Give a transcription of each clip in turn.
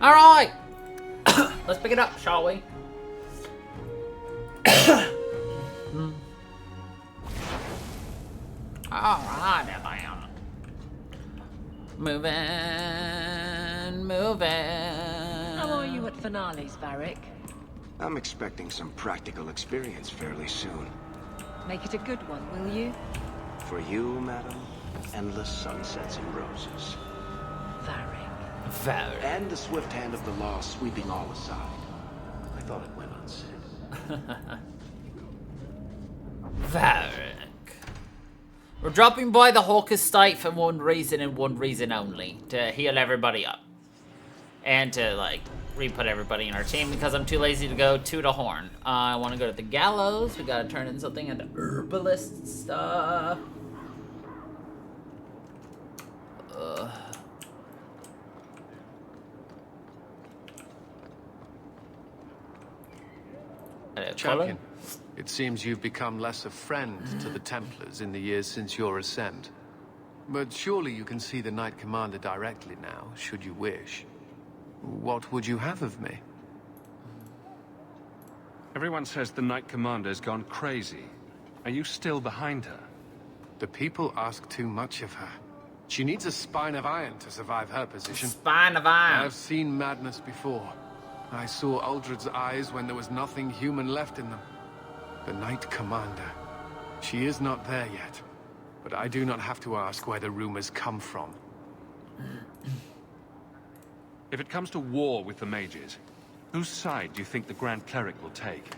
Alright! Let's pick it up, shall we? Alright, everyone. Moving. How are you at finales, Varric? I'm expecting some practical experience fairly soon. Make it a good one, will you? For you, madam, endless sunsets and roses. Varric. And the swift hand of the law sweeping all aside. I thought it went unsaid. Varric. We're dropping by the Hawk Estate for one reason and one reason only. To heal everybody up. And to, like, re-put everybody in our team because I'm too lazy to go to the Horn. I want to go to the Gallows. We gotta turn in something at the Herbalist stuff. Champion, it seems you've become less a friend to the Templars in the years since your ascent. But surely you can see the Knight Commander directly now, should you wish. What would you have of me? Everyone says the Knight Commander's gone crazy. Are you still behind her? The people ask too much of her. She needs a spine of iron to survive her position. Spine of iron. I've seen madness before. I saw Uldred's eyes when there was nothing human left in them. The Knight Commander. She is not there yet. But I do not have to ask where the rumors come from. If it comes to war with the mages, whose side do you think the Grand Cleric will take?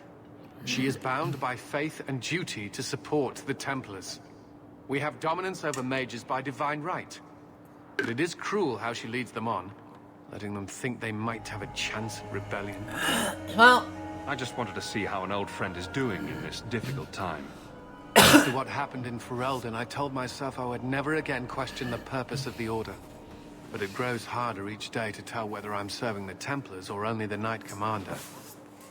She is bound by faith and duty to support the Templars. We have dominance over mages by divine right. But it is cruel how she leads them on, letting them think they might have a chance at rebellion. Well, I just wanted to see how an old friend is doing in this difficult time. After what happened in Ferelden, I told myself I would never again question the purpose of the Order. But it grows harder each day to tell whether I'm serving the Templars or only the Knight Commander.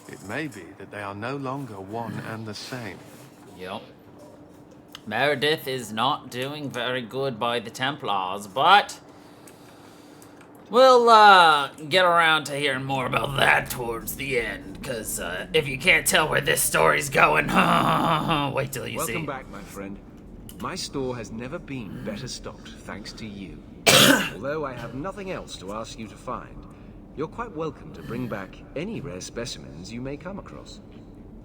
It may be that they are no longer one and the same. yep. Meredith is not doing very good by the Templars, but we'll get around to hearing more about that towards the end, because if you can't tell where this story's going, wait till you see. Welcome back, my friend. My store has never been better stocked, thanks to you. Although I have nothing else to ask you to find, you're quite welcome to bring back any rare specimens you may come across.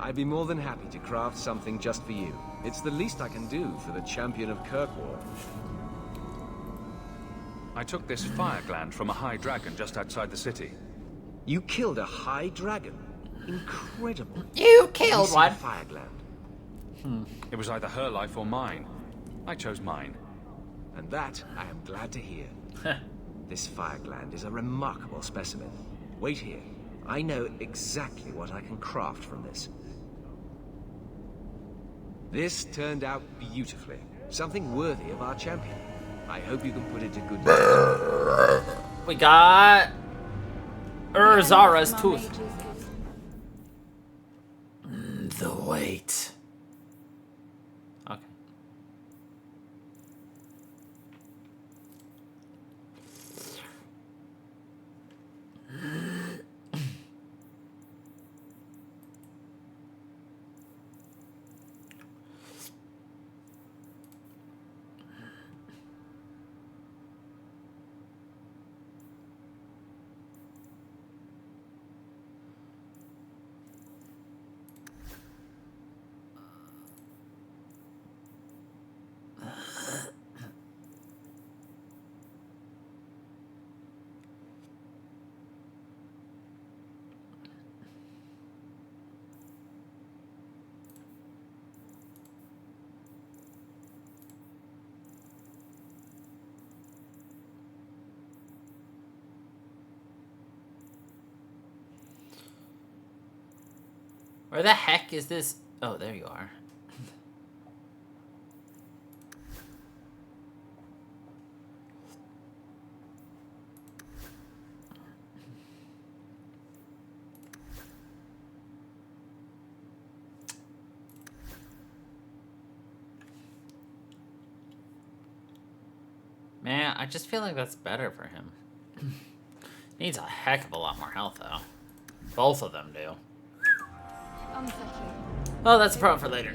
I'd be more than happy to craft something just for you. It's the least I can do for the champion of Kirkwall. I took this fire gland from a high dragon just outside the city. You killed a high dragon? Incredible. You killed one. Fire gland. It was either her life or mine. I chose mine. And that I am glad to hear. This fire gland is a remarkable specimen. Wait here. I know exactly what I can craft from this. This turned out beautifully. Something worthy of our champion. I hope you can put it to good use. We got Urzara's tooth. The weight. Okay. Where the heck is this? Oh, there you are. Man, I just feel like that's better for him. Needs a heck of a lot more health, though. Both of them do. Oh, that's a problem for later.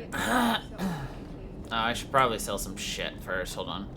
I should probably sell some shit first. Hold on.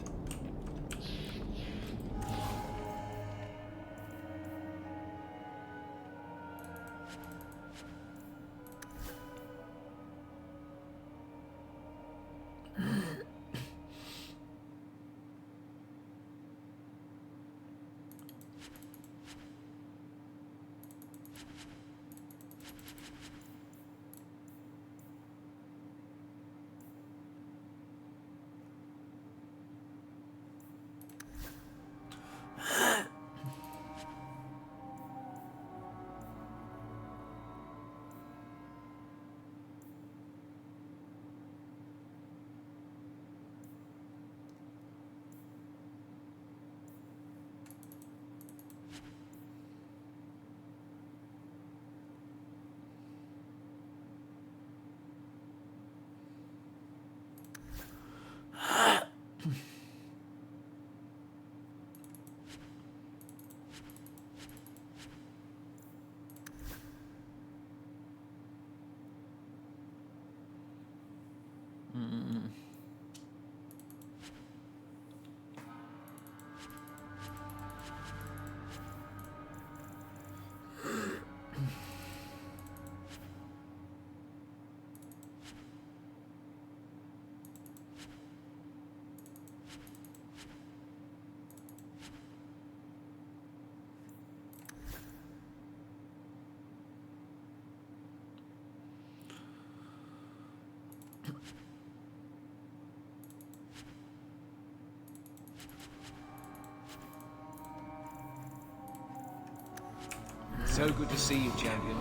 So good to see you, champion.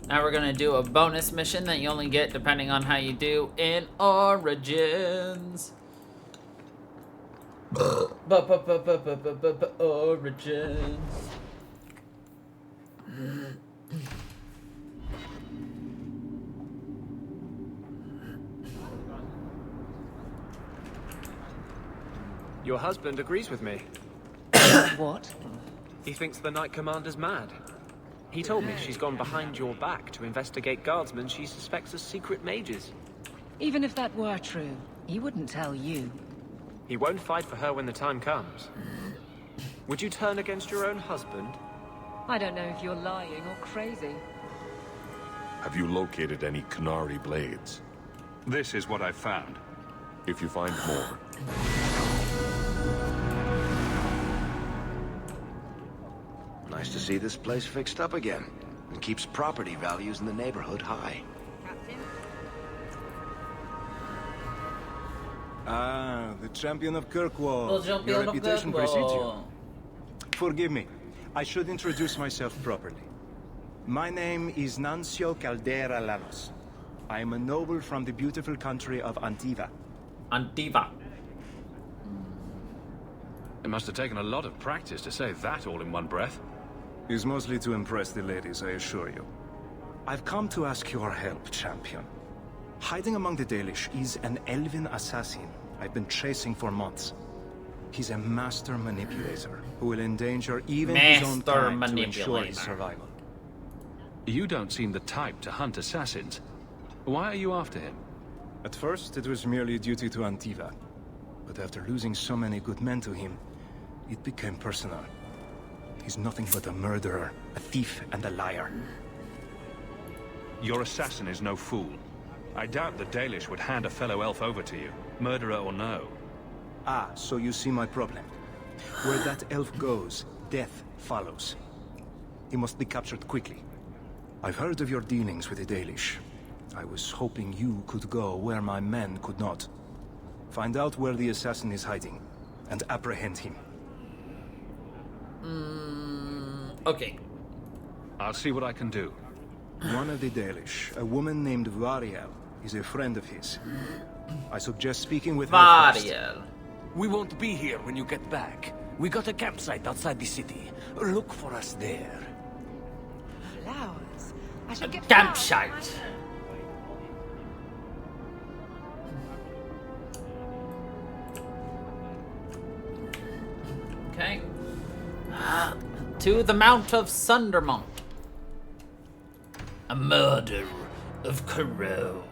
Now we're gonna do a bonus mission that you only get depending on how you do in Origins. Origins. Your husband agrees with me. What? He thinks the Knight Commander's mad. He told me she's gone behind your back to investigate guardsmen she suspects as secret mages. Even if that were true, he wouldn't tell you. He won't fight for her when the time comes. Would you turn against your own husband? I don't know if you're lying or crazy. Have you located any Canary blades? This is what I've found. If you find more, Nice to see this place fixed up again. It keeps property values in the neighborhood high. Ah, the champion of Kirkwall. The champion Your of reputation Kirkwall. precedes you. Forgive me. I should introduce myself properly. My name is Nancio Caldera Lanos. I am a noble from the beautiful country of Antiva. Antiva. It must have taken a lot of practice to say that all in one breath. It's mostly to impress the ladies, I assure you. I've come to ask your help, champion. Hiding among the Dalish is an elven assassin I've been chasing for months. He's a master manipulator who will endanger even his own kind to ensure his survival. You don't seem the type to hunt assassins. Why are you after him? At first, it was merely duty to Antiva. But after losing so many good men to him, it became personal. He's nothing but a murderer, a thief, and a liar. Your assassin is no fool. I doubt the Dalish would hand a fellow elf over to you, murderer or no. Ah, so you see my problem. Where that elf goes, death follows. He must be captured quickly. I've heard of your dealings with the Dalish. I was hoping you could go where my men could not. Find out where the assassin is hiding, and apprehend him. Okay. I'll see what I can do. One of the Dalish, a woman named Variel, is a friend of his. I suggest speaking with her first. Variel. We won't be here when you get back. We got a campsite outside the city. Look for us there. Flowers. I should get Campsite. Okay. To the Mount of Sundermont. A murder of crows.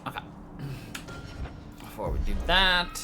Okay. Before we do that.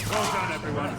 Well done, everyone.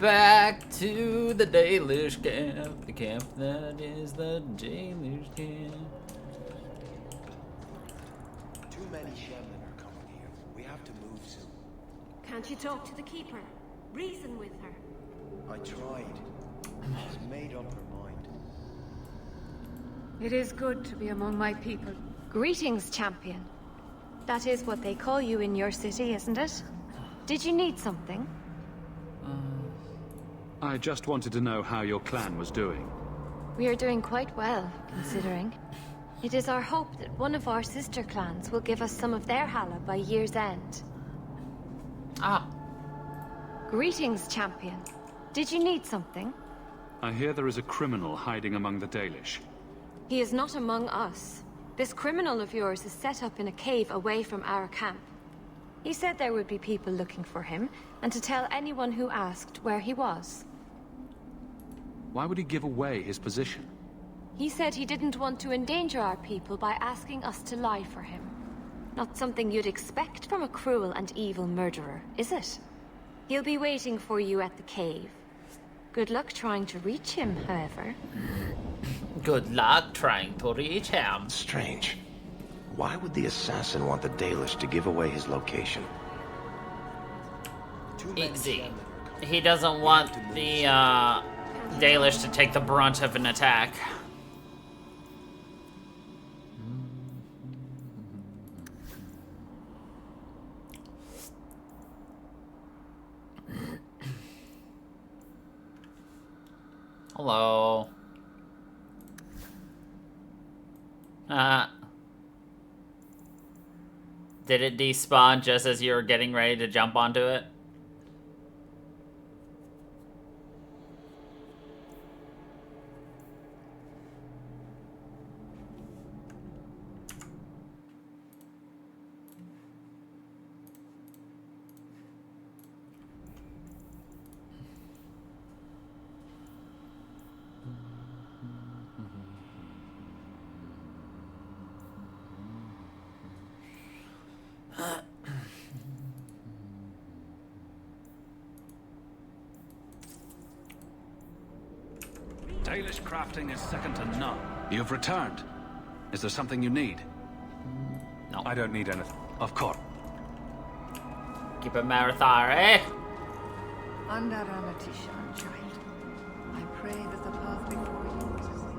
Back to the Dalish camp, the camp that is the Dalish camp. Too many Shemlin are coming here. We have to move soon. Can't you talk to the Keeper? Reason with her. I tried. She's made up her mind. It is good to be among my people. Greetings, champion. That is what they call you in your city, isn't it? Did you need something? I just wanted to know how your clan was doing. We are doing quite well, considering. It is our hope that one of our sister clans will give us some of their Hala by year's end. Ah. Greetings, champion. Did you need something? I hear there is a criminal hiding among the Dalish. He is not among us. This criminal of yours is set up in a cave away from our camp. He said there would be people looking for him, and to tell anyone who asked where he was. Why would he give away his position? He said he didn't want to endanger our people by asking us to lie for him. Not something you'd expect from a cruel and evil murderer, is it? He'll be waiting for you at the cave. Good luck trying to reach him, however. Good luck trying to reach him. Strange. Why would the assassin want the Dalish to give away his location? Easy. He doesn't want the Dalish to take the brunt of an attack. Hello. Did it despawn just as you were getting ready to jump onto it? Dalish crafting is second to none. You've returned. Is there something you need? No. I don't need anything. Of course. Keep a marathon, eh? Under Ramatishan, child. I pray that the path before you is safe.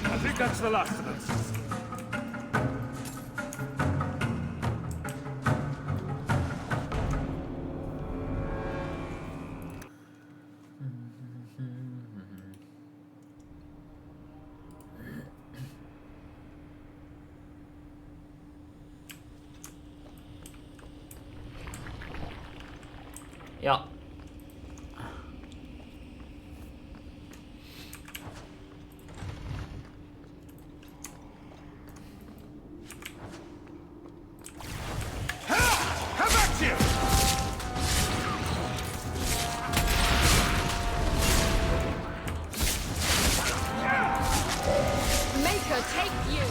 I think that's the last of us. Ja. Maker, take you!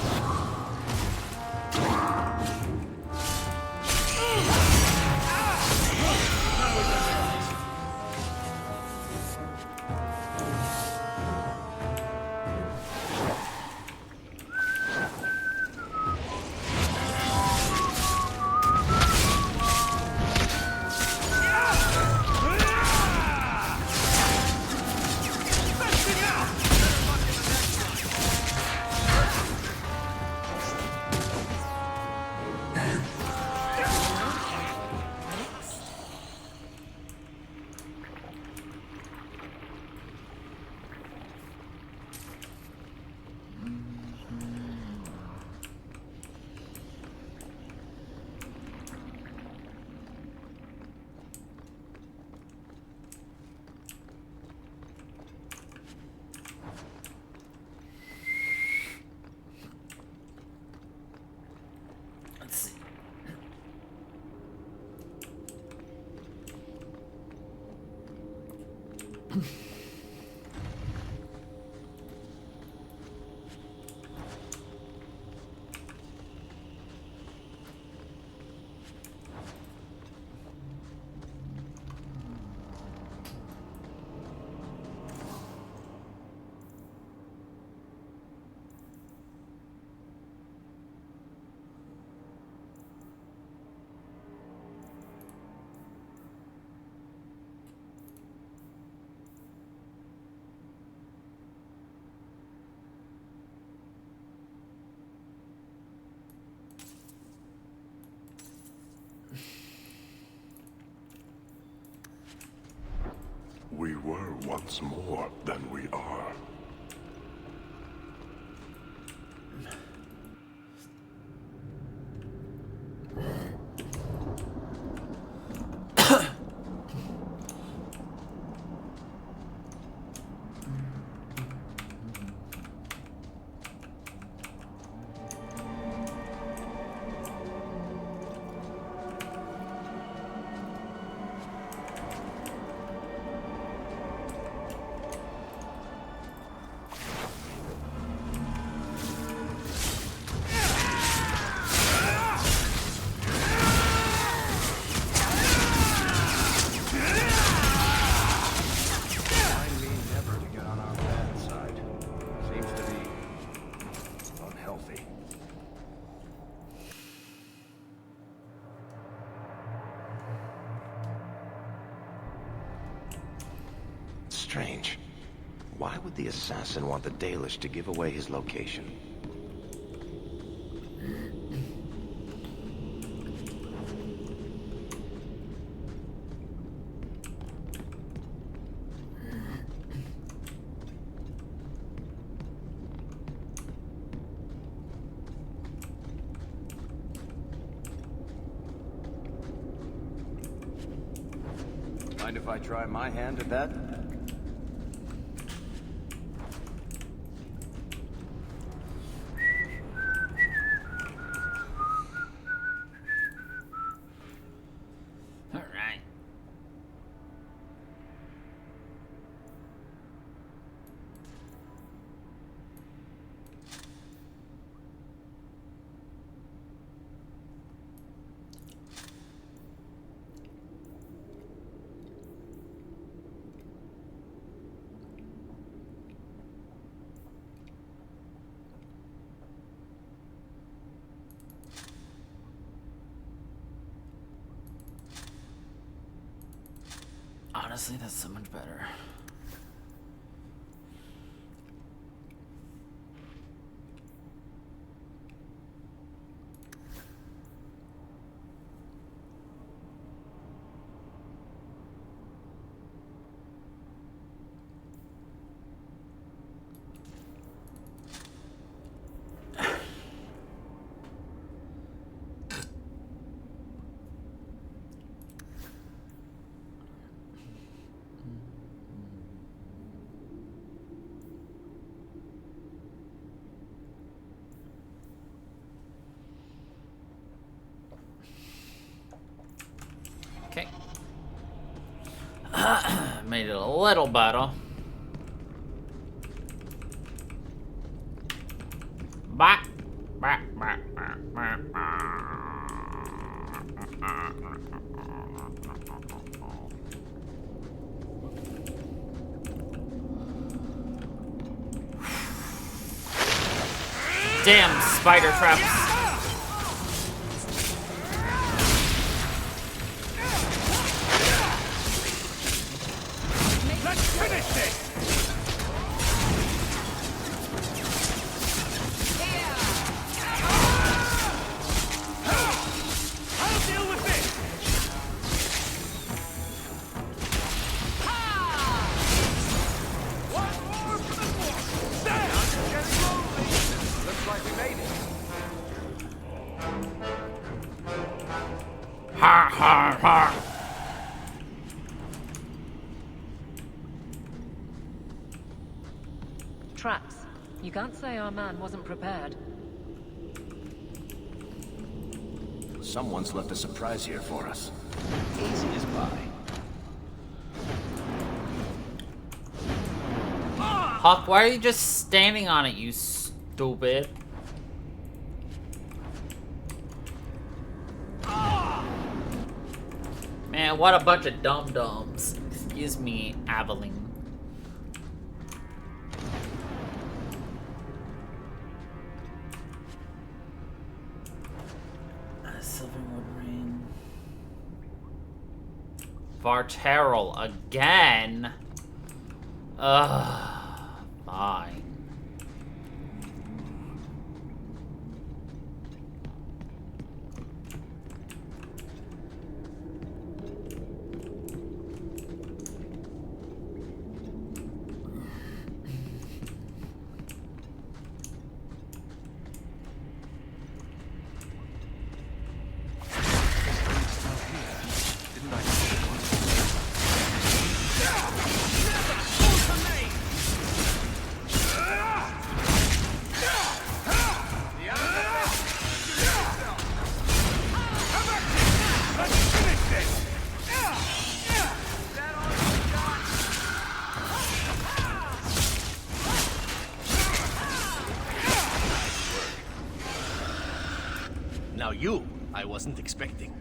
Let's see. We were once more than we are. Strange. Why would the assassin want the Dalish to give away his location? Mind if I try my hand at that? All right. Honestly, that's so much better. Okay. Made it a little better. Bah. Bah, bah, bah, bah, bah. Damn spider traps. Ha ha ha. Traps. You can't say our man wasn't prepared. Someone's left a surprise here for us. Easy as pie. Hawk, why are you just standing on it, you stupid? Man, what a bunch of dum-dums. Excuse me, Aveline. Silverwood ring. Varterral again? Ugh, fine. Now you, I wasn't expecting.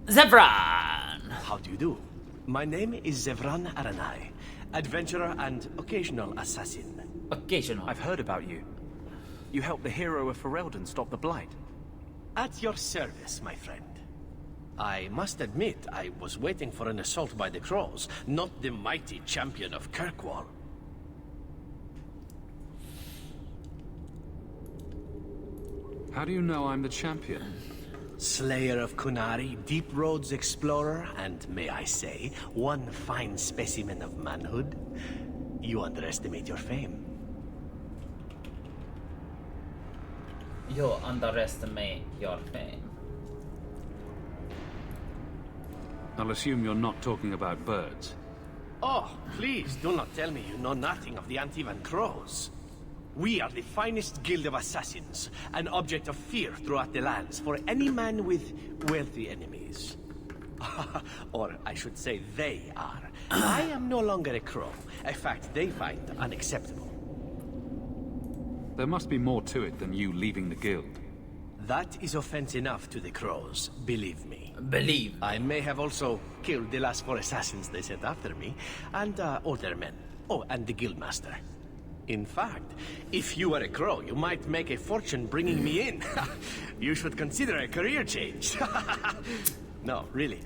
Zevran! How do you do? My name is Zevran Aranai, adventurer and occasional assassin. Occasional. I've heard about you. You helped the hero of Ferelden stop the Blight. At your service, my friend. I must admit, I was waiting for an assault by the Crows, not the mighty champion of Kirkwall. How do you know I'm the champion? Slayer of Kunari, Deep Roads explorer, and may I say, one fine specimen of manhood. You underestimate your fame. You underestimate your fame. I'll assume you're not talking about birds. Oh, please do not tell me you know nothing of the Antivan Crows. We are the finest guild of assassins, an object of fear throughout the lands for any man with wealthy enemies. Or I should say they are. I am no longer a crow, a fact they find unacceptable. There must be more to it than you leaving the guild. That is offense enough to the Crows, believe me. Believe. I may have also killed the last 4 assassins they sent after me, and older men. Oh, and the guildmaster. In fact, if you were a crow, you might make a fortune bringing me in. You should consider a career change. No, really.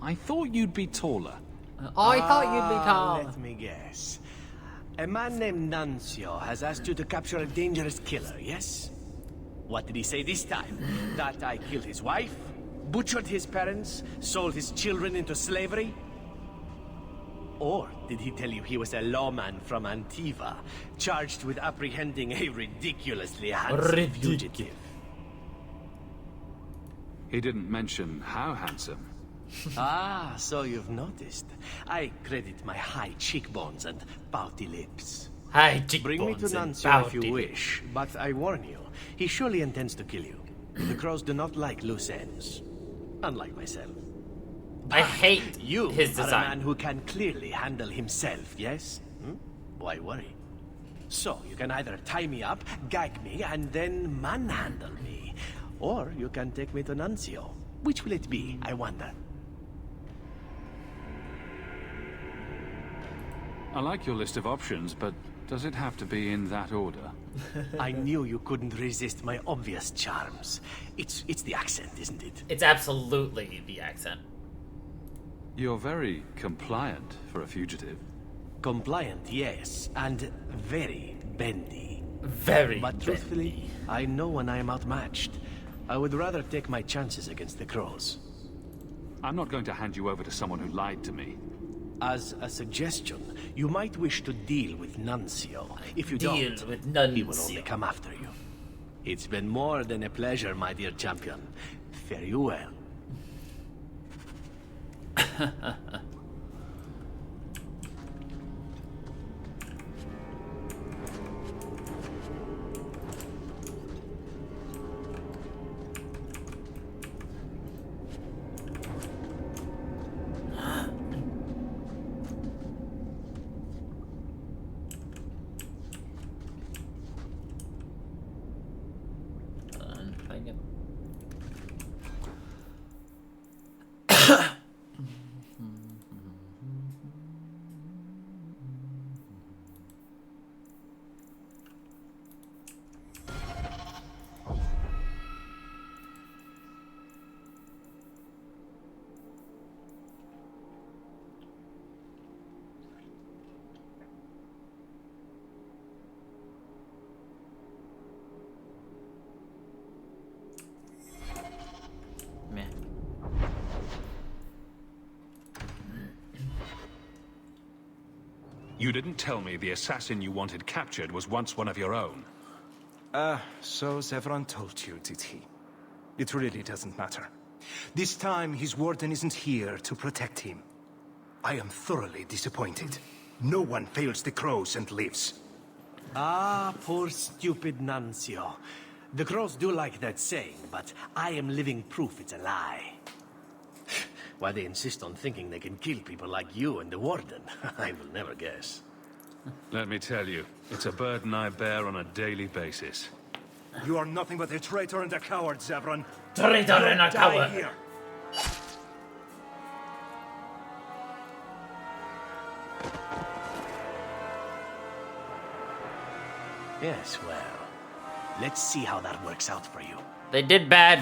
I thought you'd be taller. I thought you'd be tall. Let me guess. A man named Nuncio has asked you to capture a dangerous killer, yes? What did he say this time? That I killed his wife? Butchered his parents? Sold his children into slavery? Or did he tell you he was a lawman from Antiva, charged with apprehending a ridiculously handsome fugitive? He didn't mention how handsome. Ah, so you've noticed. I credit my high cheekbones and pouty lips. High Bring me to cheekbones and Nuncio if you pouty wish, but I warn you, he surely intends to kill you. The crows do not like loose ends, unlike myself. I hate You his are a design. man who can clearly handle himself, yes? Why worry? So, you can either tie me up, gag me, and then manhandle me. Or you can take me to Nuncio. Which will it be, I wonder? I like your list of options, but does it have to be in that order? I knew you couldn't resist my obvious charms. It's the accent, isn't it? It's absolutely the accent. You're very compliant for a fugitive. Compliant, yes, and very bendy. Very But truthfully, I know when I am outmatched. I would rather take my chances against the crows. I'm not going to hand you over to someone who lied to me. As a suggestion, you might wish to deal with Nuncio. If you Deal don't, with he will only Nuncio. come after you. It's been more than a pleasure, my dear champion. Fare you well. Meh. You didn't tell me the assassin you wanted captured was once one of your own. So Zevran told you, did he? It really doesn't matter. This time, his warden isn't here to protect him. I am thoroughly disappointed. No one fails the crows and lives. Ah, poor stupid Nuncio. The crows do like that saying, but I am living proof it's a lie. Why they insist on thinking they can kill people like you and the warden, I will never guess. Let me tell you, it's a burden I bear on a daily basis. You are nothing but a traitor and a coward, Zevran. Traitor and a Die coward. here. Yes, well, let's see how that works out for you. They did my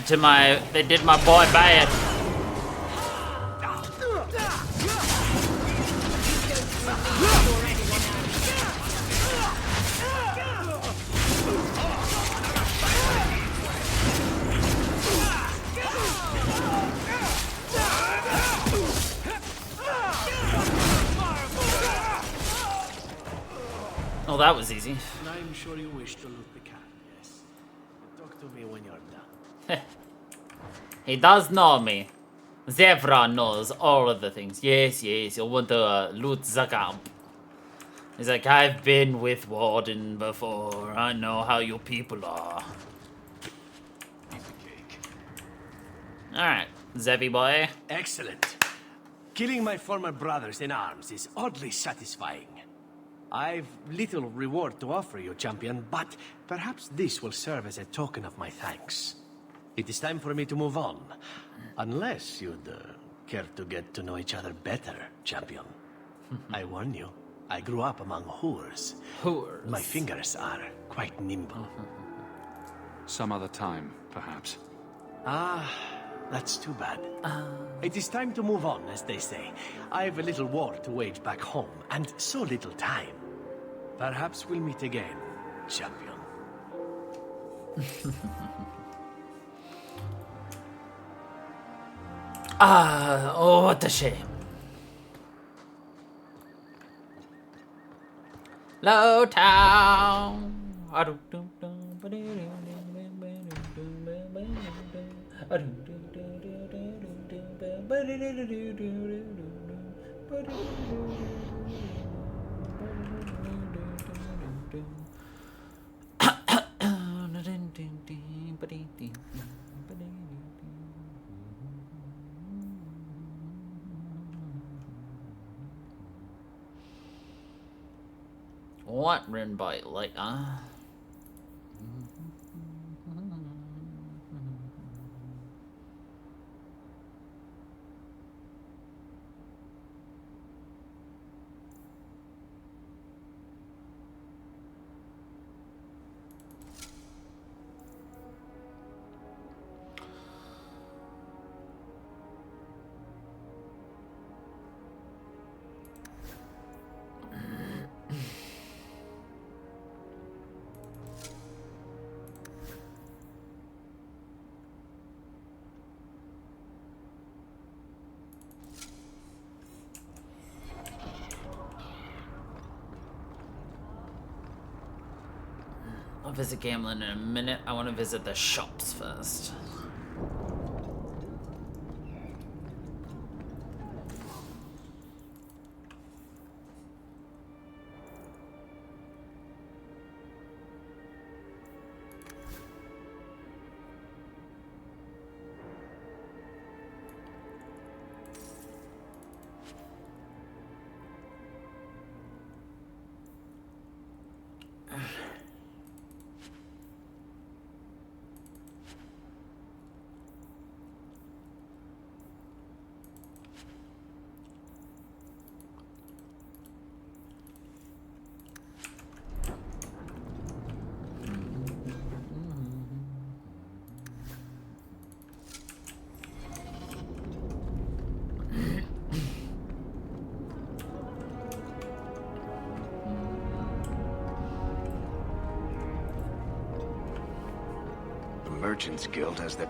boy bad. Oh, that was easy. I'm sure you wish to loot the cat, yes. Talk to me when you're done. He does know me. Zevran knows all of the things. Yes, you want to loot the camp. He's like, I've been with Warden before. I know how you people are. Alright, Zevi boy. Excellent. Killing my former brothers in arms is oddly satisfying. I've little reward to offer you, champion, but perhaps this will serve as a token of my thanks. It is time for me to move on. Unless you'd care to get to know each other better, champion. I warn you, I grew up among whores. Whores? My fingers are quite nimble. Some other time, perhaps. Ah, That's too bad. It is time to move on, as they say. I have a little war to wage back home, and so little time. Perhaps we'll meet again, champion. Oh, what a shame. Low Town. What rune by like I'll visit Gamlin in a minute. I want to visit the shops first. Merchants Guild has their...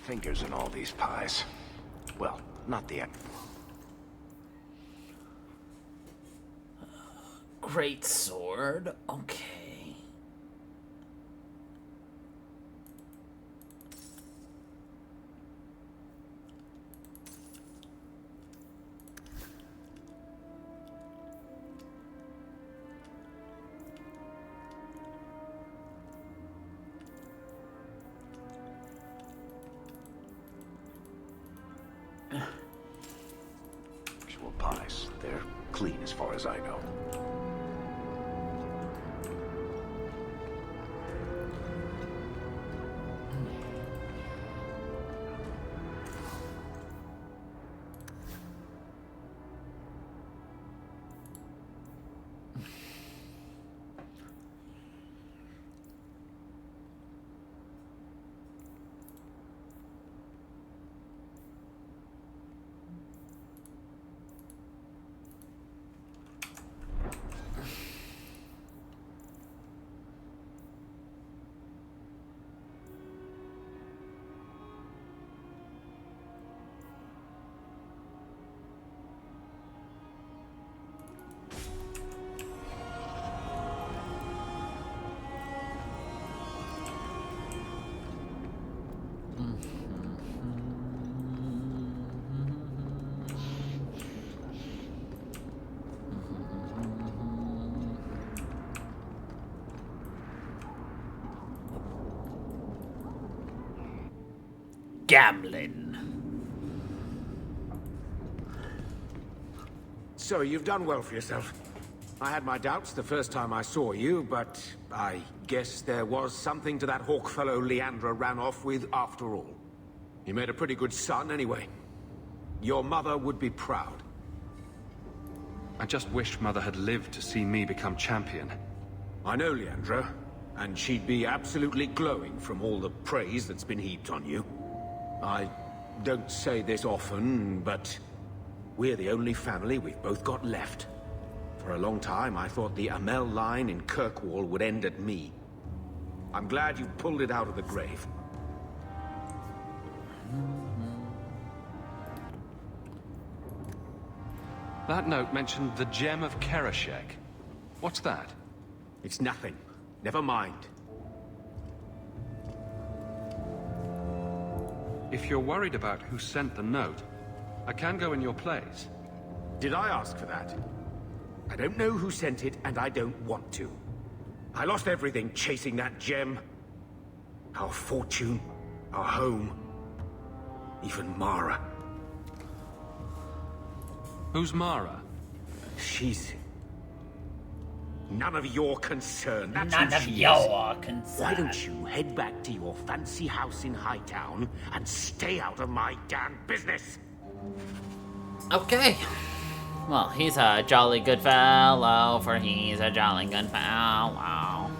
fingers in all these pies. Well, not the end. Great sword. Okay. Actual pies. They're clean as far as I know. Gambling. So you've done well for yourself. I had my doubts the first time I saw you, but I guess there was something to that hawk fellow Leandra ran off with after all. You made a pretty good son anyway. Your mother would be proud. I just wish Mother had lived to see me become champion. I know Leandra, and she'd be absolutely glowing from all the praise that's been heaped on you. I don't say this often, but we're the only family we've both got left. For a long time, I thought the Amel line in Kirkwall would end at me. I'm glad you pulled it out of the grave. That note mentioned the Gem of Kerashek. What's that? It's nothing. Never mind. If you're worried about who sent the note, I can go in your place. Did I ask for that? I don't know who sent it, and I don't want to. I lost everything chasing that gem. Our fortune, our home, even Mara. Who's Mara? She's none of your concern. That's None who of she your is. concern. Why don't you head back to your fancy house in Hightown and stay out of my damn business? Okay. Well, he's a jolly good fellow, for he's a jolly good fellow.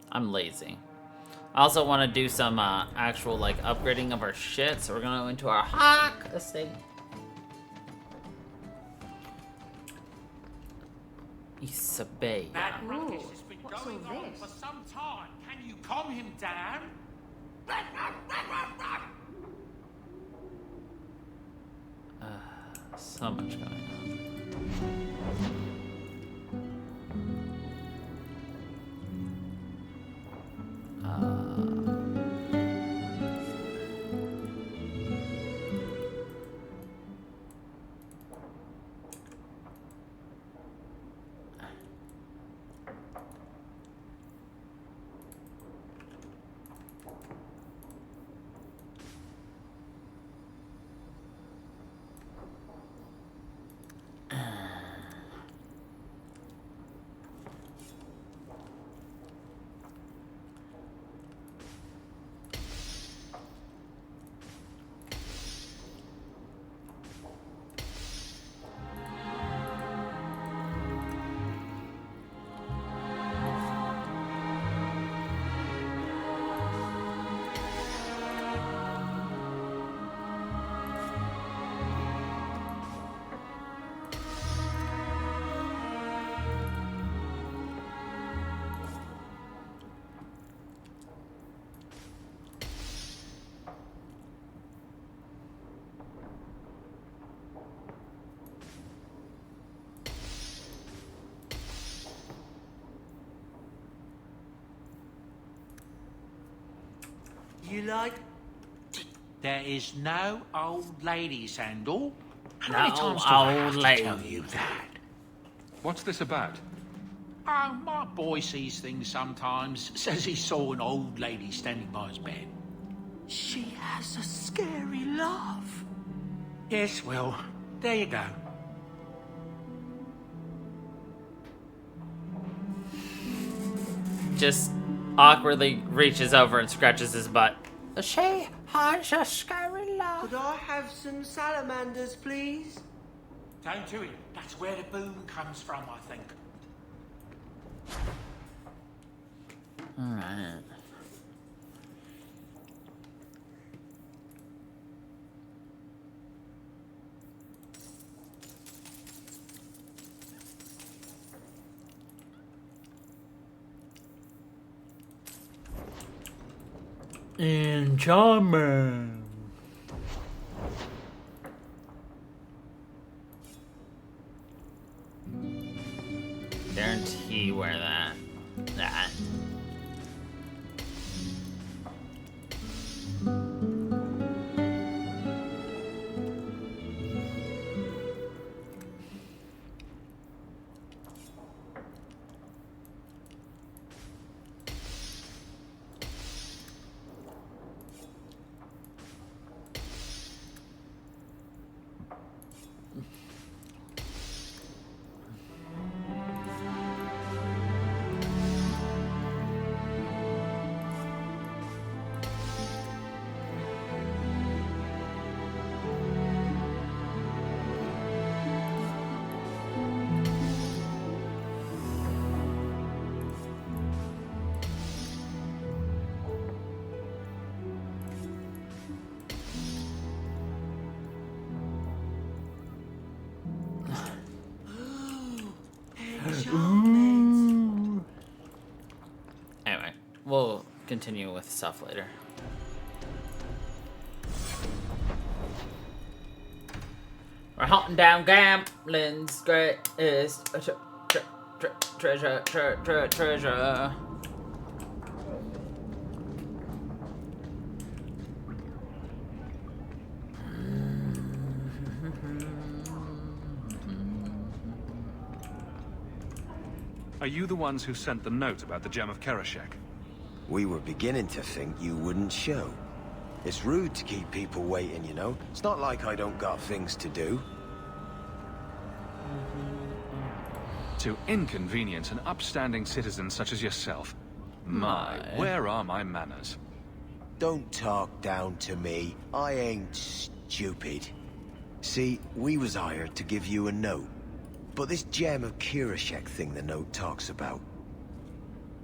I'm lazy. I also want to do some actual like upgrading of our shit, so we're gonna go into our Hawk estate. Isabella. That ruckus has been going on for some time. Can you calm him down? So much going on. You like? There is no old lady sandal. How No many times do I have old to tell lady. you that? What's this about? Oh, my boy sees things sometimes. Says he saw an old lady standing by his bed. She has a scary laugh. Yes, well, there you go. Just awkwardly reaches over and scratches his butt. She has a scary laugh. Could I have some salamanders, please? Don't do it. That's where the boom comes from, I think. Alright. Charming. Guarantee wear that. That. We'll continue with stuff later. We're hunting down Gambling's greatest treasure. Are you the ones who sent the note about the gem of Kerashek? We were beginning to think you wouldn't show. It's rude to keep people waiting, you know? It's not like I don't got things to do. To inconvenience an upstanding citizen such as yourself. Where are my manners? Don't talk down to me. I ain't stupid. See, we was hired to give you a note. But this gem of Kerashek thing the note talks about,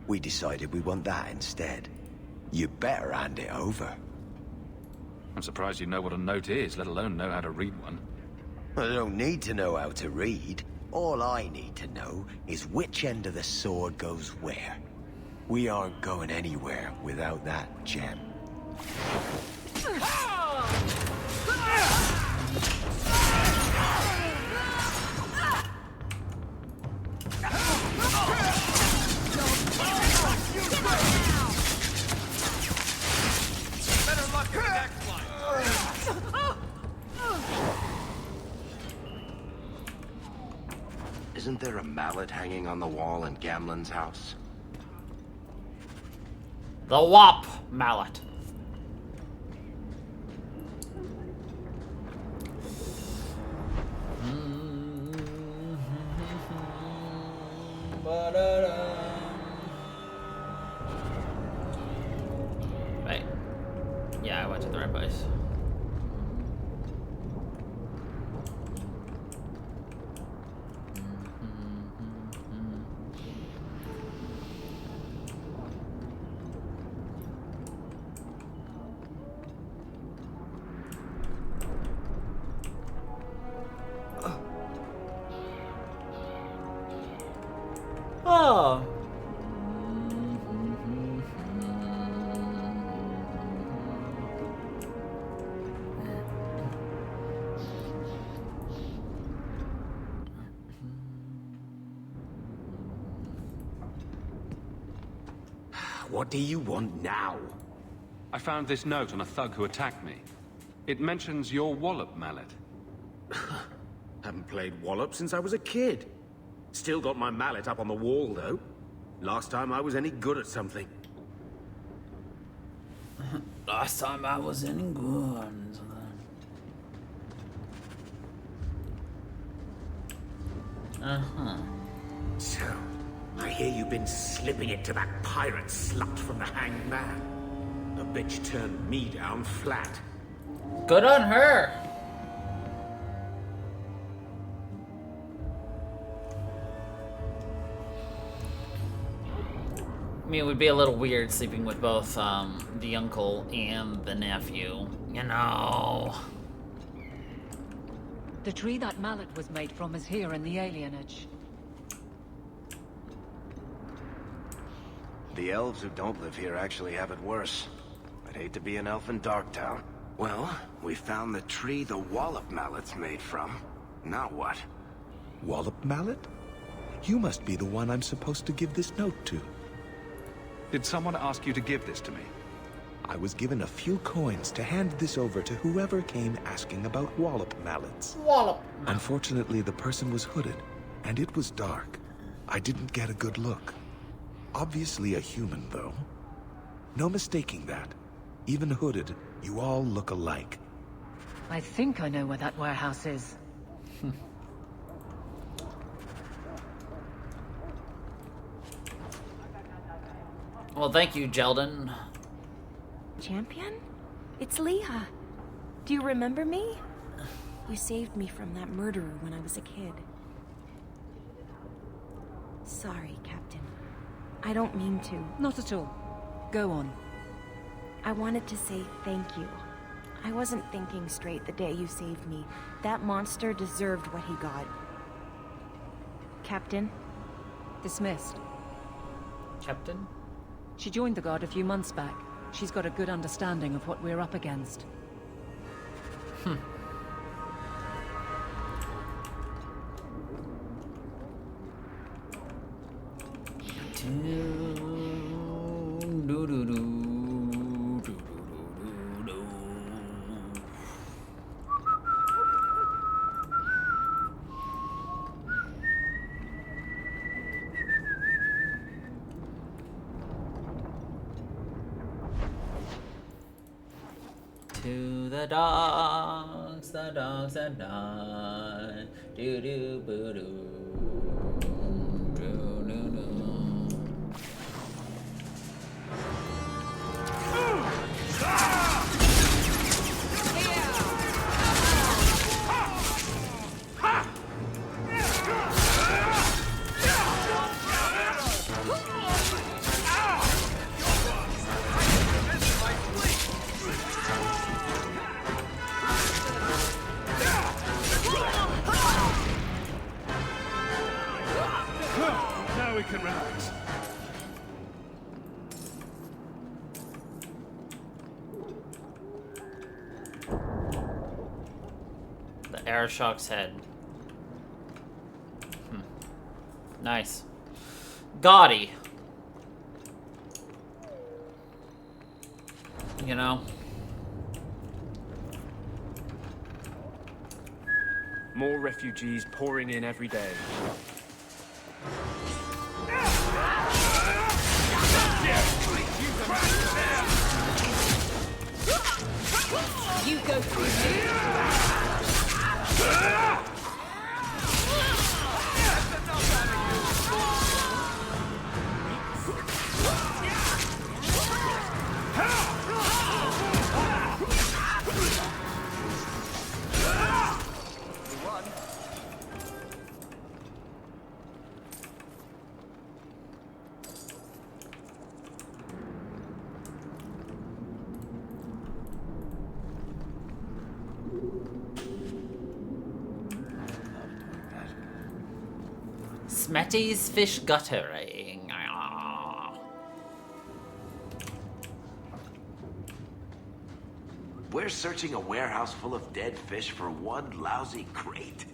we decided we want that instead. You better hand it over. I'm surprised you know what a note is, let alone know how to read one. I don't need to know how to read. All I need to know is which end of the sword goes where. We aren't going anywhere without that gem. Better luck in the next one. Isn't there a mallet hanging on the wall in Gamlen's house? The Wop mallet. Right. Yeah, I went to the right place. Oh. What do you want now? I found this note on a thug who attacked me. It mentions your wallop mallet. Haven't played wallop since I was a kid. Still got my mallet up on the wall, though. Last time I was any good at something. Last time I was any good. So, I hear you've been slipping it to that pirate slut from the Hanged Man. The bitch turned me down flat. Good on her. I mean, it would be a little weird sleeping with both the uncle and the nephew, you know. The tree that mallet was made from is here in the alienage. The elves who don't live here actually have it worse. I'd hate to be an elf in Darktown. Well, we found the tree the wallop mallet's made from. Now what? Wallop mallet? You must be the one I'm supposed to give this note to. Did someone ask you to give this to me? I was given a few coins to hand this over to whoever came asking about wallop mallets. Wallop. Unfortunately, the person was hooded, and it was dark. I didn't get a good look. Obviously a human, though. No mistaking that. Even hooded, you all look alike. I think I know where that warehouse is. Well, thank you, Jeldon. Champion? It's Leah. Do you remember me? You saved me from that murderer when I was a kid. Sorry, Captain. I don't mean to. Not at all. Go on. I wanted to say thank you. I wasn't thinking straight the day you saved me. That monster deserved what he got. Captain? Dismissed. Captain? She joined the Guard a few months back. She's got a good understanding of what we're up against. To the dogs, the dogs are done. Do do boo doo. Do do do. Now we can relax. The air shock's head. Nice. Gaudy. You know? More refugees pouring in every day. You go through me. Smetty's fish guttering. We're searching a warehouse full of dead fish for one lousy crate.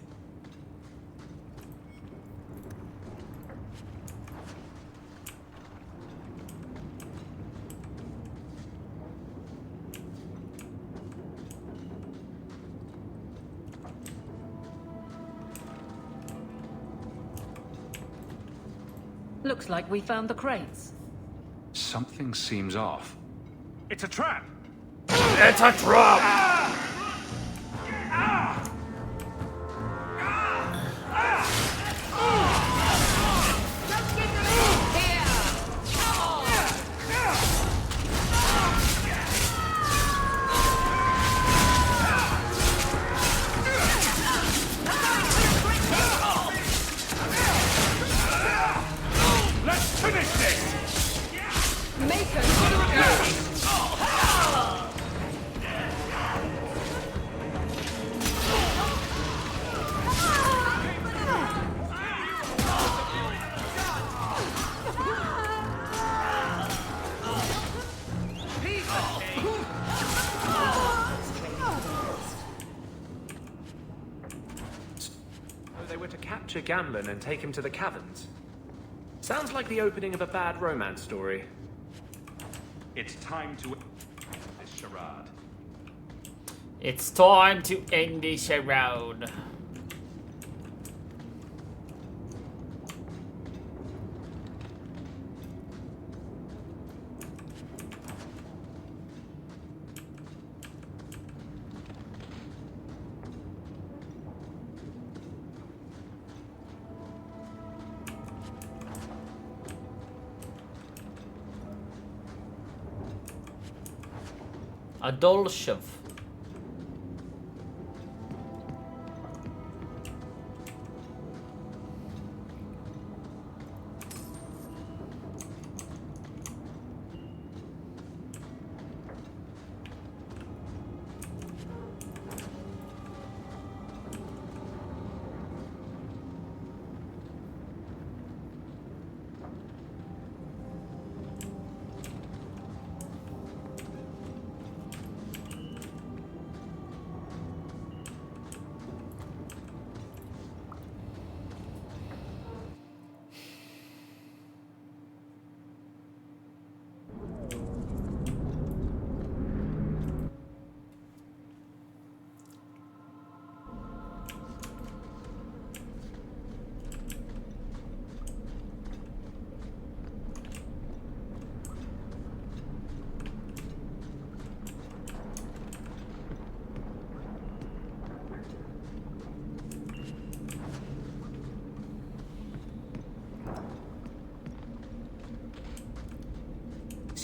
Looks like we found the crates. Something seems off. It's a trap! It's a trap! Let's finish this! Make us They were to capture Gamlen and take him to the caverns. Sounds like the opening of a bad romance story. It's time to end this charade. It's time to end this charade. A dull shove.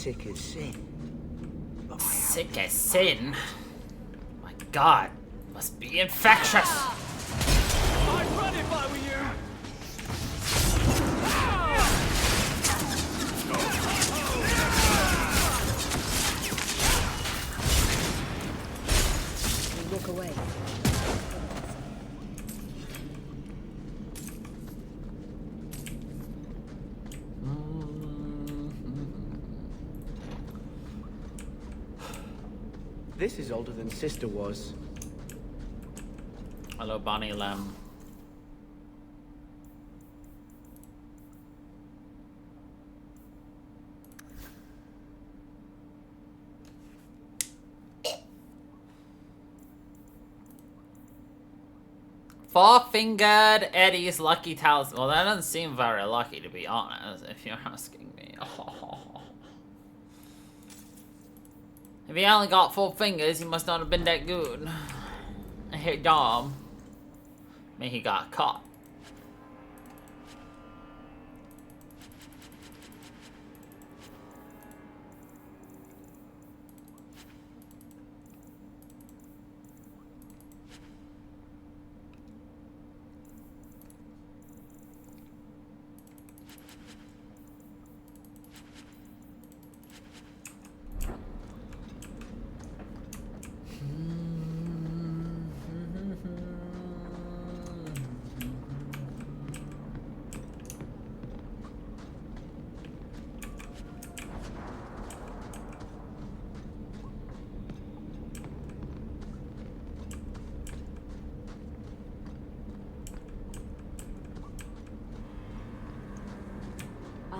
sick as sin. Sick as sin? My god, must be infectious. I'd run if I were you. We walk away. This is older than Sister was. Hello, Bonnie Lem. Four-fingered Eddie's lucky talisman. Well, that doesn't seem very lucky, to be honest, if you're asking me. If he only got 4 fingers, he must not have been that good. I hate Dom. I mean, he got caught.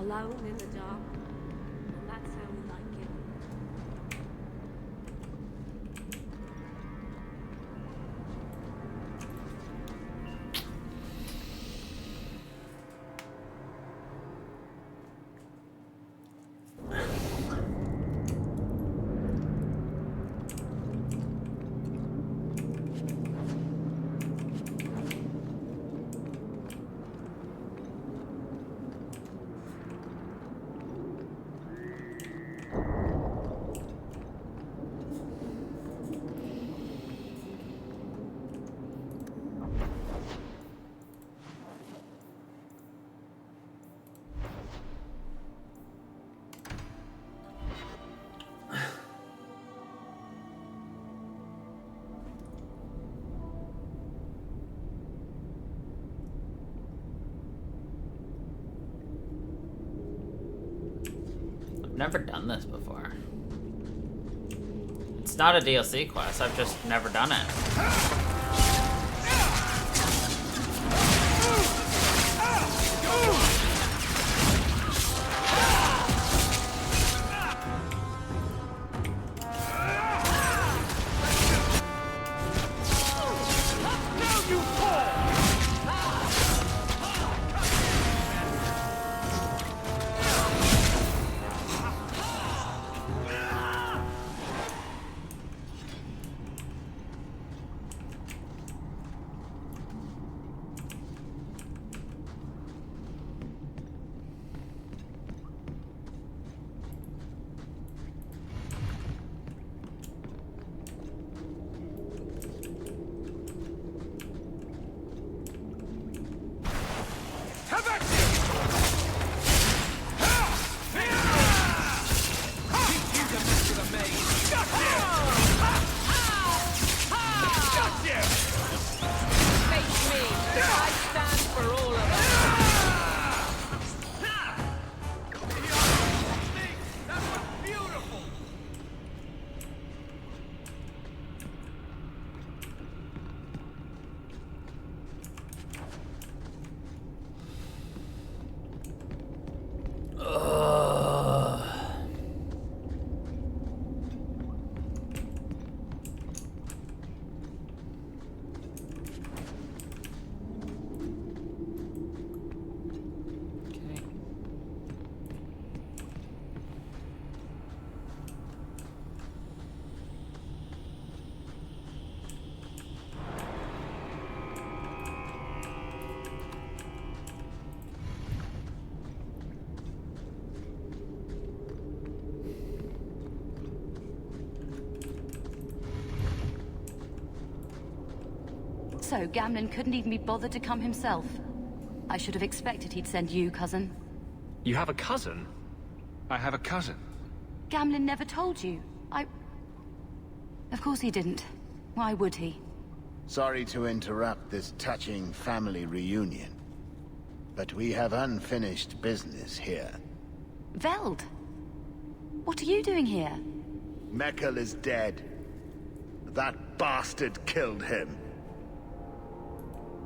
Alone in the dark. And that's how we like it. Never done this before. It's not a DLC quest, I've just never done it. So, Gamlen couldn't even be bothered to come himself. I should have expected he'd send you, cousin. You have a cousin? I have a cousin. Gamlen never told you. Of course he didn't. Why would he? Sorry to interrupt this touching family reunion, but we have unfinished business here. Veld! What are you doing here? Mekkel is dead. That bastard killed him.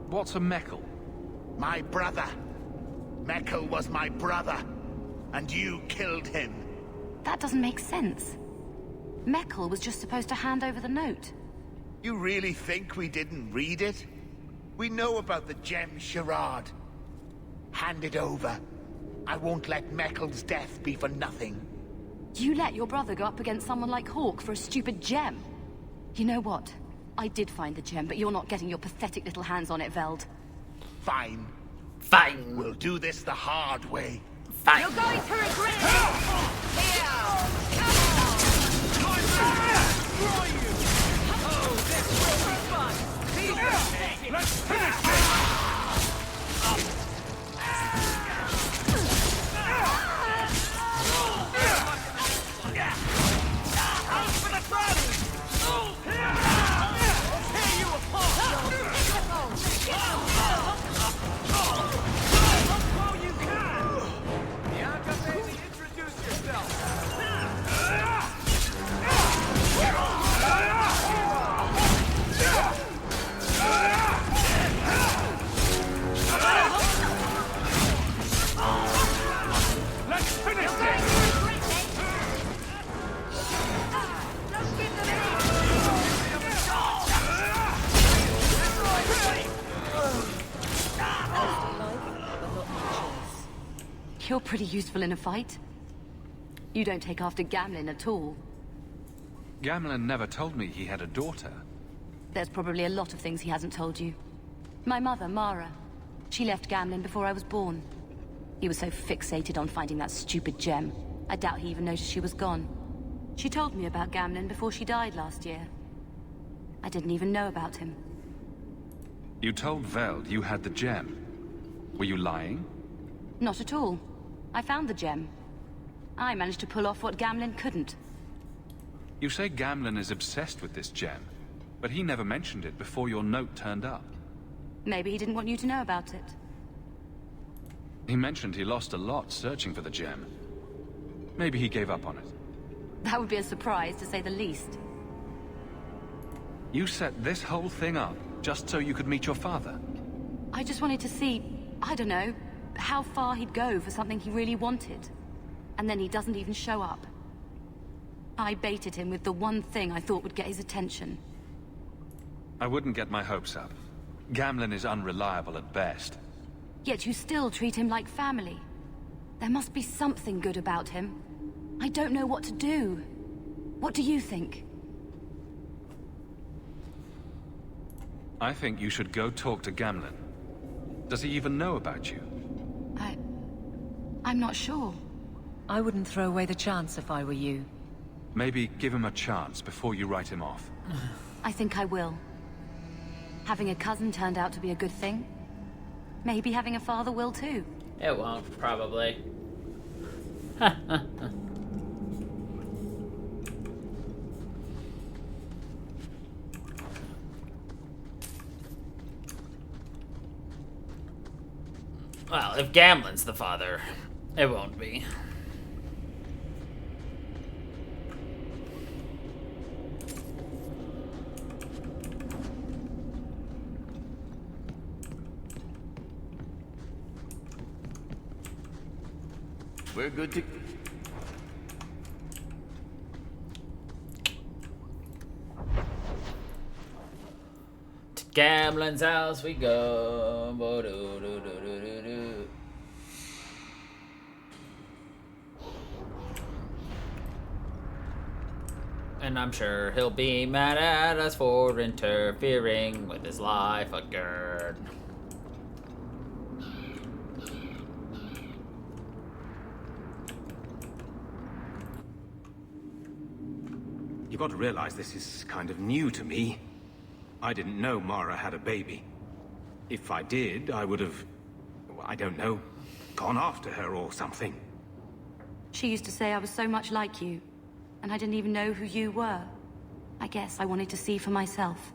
What's a Mekkel? My brother. Mekkel was my brother, and you killed him. That doesn't make sense. Mekkel was just supposed to hand over the note. You really think we didn't read it? We know about the gem charade. Hand it over. I won't let Mekkel's death be for nothing. You let your brother go up against someone like Hawke for a stupid gem? You know what? I did find the gem, but you're not getting your pathetic little hands on it, Veld. Fine. Fine. We'll do this the hard way. Fine. You're going to regret it! Here! Come on! Destroy you! Oh, this will be fun! These Let's finish this! You're pretty useful in a fight. You don't take after Gamlen at all. Gamlen never told me he had a daughter. There's probably a lot of things he hasn't told you. My mother, Mara. She left Gamlen before I was born. He was so fixated on finding that stupid gem. I doubt he even noticed she was gone. She told me about Gamlen before she died last year. I didn't even know about him. You told Veld you had the gem. Were you lying? Not at all. I found the gem. I managed to pull off what Gamlen couldn't. You say Gamlen is obsessed with this gem, but he never mentioned it before your note turned up. Maybe he didn't want you to know about it. He mentioned he lost a lot searching for the gem. Maybe he gave up on it. That would be a surprise, to say the least. You set this whole thing up just so you could meet your father? I just wanted to see, I don't know, how far he'd go for something he really wanted. And then he doesn't even show up. I baited him with the one thing I thought would get his attention. I wouldn't get my hopes up. Gamlen is unreliable at best. Yet you still treat him like family. There must be something good about him. I don't know what to do. What do you think? I think you should go talk to Gamlen. Does he even know about you? I'm not sure. I wouldn't throw away the chance if I were you. Maybe give him a chance before you write him off. I think I will. Having a cousin turned out to be a good thing. Maybe having a father will too. It won't, probably. Well, if Gamlen's the father, it won't be. We're good to... To Gamlen's house we go. Bo-do-do-do-do-do-do. And I'm sure he'll be mad at us for interfering with his life again. You've got to realize this is kind of new to me. I didn't know Mara had a baby. If I did, I would have, I don't know, gone after her or something. She used to say I was so much like you, and I didn't even know who you were. I guess I wanted to see for myself.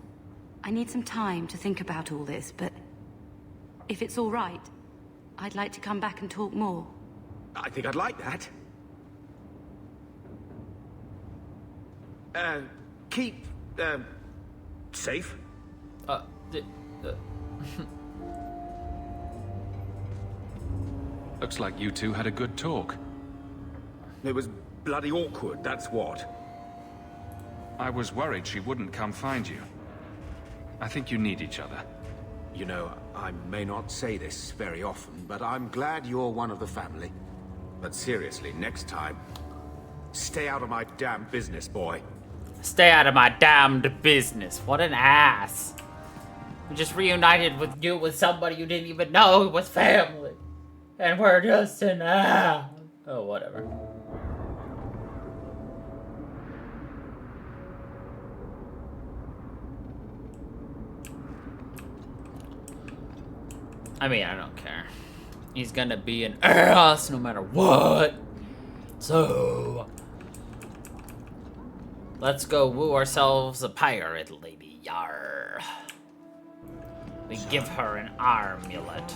I need some time to think about all this, but if it's all right, I'd like to come back and talk more. I think I'd like that. Keep, safe. Looks like you two had a good talk. It was bloody awkward, that's what. I was worried she wouldn't come find you. I think you need each other. You know, I may not say this very often, but I'm glad you're one of the family. But seriously, next time, stay out of my damn business, boy. Stay out of my damned business. What an ass. We just reunited with you with somebody you didn't even know was family. And we're just an ass. Oh, whatever. I mean, I don't care. He's gonna be an ass no matter what. So, let's go woo ourselves a pirate lady. Yar. We give her an armulet.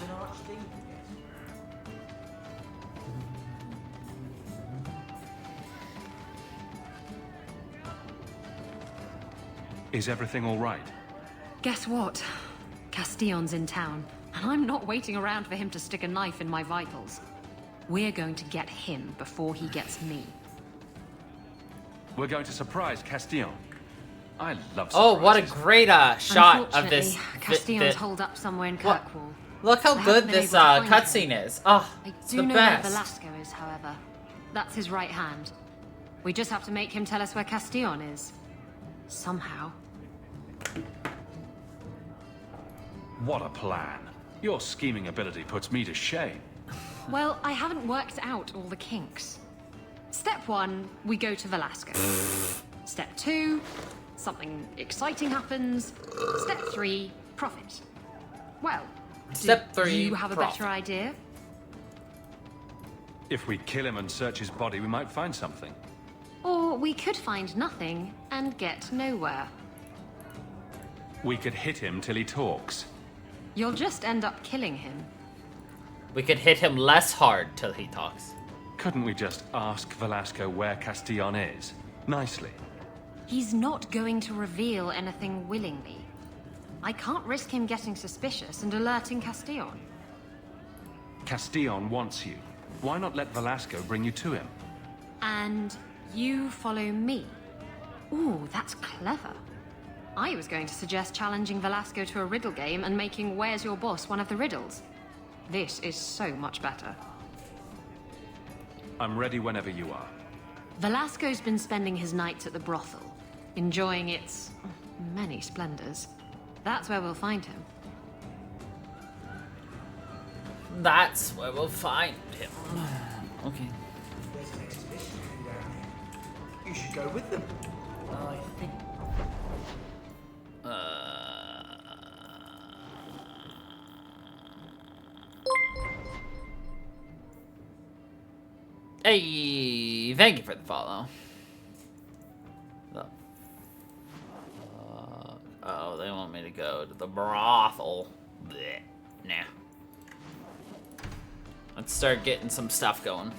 Is everything all right? Guess what? Castillon's in town, and I'm not waiting around for him to stick a knife in my vitals. We're going to get him before he gets me. We're going to surprise Castillon. I love surprises. Oh, what a great shot of this. Castillon's holed up somewhere in Kirkwall. Look how good this cutscene is. Oh, it's the know best. where Velasco is, however. That's his right hand. We just have to make him tell us where Castillon is. Somehow. What a plan. Your scheming ability puts me to shame. Well, I haven't worked out all the kinks. Step 1, we go to Velasco. Step 2, something exciting happens. Step 3, profit. Well, Step 3, you have a better idea? If we kill him and search his body, we might find something. Or we could find nothing and get nowhere. We could hit him till he talks. You'll just end up killing him. We could hit him less hard till he talks. Couldn't we just ask Velasco where Castillon is? Nicely. He's not going to reveal anything willingly. I can't risk him getting suspicious and alerting Castillon. Castillon wants you. Why not let Velasco bring you to him? And you follow me. Ooh, that's clever. I was going to suggest challenging Velasco to a riddle game and making Where's Your Boss one of the riddles. This is so much better. I'm ready whenever you are. Velasco's been spending his nights at the brothel, enjoying its many splendors. That's where we'll find him. That's where we'll find him. Okay. There's an exhibition down there. You should go with them. I think. Hey, thank you for the follow. Oh, they want me to go to the brothel. Blech. Nah. Let's start getting some stuff going.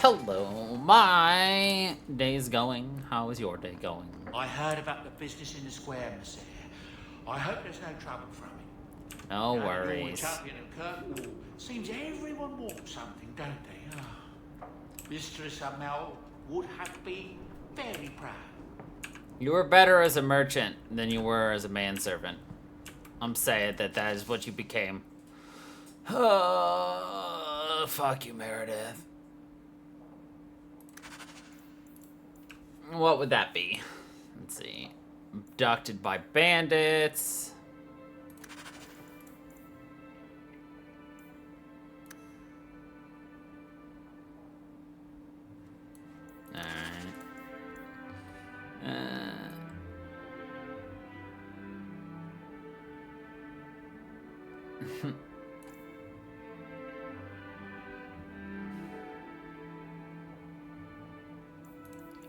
Hello, my day's going. How is your day going? I heard about the business in the square, Monsieur. I hope there's no trouble from it. No You're worries. champion of Kirkwall. Seems everyone wants something, don't they? Oh. Mistress Amel would have been very proud. You were better as a merchant than you were as a manservant. I'm saying that is what you became. Fuck you, Meredith. What would that be? Let's see. Abducted by bandits. Alright.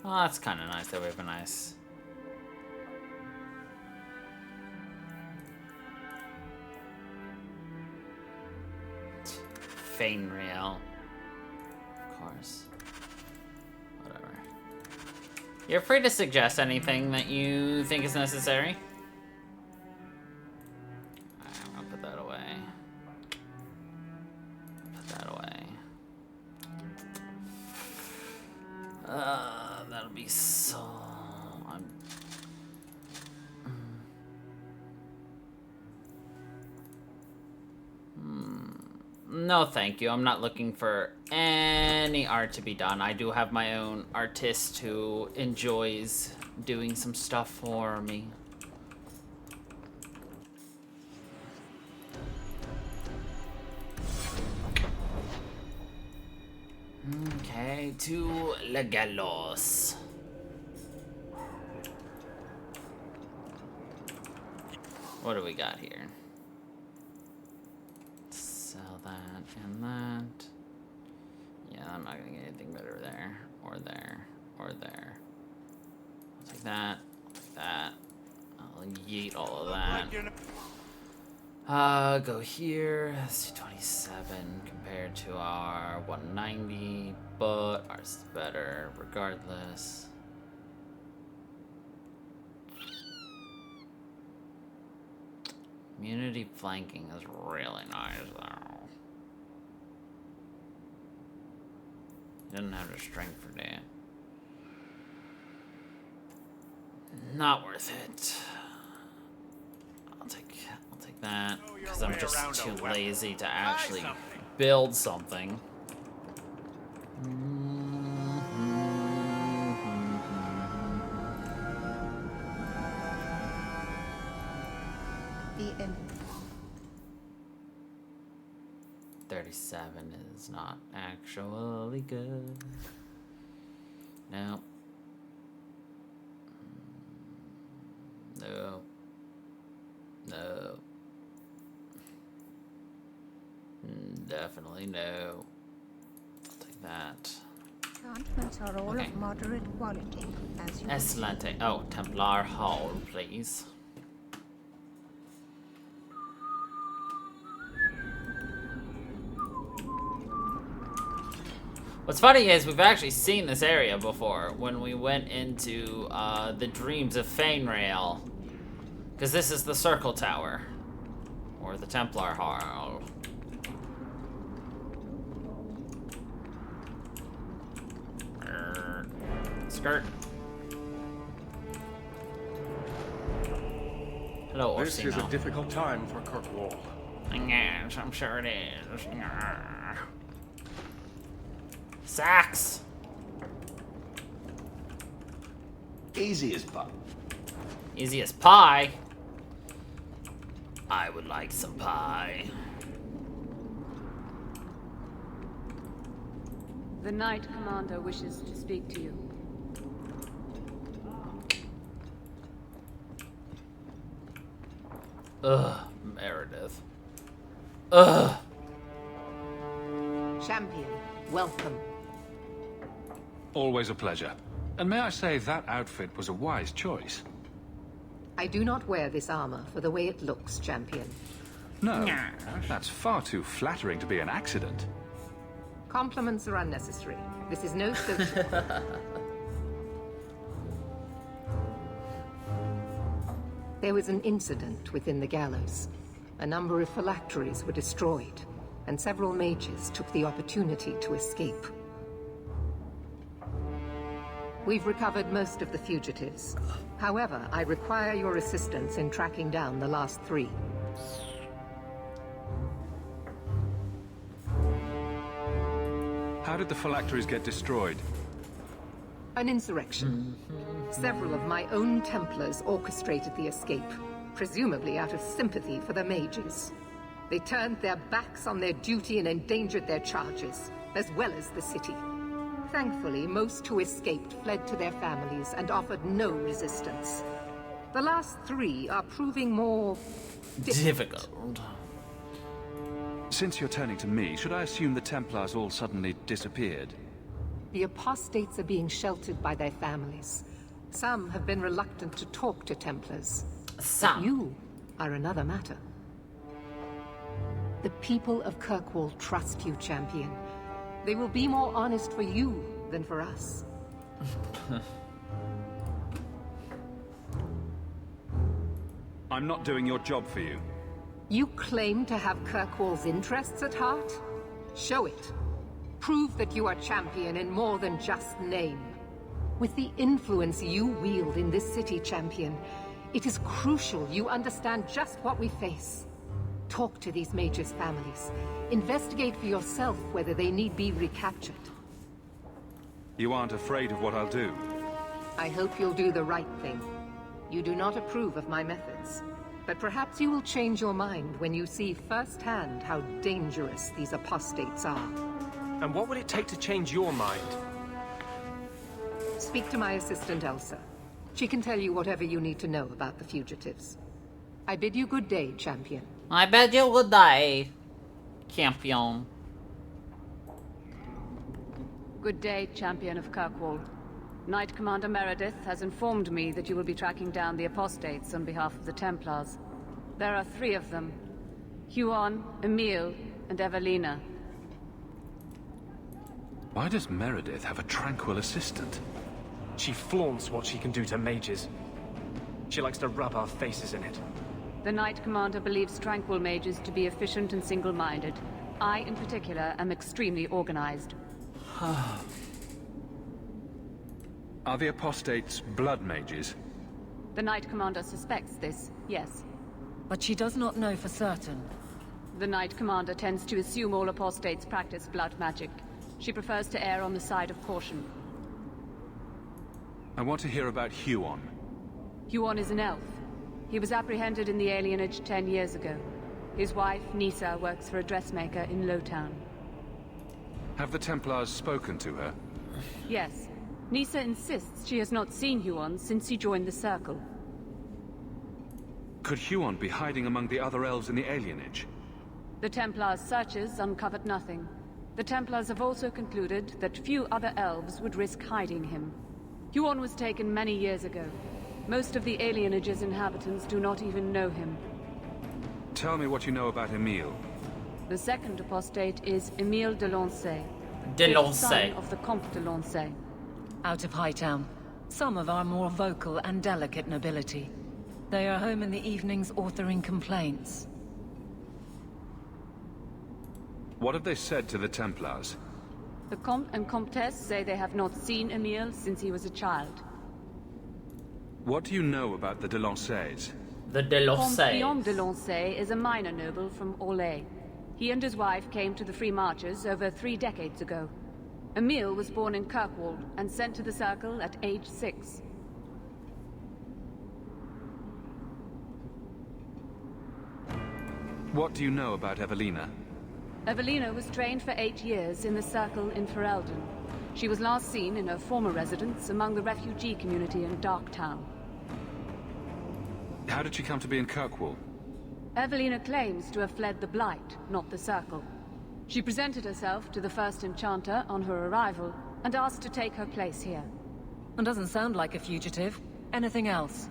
Oh, that's kind of nice. That would have been nice. Fainrail. Of course. Whatever. You're free to suggest anything that you think is necessary. Alright, I'm gonna put that away. Put that away. That'll be so... No, thank you. I'm not looking for any art to be done. I do have my own artist who enjoys doing some stuff for me. Okay, to Legalos. What do we got here? Sell that and that. Yeah, I'm not gonna get anything better there, or there, or there. I'll take that, I'll take that. I'll yeet all of that. Go here. Let's do 27 compared to our 190, but ours is better regardless. Community flanking is really nice though. Didn't have the strength for that. Not worth it. I'll take that because I'm just too lazy to actually build something. The end. 37 is not actually good. No. No. No. Definitely no. I'll take that. Enchantments are all Okay. of moderate quality, as you Excelente. Oh, Templar Hall, please. What's funny is we've actually seen this area before when we went into the Dreams of Fainrail. Because this is the Circle Tower. Or the Templar Hall. Skirt. Hello, Orsino. This is a difficult time for Kirkwall. Yes, I'm sure it is. Sax! Easy as pie. Easy as pie? I would like some pie. The Knight Commander wishes to speak to you. Ugh, Meredith. Ugh. Champion, welcome. Always a pleasure. And may I say that outfit was a wise choice. I do not wear this armor for the way it looks, Champion. No, that's far too flattering to be an accident. Compliments are unnecessary. This is no social. There was an incident within the gallows. A number of phylacteries were destroyed, and several mages took the opportunity to escape. We've recovered most of the fugitives. However, I require your assistance in tracking down the last 3. How did the phylacteries get destroyed? An insurrection. Several of my own Templars orchestrated the escape, presumably out of sympathy for the mages. They turned their backs on their duty and endangered their charges, as well as the city. Thankfully, most who escaped fled to their families and offered no resistance. The last 3 are proving more... difficult. Since you're turning to me, should I assume the Templars all suddenly disappeared? The apostates are being sheltered by their families. Some have been reluctant to talk to Templars. Some. But you are another matter. The people of Kirkwall trust you, champion. They will be more honest for you than for us. I'm not doing your job for you. You claim to have Kirkwall's interests at heart? Show it. Prove that you are champion in more than just name. With the influence you wield in this city, champion, it is crucial you understand just what we face. Talk to these mages' families. Investigate for yourself whether they need be recaptured. You aren't afraid of what I'll do? I hope you'll do the right thing. You do not approve of my methods, but perhaps you will change your mind when you see firsthand how dangerous these apostates are. And what would it take to change your mind? Speak to my assistant, Elsa. She can tell you whatever you need to know about the fugitives. I bid you good day, champion. I bid you good day, champion. Good day, champion of Kirkwall. Knight Commander Meredith has informed me that you will be tracking down the apostates on behalf of the Templars. There are 3 of them. Huon, Emile, and Evelina. Why does Meredith have a tranquil assistant? She flaunts what she can do to mages. She likes to rub our faces in it. The Knight Commander believes tranquil mages to be efficient and single-minded. I, in particular, am extremely organized. Are the apostates blood mages? The Knight Commander suspects this, yes. But she does not know for certain. The Knight Commander tends to assume all apostates practice blood magic. She prefers to err on the side of caution. I want to hear about Huon. Huon is an elf. He was apprehended in the alienage 10 years ago. His wife, Nisa, works for a dressmaker in Lowtown. Have the Templars spoken to her? Yes. Nisa insists she has not seen Huon since he joined the Circle. Could Huon be hiding among the other elves in the alienage? The Templars' searches uncovered nothing. The Templars have also concluded that few other elves would risk hiding him. Huon was taken many years ago. Most of the alienage's inhabitants do not even know him. Tell me what you know about Emile. The second apostate is Emile de Lancey. Delancey. Son of the Comte de Lancey. Out of Hightown. Some of our more vocal and delicate nobility. They are home in the evenings authoring complaints. What have they said to the Templars? The Comte and Comtesse say they have not seen Emile since he was a child. What do you know about the Delanceys? The Comte Delanceys. Guillaume de Lancey is a minor noble from Orlais. He and his wife came to the Free Marches over 3 decades ago. Emile was born in Kirkwall and sent to the Circle at age 6. What do you know about Evelina? Evelina was trained for 8 years in the Circle in Ferelden. She was last seen in her former residence among the refugee community in Darktown. How did she come to be in Kirkwall? Evelina claims to have fled the Blight, not the Circle. She presented herself to the first Enchanter on her arrival and asked to take her place here. And doesn't sound like a fugitive. Anything else?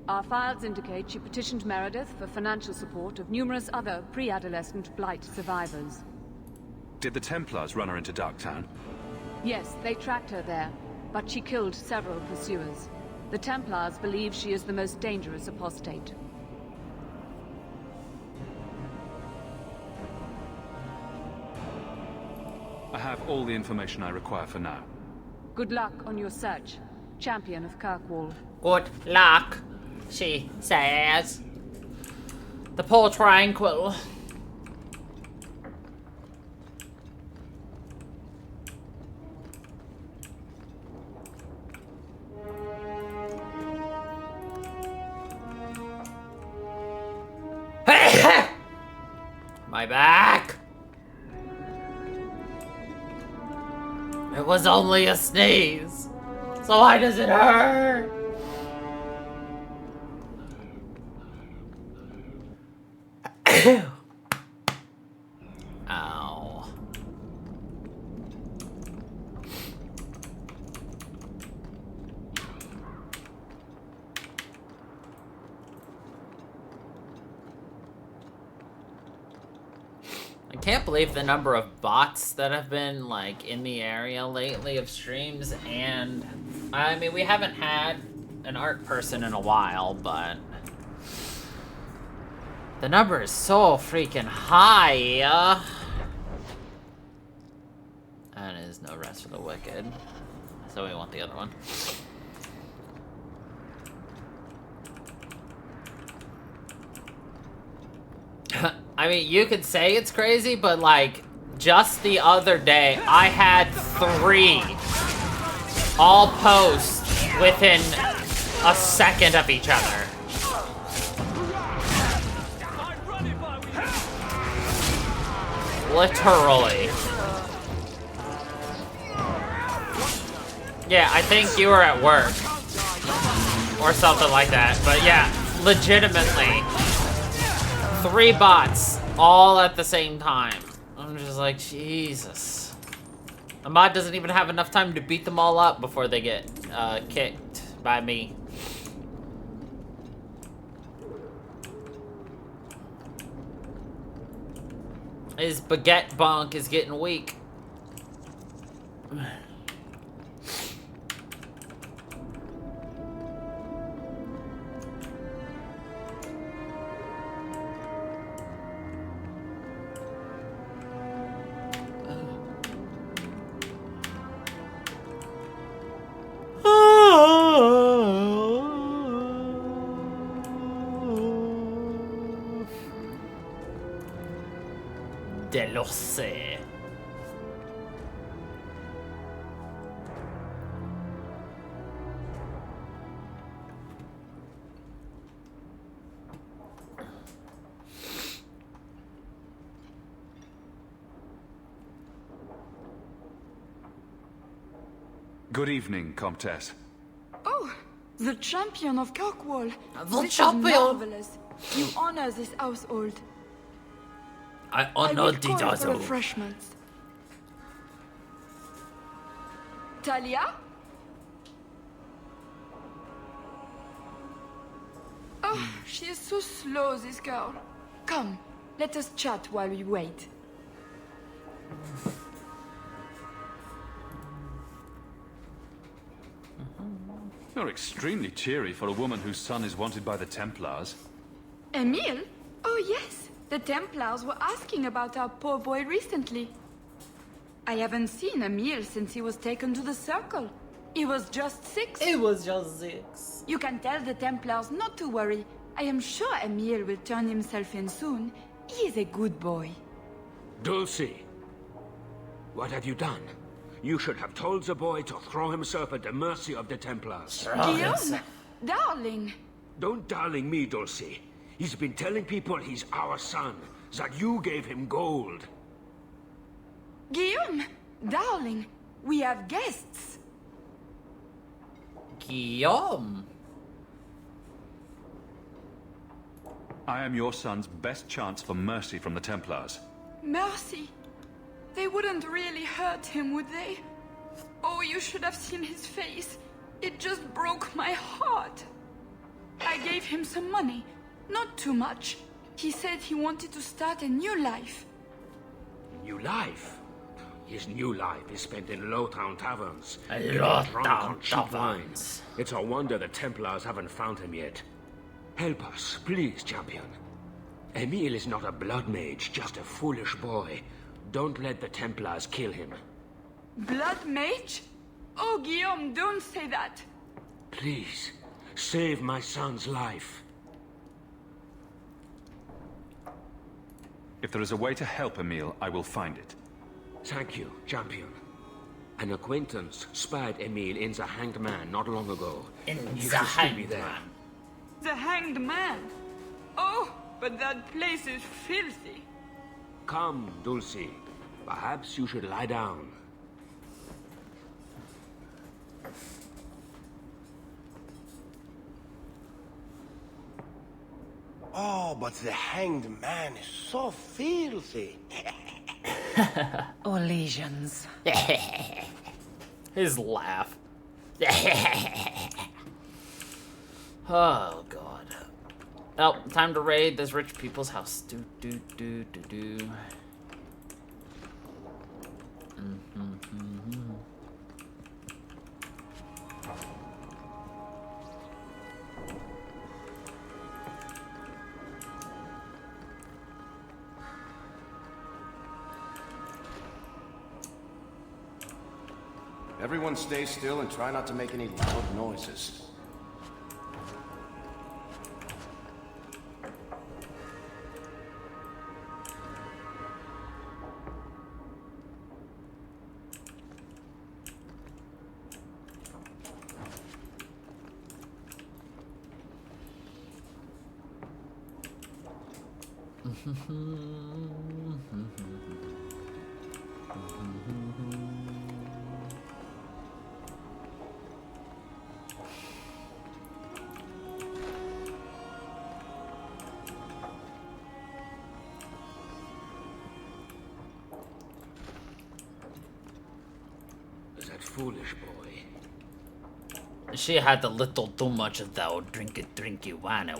Our files indicate she petitioned Meredith for financial support of numerous other pre-adolescent Blight survivors. Did the Templars run her into Darktown? Yes, they tracked her there, but she killed several pursuers. The Templars believe she is the most dangerous apostate. I have all the information I require for now. Good luck on your search, champion of Kirkwall. Good luck, she says. The poor tranquil. My back! It was only a sneeze. So why does it hurt? Ow. can't believe the number of bots that have been, like, in the area lately of streams, and, I mean, we haven't had an art person in a while, but the number is so freaking high. And it is no rest for the wicked, so we want the other one. I mean, you could say it's crazy, but like, just the other day, I had 3 all post within a second of each other. Literally. Yeah, I think you were at work. Or something like that, but yeah, legitimately. 3 bots, all at the same time. I'm just like, Jesus. A mod doesn't even have enough time to beat them all up before they get kicked by me. His baguette bonk is getting weak. De lo sé. Good evening, Comtesse. Oh, the champion of Kirkwall. The This champion. is marvelous. You honor this household. I I honor will the call for dazzle. refreshments. Talia? Oh, she is so slow, this girl. Come, let us chat while we wait. You're extremely cheery for a woman whose son is wanted by the Templars. Emile? Oh, yes. The Templars were asking about our poor boy recently. I haven't seen Emile since he was taken to the Circle. He was just 6. He was just 6. You can tell the Templars not to worry. I am sure Emile will turn himself in soon. He is a good boy. Dulcie, what have you done? You should have told the boy to throw himself at the mercy of the Templars. Guillaume! Darling! Don't darling me, Dulcie. He's been telling people he's our son, that you gave him gold. Guillaume! Darling! We have guests! Guillaume! I am your son's best chance for mercy from the Templars. Mercy! They wouldn't really hurt him, would they? Oh, you should have seen his face. It just broke my heart. I gave him some money. Not too much. He said he wanted to start a new life. New life? His new life is spent in low-town taverns. getting Low-town drunk on cheap taverns. wines. It's a wonder the Templars haven't found him yet. Help us, please, champion. Emile is not a blood mage, just a foolish boy. Don't let the Templars kill him. Blood mage? Oh, Guillaume, don't say that. Please, save my son's life. If there is a way to help Emile, I will find it. Thank you, champion. An acquaintance spied Emile in the Hanged Man not long ago. In He the should still be Hanged there. Man. The Hanged Man. Oh, but that place is filthy. Come, Dulcie. Perhaps you should lie down. Oh, but the Hanged Man is so filthy. Or lesions. His laugh. Oh, God. Oh, time to raid this rich people's house. Do. Everyone stay still and try not to make any loud noises. That foolish boy. She had a little too much of that old drink it, wanna.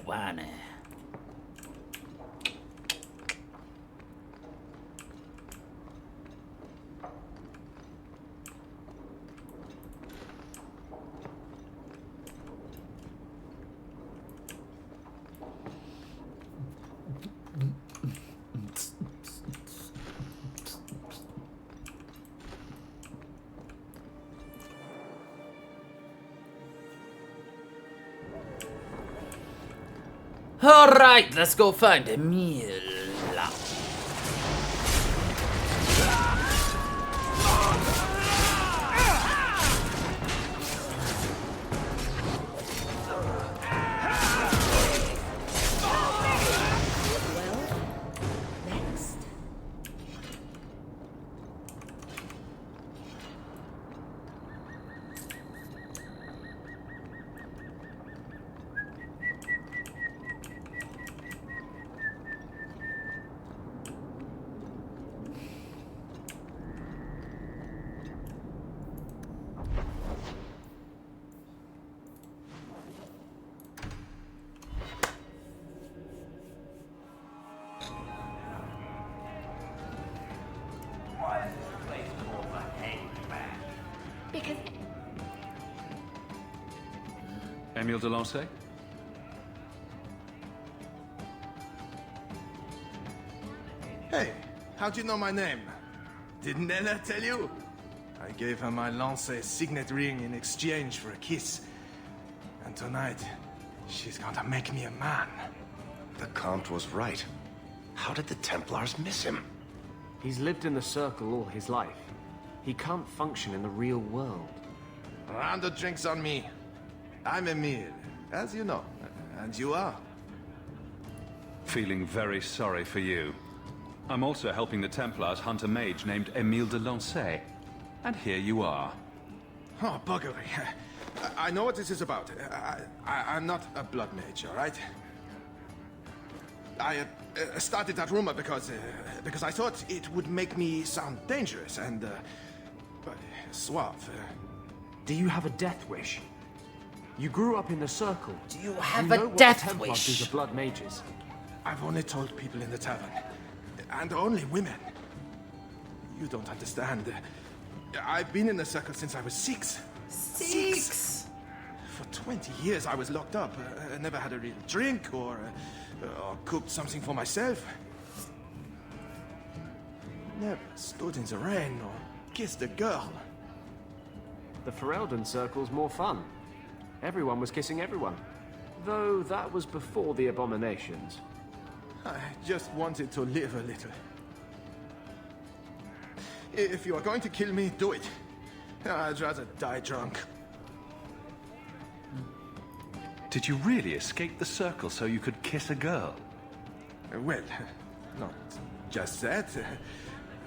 Alright, let's go find a meal. Emile de Lancey? Hey, how'd you know my name? Didn't Nella tell you? I gave her my Lancey signet ring in exchange for a kiss. And tonight, she's gonna make me a man. The Count was right. How did the Templars miss him? He's lived in the Circle all his life. He can't function in the real world. A round of drinks on me. I'm Emile, as you know. And you are? Feeling very sorry for you. I'm also helping the Templars hunt a mage named Emile de Lancey. And here you are. Oh, buggery. I know what this is about. I'm not a blood mage, all right? I started that rumor because I thought it would make me sound dangerous and suave. Do you have a death wish? You grew up in the Circle. Do you have know a what death the Templars wish? do to blood mages. I've only told people in the tavern. And only women. You don't understand. I've been in the Circle since I was 6. 6? For 20 years I was locked up. I never had a real drink or cooked something for myself. Never stood in the rain or kissed a girl. The Ferelden Circle's more fun. Everyone was kissing everyone. Though that was before the abominations. I just wanted to live a little. If you are going to kill me, do it. I'd rather die drunk. Did you really escape the Circle so you could kiss a girl? Well, not just that.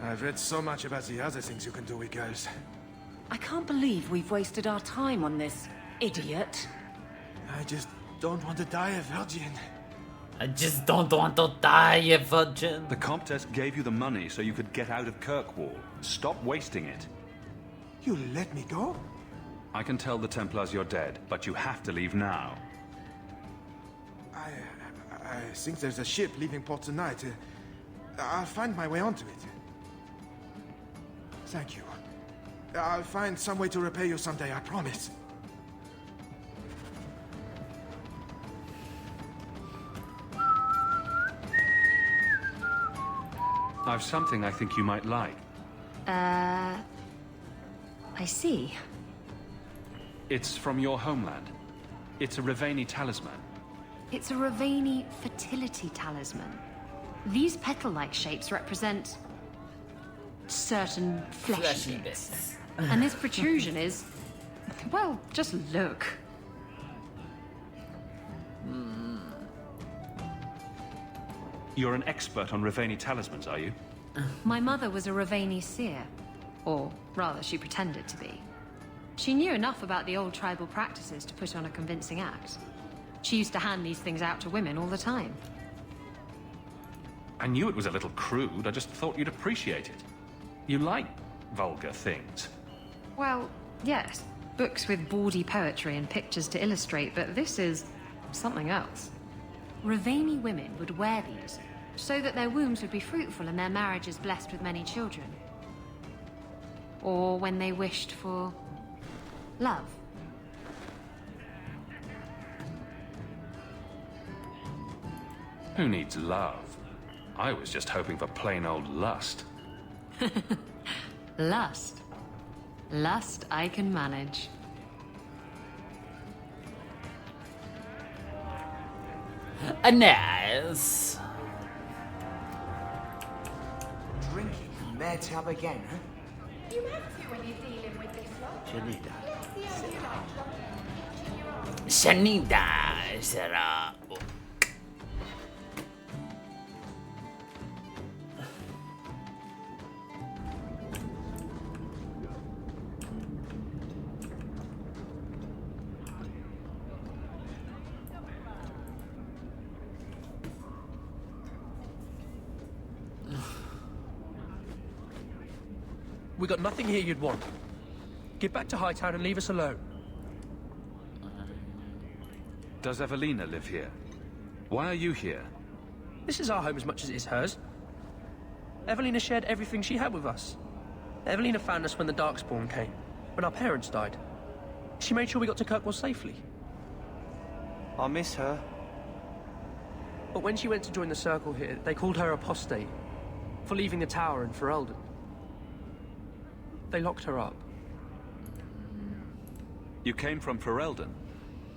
I've read so much about the other things you can do with girls. I can't believe we've wasted our time on this, idiot. I just don't want to die a virgin. I just don't want to die, you virgin. The Comtesse gave you the money so you could get out of Kirkwall. Stop wasting it. You let me go? I can tell the Templars you're dead, but you have to leave now. I think there's a ship leaving port tonight. I'll find my way onto it. Thank you. I'll find some way to repay you someday, I promise. I've something I think you might like. I see. It's from your homeland. It's a Ravani talisman. It's a Ravani fertility talisman. These petal-like shapes represent certain fleshy bits. And this protrusion is, well, just look. You're an expert on Ravani talismans, are you? My mother was a Ravani seer. Or rather, she pretended to be. She knew enough about the old tribal practices to put on a convincing act. She used to hand these things out to women all the time. I knew it was a little crude, I just thought you'd appreciate it. You like vulgar things. Well, yes. Books with bawdy poetry and pictures to illustrate, but this is something else. Ravani women would wear these, so that their wombs would be fruitful and their marriages blessed with many children. Or when they wished for love. Who needs love? I was just hoping for plain old lust. Lust. Lust I can manage. Nice. Drinking from their tab again, huh? You have to when you're dealing with this lot. Shanida sarà. We got nothing here you'd want. Get back to Hightown and leave us alone. Does Evelina live here? Why are you here? This is our home as much as it is hers. Evelina shared everything she had with us. Evelina found us when the Darkspawn came, when our parents died. She made sure we got to Kirkwall safely. I miss her. But when she went to join the Circle here, they called her apostate for leaving the tower in Ferelden. They locked her up. You came from Ferelden?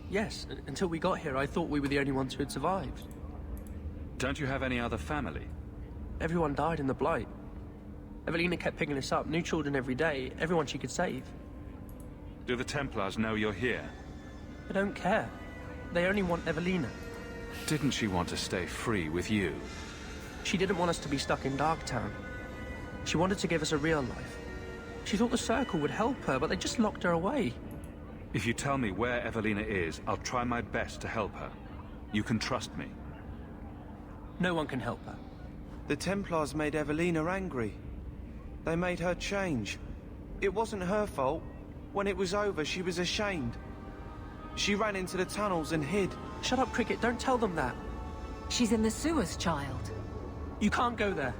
Yes, until we got here, I thought we were the only ones who had survived. Don't you have any other family? Everyone died in the Blight. Evelina kept picking us up, new children every day, everyone she could save. Do the Templars know you're here? They don't care. They only want Evelina. Didn't she want to stay free with you? She didn't want us to be stuck in Darktown. She wanted to give us a real life. She thought the Circle would help her, but they just locked her away. If you tell me where Evelina is, I'll try my best to help her. You can trust me. No one can help her. The Templars made Evelina angry. They made her change. It wasn't her fault. When it was over, she was ashamed. She ran into the tunnels and hid. Shut up, Cricket. Don't tell them that. She's in the sewers, child. You can't go there.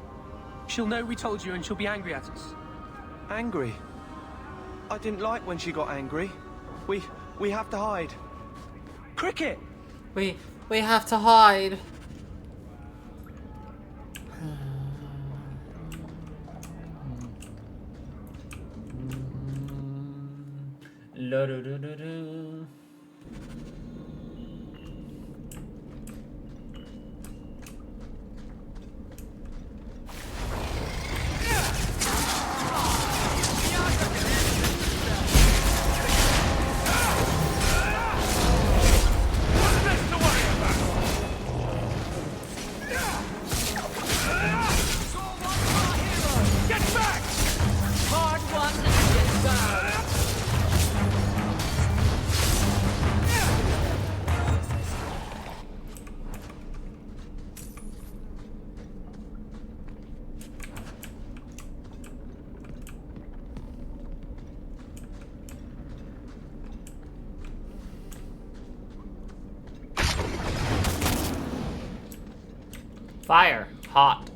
She'll know we told you and she'll be angry at us. Angry? I didn't like when she got angry. We have to hide. Cricket! We have to hide. Fire. Hot.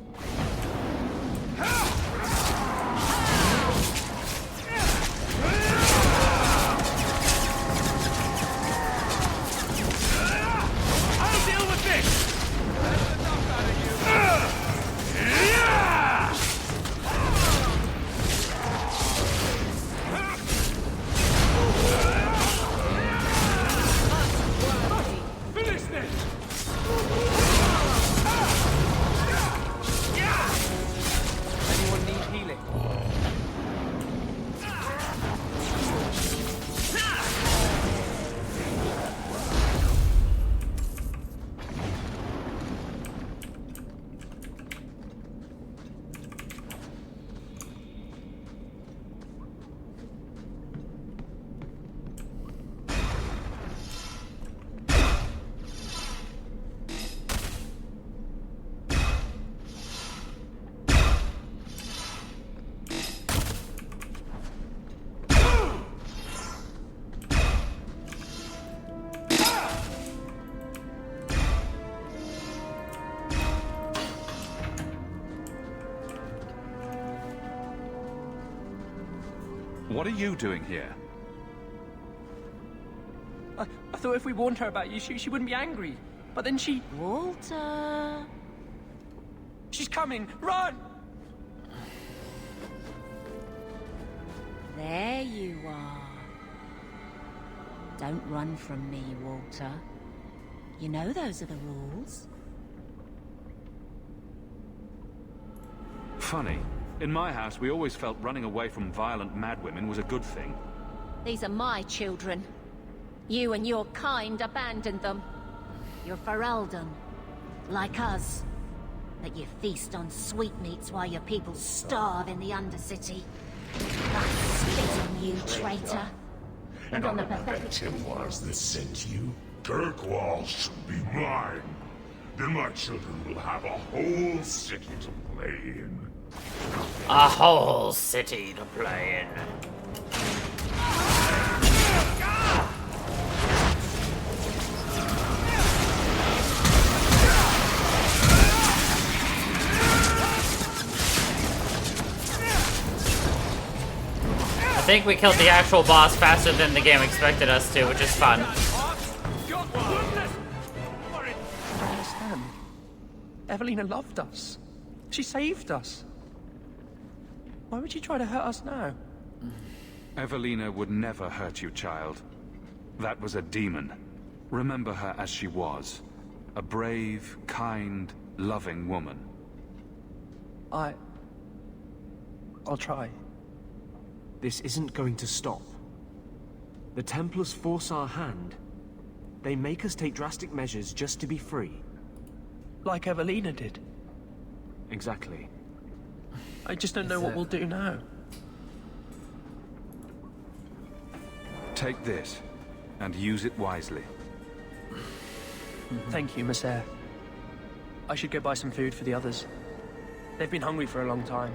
What are you doing here? I thought if we warned her about you, she wouldn't be angry. But then she... Walter... She's coming! Run! There you are. Don't run from me, Walter. You know those are the rules. Funny. In my house, we always felt running away from violent madwomen was a good thing. These are my children. You and your kind abandoned them. You're Ferelden, like us. That you feast on sweetmeats while your people starve in the Undercity. I spit on you, traitor. And on the pathetic Templars that sent you, Kirkwall should be mine. Then my children will have a whole city to play in. A whole city to play in. I think we killed the actual boss faster than the game expected us to, which is fun. I understand. Evelina loved us. She saved us. Why would you try to hurt us now? Evelina would never hurt you, child. That was a demon. Remember her as she was. A brave, kind, loving woman. I'll try. This isn't going to stop. The Templars force our hand. They make us take drastic measures just to be free. Like Evelina did. Exactly. I just don't know what we'll do now. Take this, and use it wisely. Thank you, Miss Eyre. I should go buy some food for the others. They've been hungry for a long time.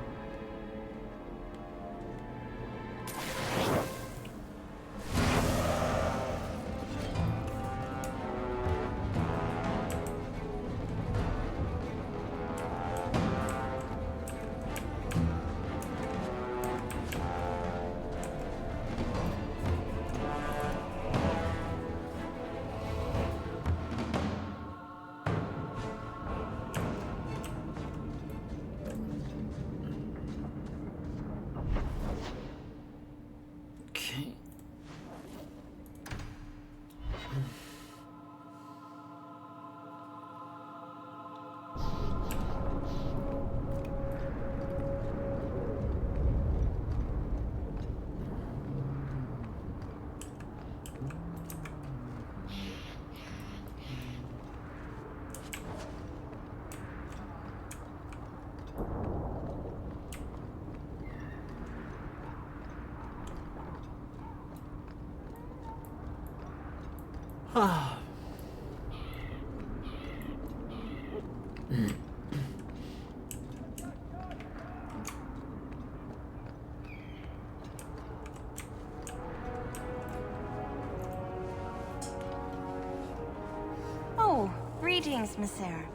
Oh, greetings, Miss Eyre.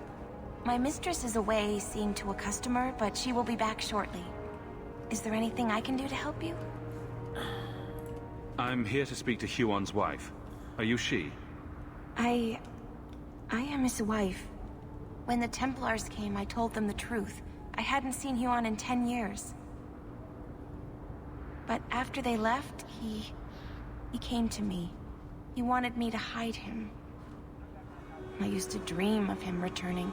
My mistress is away seeing to a customer, but she will be back shortly. Is there anything I can do to help you? I'm here to speak to Huon's wife. Are you she? I am his wife. When the Templars came, I told them the truth. I hadn't seen Huon in 10 years. But after they left, he came to me. He wanted me to hide him. I used to dream of him returning,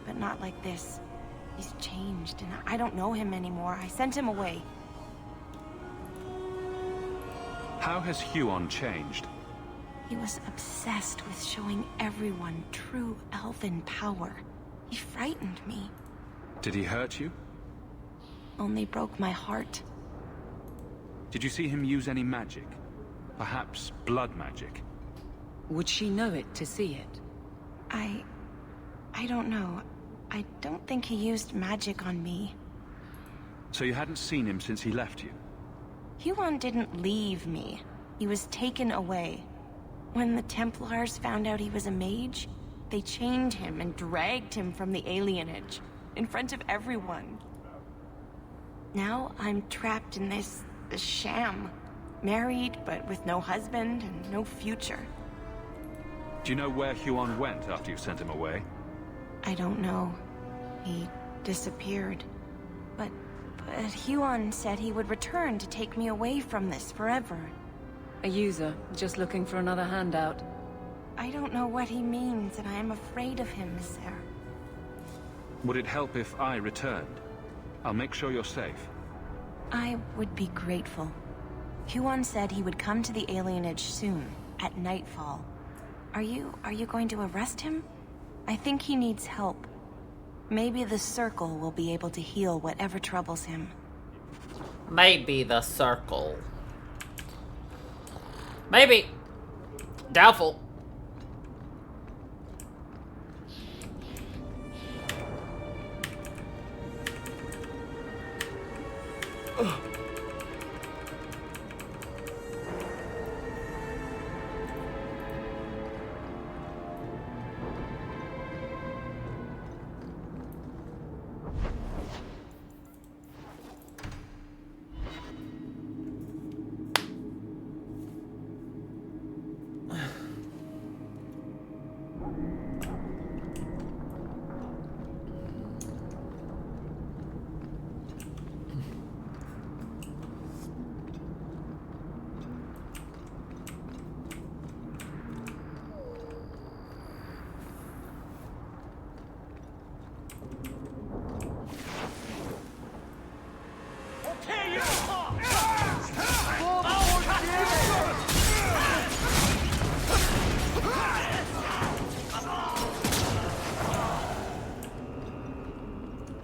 but not like this. He's changed, and I don't know him anymore. I sent him away. How has Huon changed? He was obsessed with showing everyone true elven power. He frightened me. Did he hurt you? Only broke my heart. Did you see him use any magic? Perhaps blood magic? Would she know it to see it? I don't know. I don't think he used magic on me. So you hadn't seen him since he left you? Huon didn't leave me. He was taken away. When the Templars found out he was a mage, they chained him and dragged him from the alienage, in front of everyone. Now I'm trapped in this a sham. Married, but with no husband and no future. Do you know where Huon went after you sent him away? I don't know. He disappeared. But Huon said he would return to take me away from this forever. A user, just looking for another handout. I don't know what he means, and I am afraid of him, sir. Would it help if I returned? I'll make sure you're safe. I would be grateful. Huon said he would come to the alienage soon, at nightfall. Are you going to arrest him? I think he needs help. Maybe the Circle will be able to heal whatever troubles him. Maybe the Circle. Maybe. Doubtful.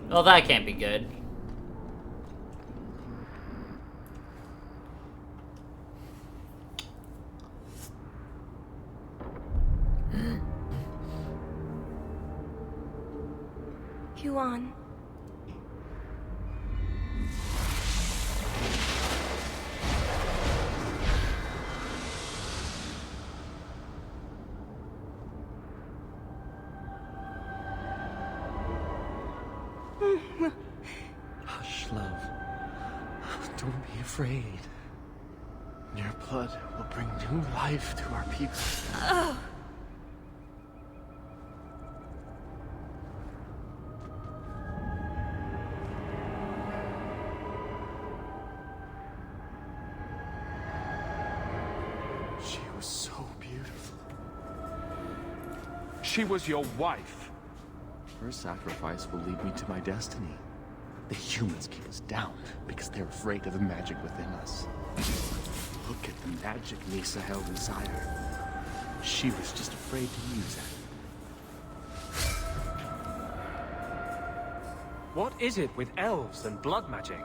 Well, that can't be good. Huon. Hush, love. Don't be afraid. Your blood will bring new life to our people. Ugh. She was so beautiful. She was your wife. Her sacrifice will lead me to my destiny. The humans keep us down because they're afraid of the magic within us. Look at the magic Nisa held inside her. She was just afraid to use it. What is it with elves and blood magic?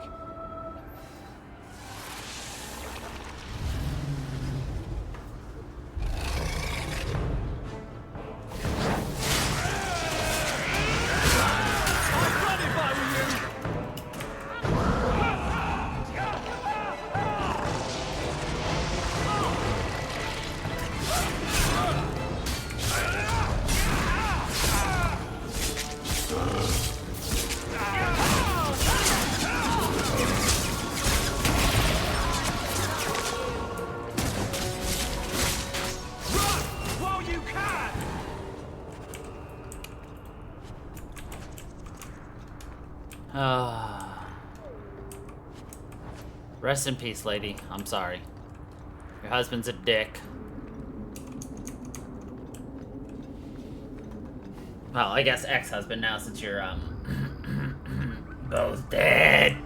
Rest in peace, lady. I'm sorry. Your husband's a dick. Well, I guess ex-husband now since you're, both dead.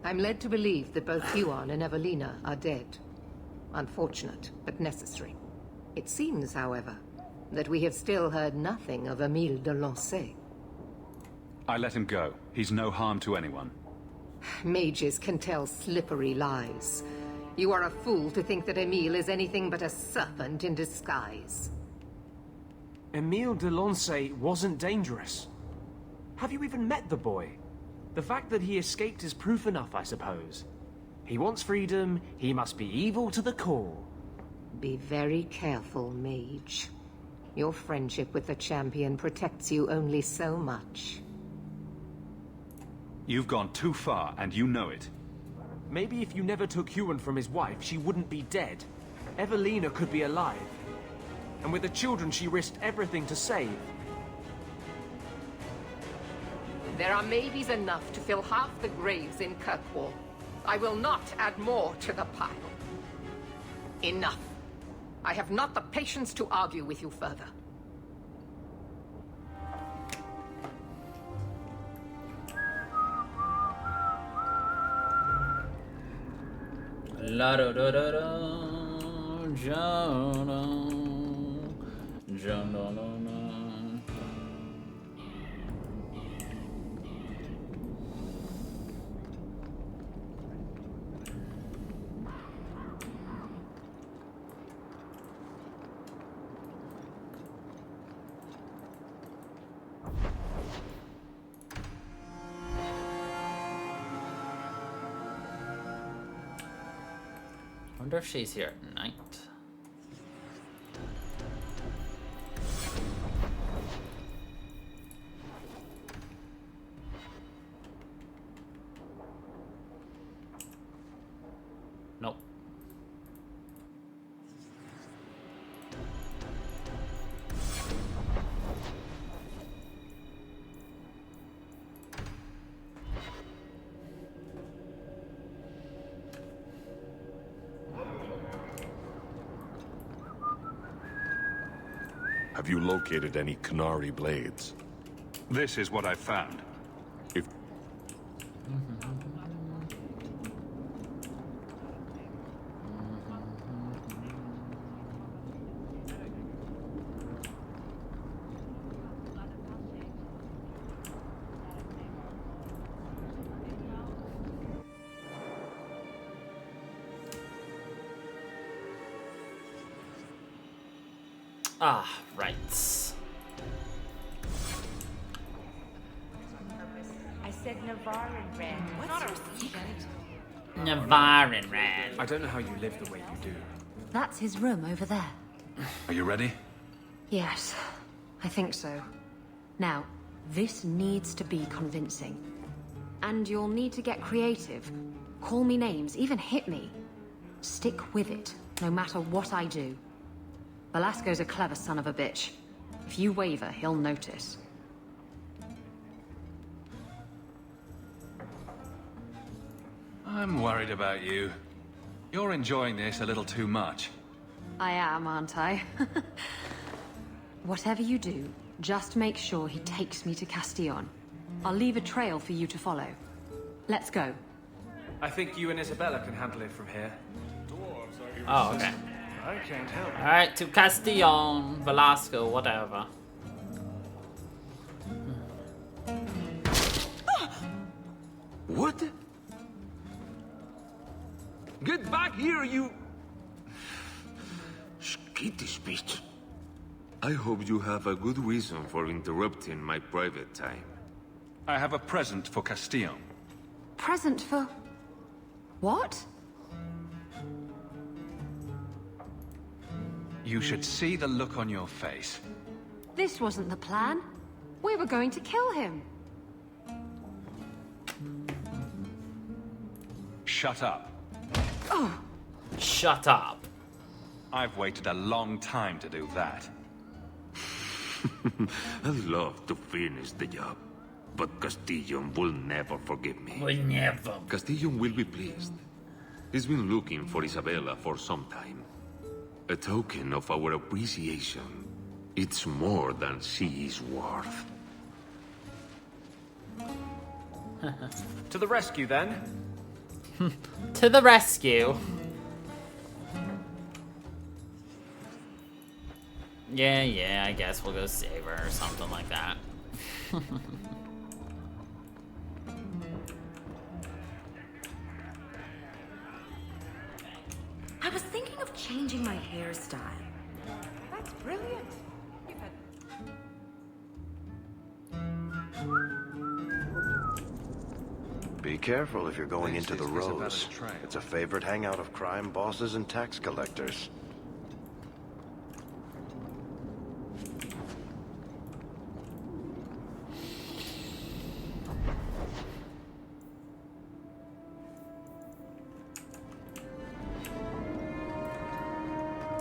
I'm led to believe that both Huon and Evelina are dead. Unfortunate, but necessary. It seems, however, that we have still heard nothing of Emile de Lancey. I let him go. He's no harm to anyone. Mages can tell slippery lies. You are a fool to think that Emile is anything but a serpent in disguise. Emile de Lancey wasn't dangerous. Have you even met the boy? The fact that he escaped is proof enough, I suppose. He wants freedom, he must be evil to the core. Be very careful, mage. Your friendship with the champion protects you only so much. You've gone too far, and you know it. Maybe if you never took Huon from his wife, she wouldn't be dead. Evelina could be alive. And with the children, she risked everything to save. There are maybes enough to fill half the graves in Kirkwall. I will not add more to the pile. Enough. I have not the patience to argue with you further. La da da da da, Jana, Jana. I wonder if she's here at night. Nope. Have you located any Canary blades? This is what I found. If... Ah, right. I said Navarin Red. What's our secret? Navarin Red. I don't know how you live the way you do. That's his room over there. Are you ready? Yes, I think so. Now, this needs to be convincing. And you'll need to get creative. Call me names, even hit me. Stick with it, no matter what I do. Velasco's a clever son of a bitch. If you waver, he'll notice. I'm worried about you. You're enjoying this a little too much. I am, aren't I? Whatever you do, just make sure he takes me to Castillon. I'll leave a trail for you to follow. Let's go. I think you and Isabella can handle it from here. Oh, okay. I can't help. Alright, to Castillon, Velasco, whatever. What? Get back here, you... Skittish bitch. I hope you have a good reason for interrupting my private time. I have a present for Castillon. Present for... what? You should see the look on your face. This wasn't the plan. We were going to kill him. Shut up. Oh. Shut up. I've waited a long time to do that. I'd love to finish the job, but Castillon will never forgive me. Will never. Castillon will be pleased. He's been looking for Isabella for some time. A token of our appreciation. It's more than she is worth. To the rescue, then. To the rescue. Yeah, I guess we'll go save her or something like that. I was thinking of changing my hairstyle. That's brilliant. Be careful if you're going into the Rose. It's a favorite hangout of crime bosses and tax collectors.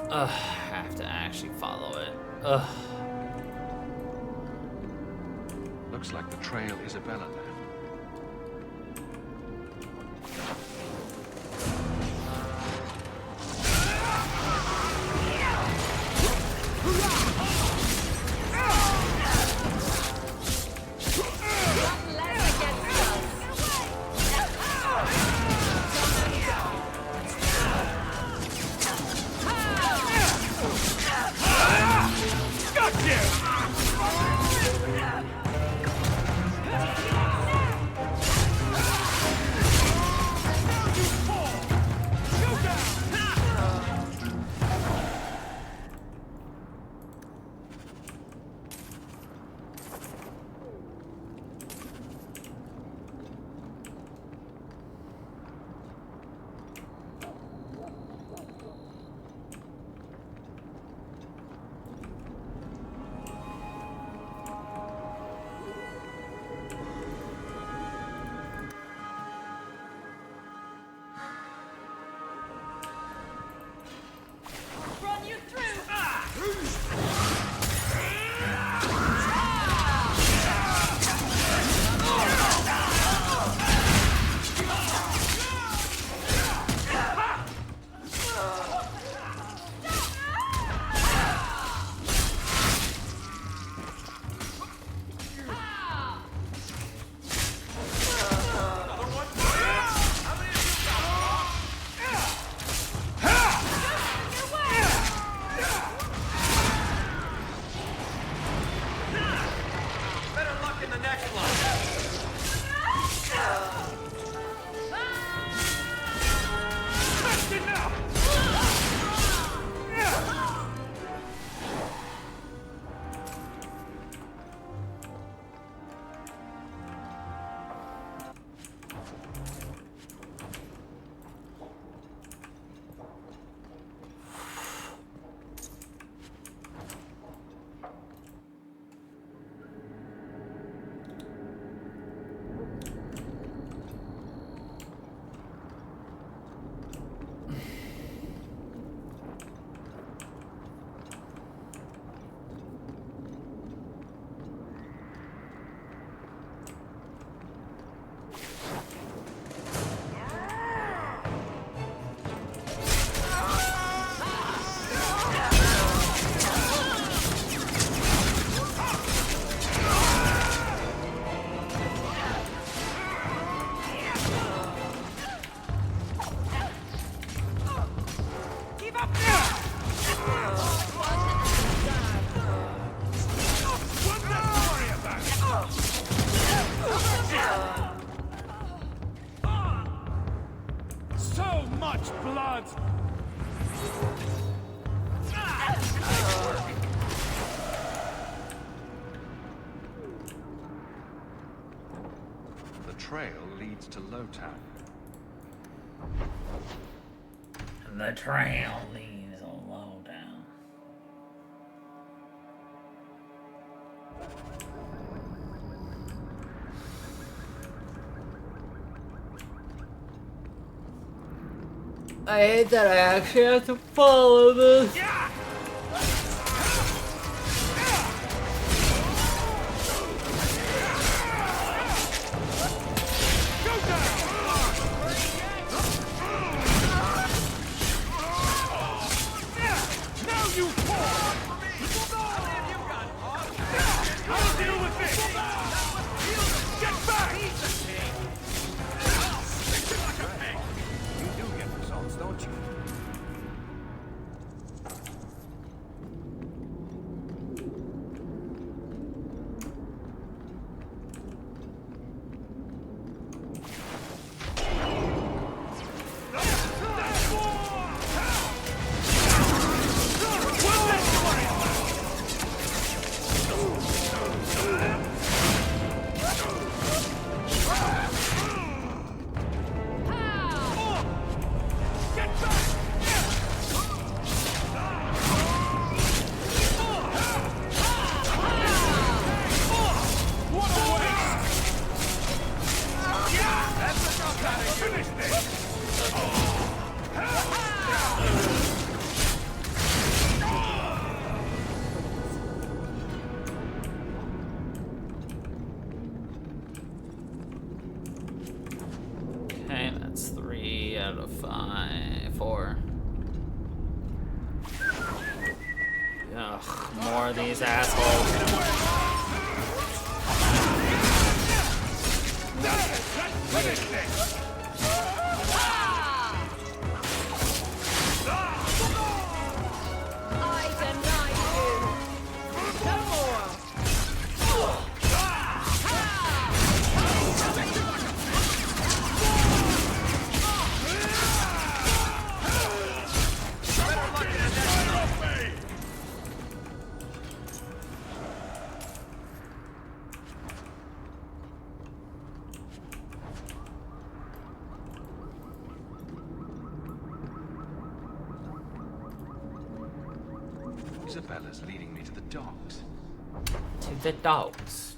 Ugh, I have to actually follow it. Ugh. Looks like the trail Isabella left. Trail leads to Lowtown. And the trail leads to Lowtown. I hate that I actually have to follow this. 4. Ugh, more of these assholes. Isabella's leading me to the docks. To the docks.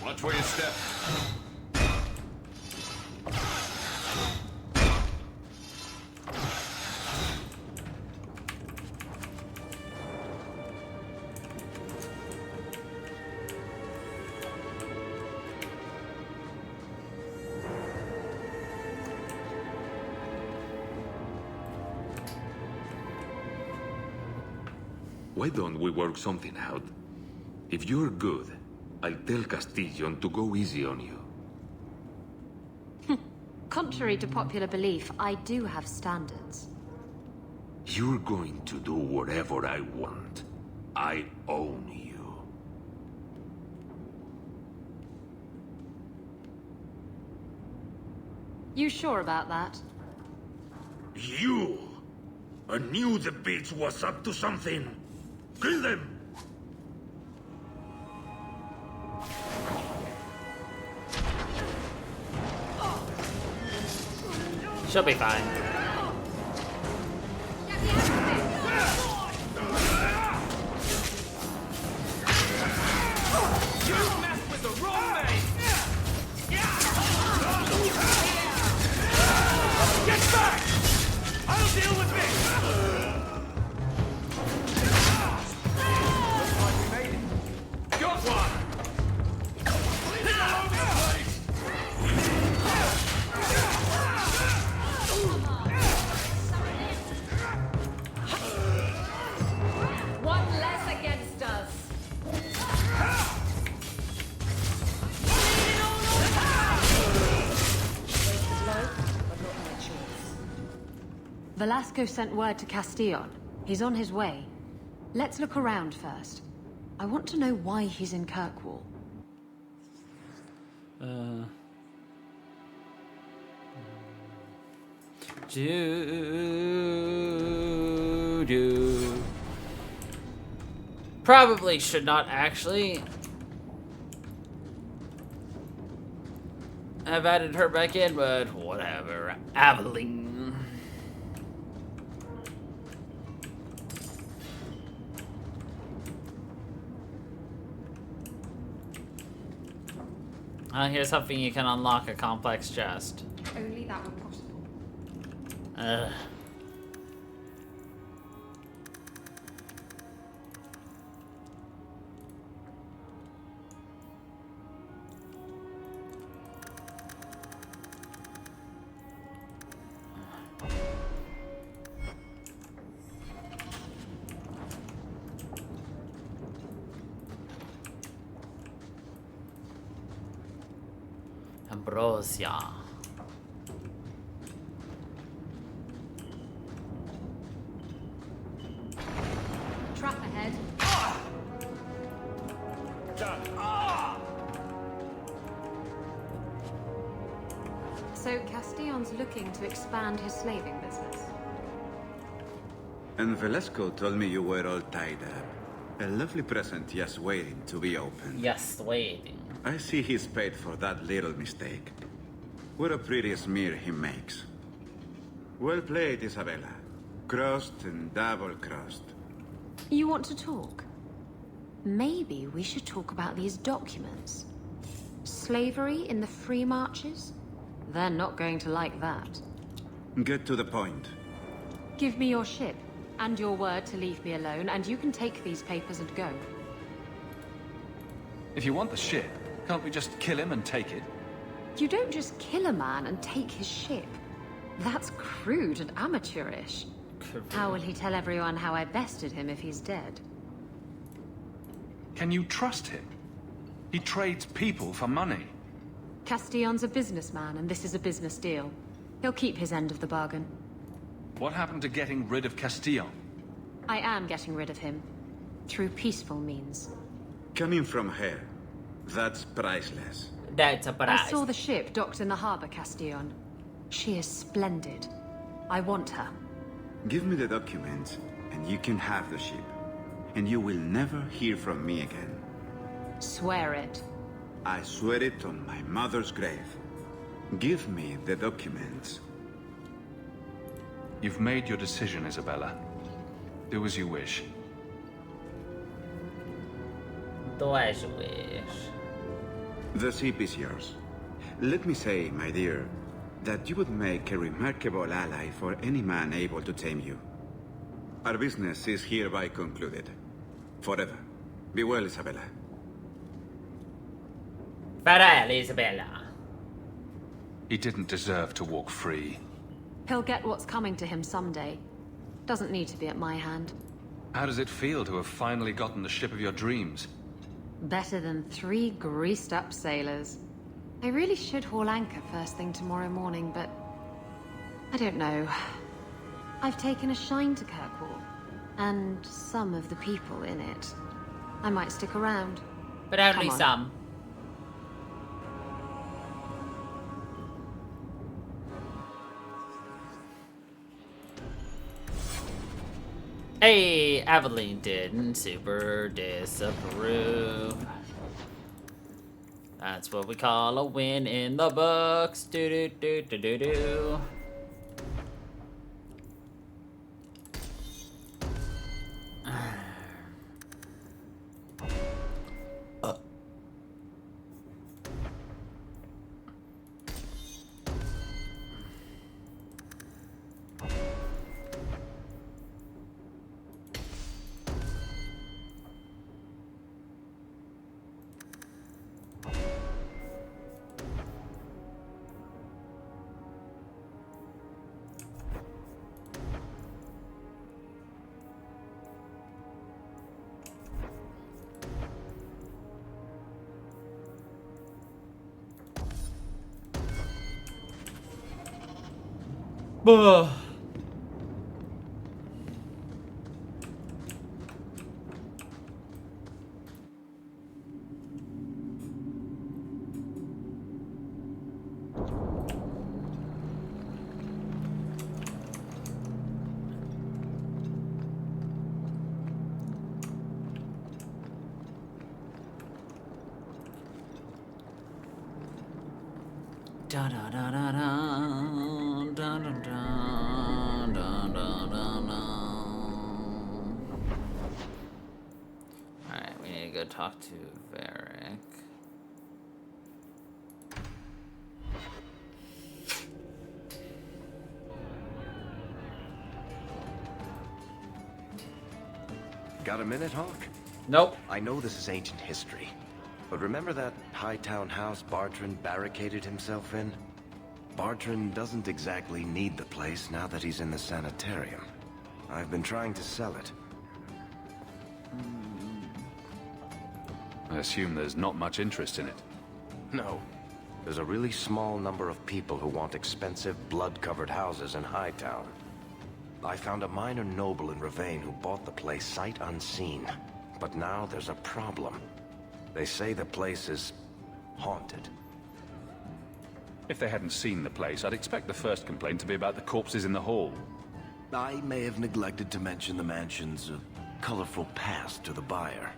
Watch where you step. Why don't we work something out? If you're good, I'll tell Castillon to go easy on you. Contrary to popular belief, I do have standards. You're going to do whatever I want. I own you. You sure about that? You! I knew the bitch was up to something. Kill them! She'll be fine. You messed with the wrong man! Get back! I'll deal with it! Looks like we made it. Got one! One less against us. Velasco sent word to Castillon. He's on his way. Let's look around first. I want to know why he's in Kirkwall. Probably should not actually have added her back in, but whatever. Aveline. Here's something you can unlock a complex chest. Only that were possible. Ambrosia. Trap ahead. So Castillon's looking to expand his slaving business. And Velasco told me you were all tied up. A lovely present just waiting to be opened. Yes, waiting. I see he's paid for that little mistake. What a pretty smear he makes. Well played, Isabella. Crossed and double-crossed. You want to talk? Maybe we should talk about these documents. Slavery in the free marches? They're not going to like that. Get to the point. Give me your ship, and your word to leave me alone, and you can take these papers and go. If you want the ship, can't we just kill him and take it? You don't just kill a man and take his ship. That's crude and amateurish. How will he tell everyone how I bested him if he's dead? Can you trust him? He trades people for money. Castillon's a businessman, and this is a business deal. He'll keep his end of the bargain. What happened to getting rid of Castillon? I am getting rid of him. Through peaceful means. Coming from her, that's priceless. That's a price. I saw the ship docked in the harbor, Castillon. She is splendid. I want her. Give me the documents, and you can have the ship. And you will never hear from me again. Swear it. I swear it on my mother's grave. Give me the documents. You've made your decision, Isabella. Do as you wish. Do as you wish. The ship is yours. Let me say, my dear, that you would make a remarkable ally for any man able to tame you. Our business is hereby concluded. Forever. Be well, Isabella. Farewell, Isabella. He didn't deserve to walk free. He'll get what's coming to him someday. Doesn't need to be at my hand. How does it feel to have finally gotten the ship of your dreams? Better than 3 greased-up sailors. I really should haul anchor first thing tomorrow morning, but... I don't know. I've taken a shine to Kirkwall, and some of the people in it. I might stick around. But only some. Hey, Aveline didn't super disapprove. That's what we call a win in the books. Do do do do do do. Buh. Da da da da da da da da da da da. Alright, we need to go talk to Varric. Got a minute, Hawk? Nope. I know this is ancient history, but remember that Hightown house Bartrand barricaded himself in? Bartrand doesn't exactly need the place now that he's in the sanitarium. I've been trying to sell it. I assume there's not much interest in it. No. There's a really small number of people who want expensive, blood-covered houses in Hightown. I found a minor noble in Ravane who bought the place sight unseen. But now there's a problem. They say the place is haunted. If they hadn't seen the place, I'd expect the first complaint to be about the corpses in the hall. I may have neglected to mention the mansion's colorful past to the buyer.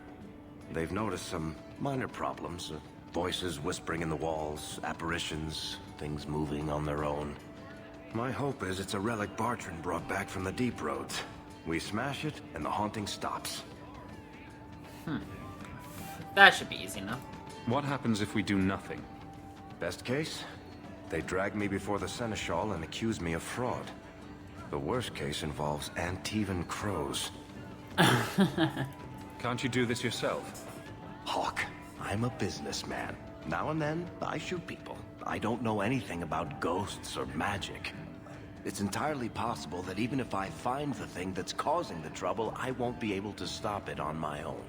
They've noticed some minor problems. Voices whispering in the walls, apparitions, things moving on their own. My hope is it's a relic Bartrand brought back from the Deep Roads. We smash it, and the haunting stops. That should be easy enough. What happens if we do nothing? Best case, they drag me before the Seneschal and accuse me of fraud. The worst case involves Antivan crows. Can't you do this yourself? Hawk, I'm a businessman. Now and then, I shoot people. I don't know anything about ghosts or magic. It's entirely possible that even if I find the thing that's causing the trouble, I won't be able to stop it on my own.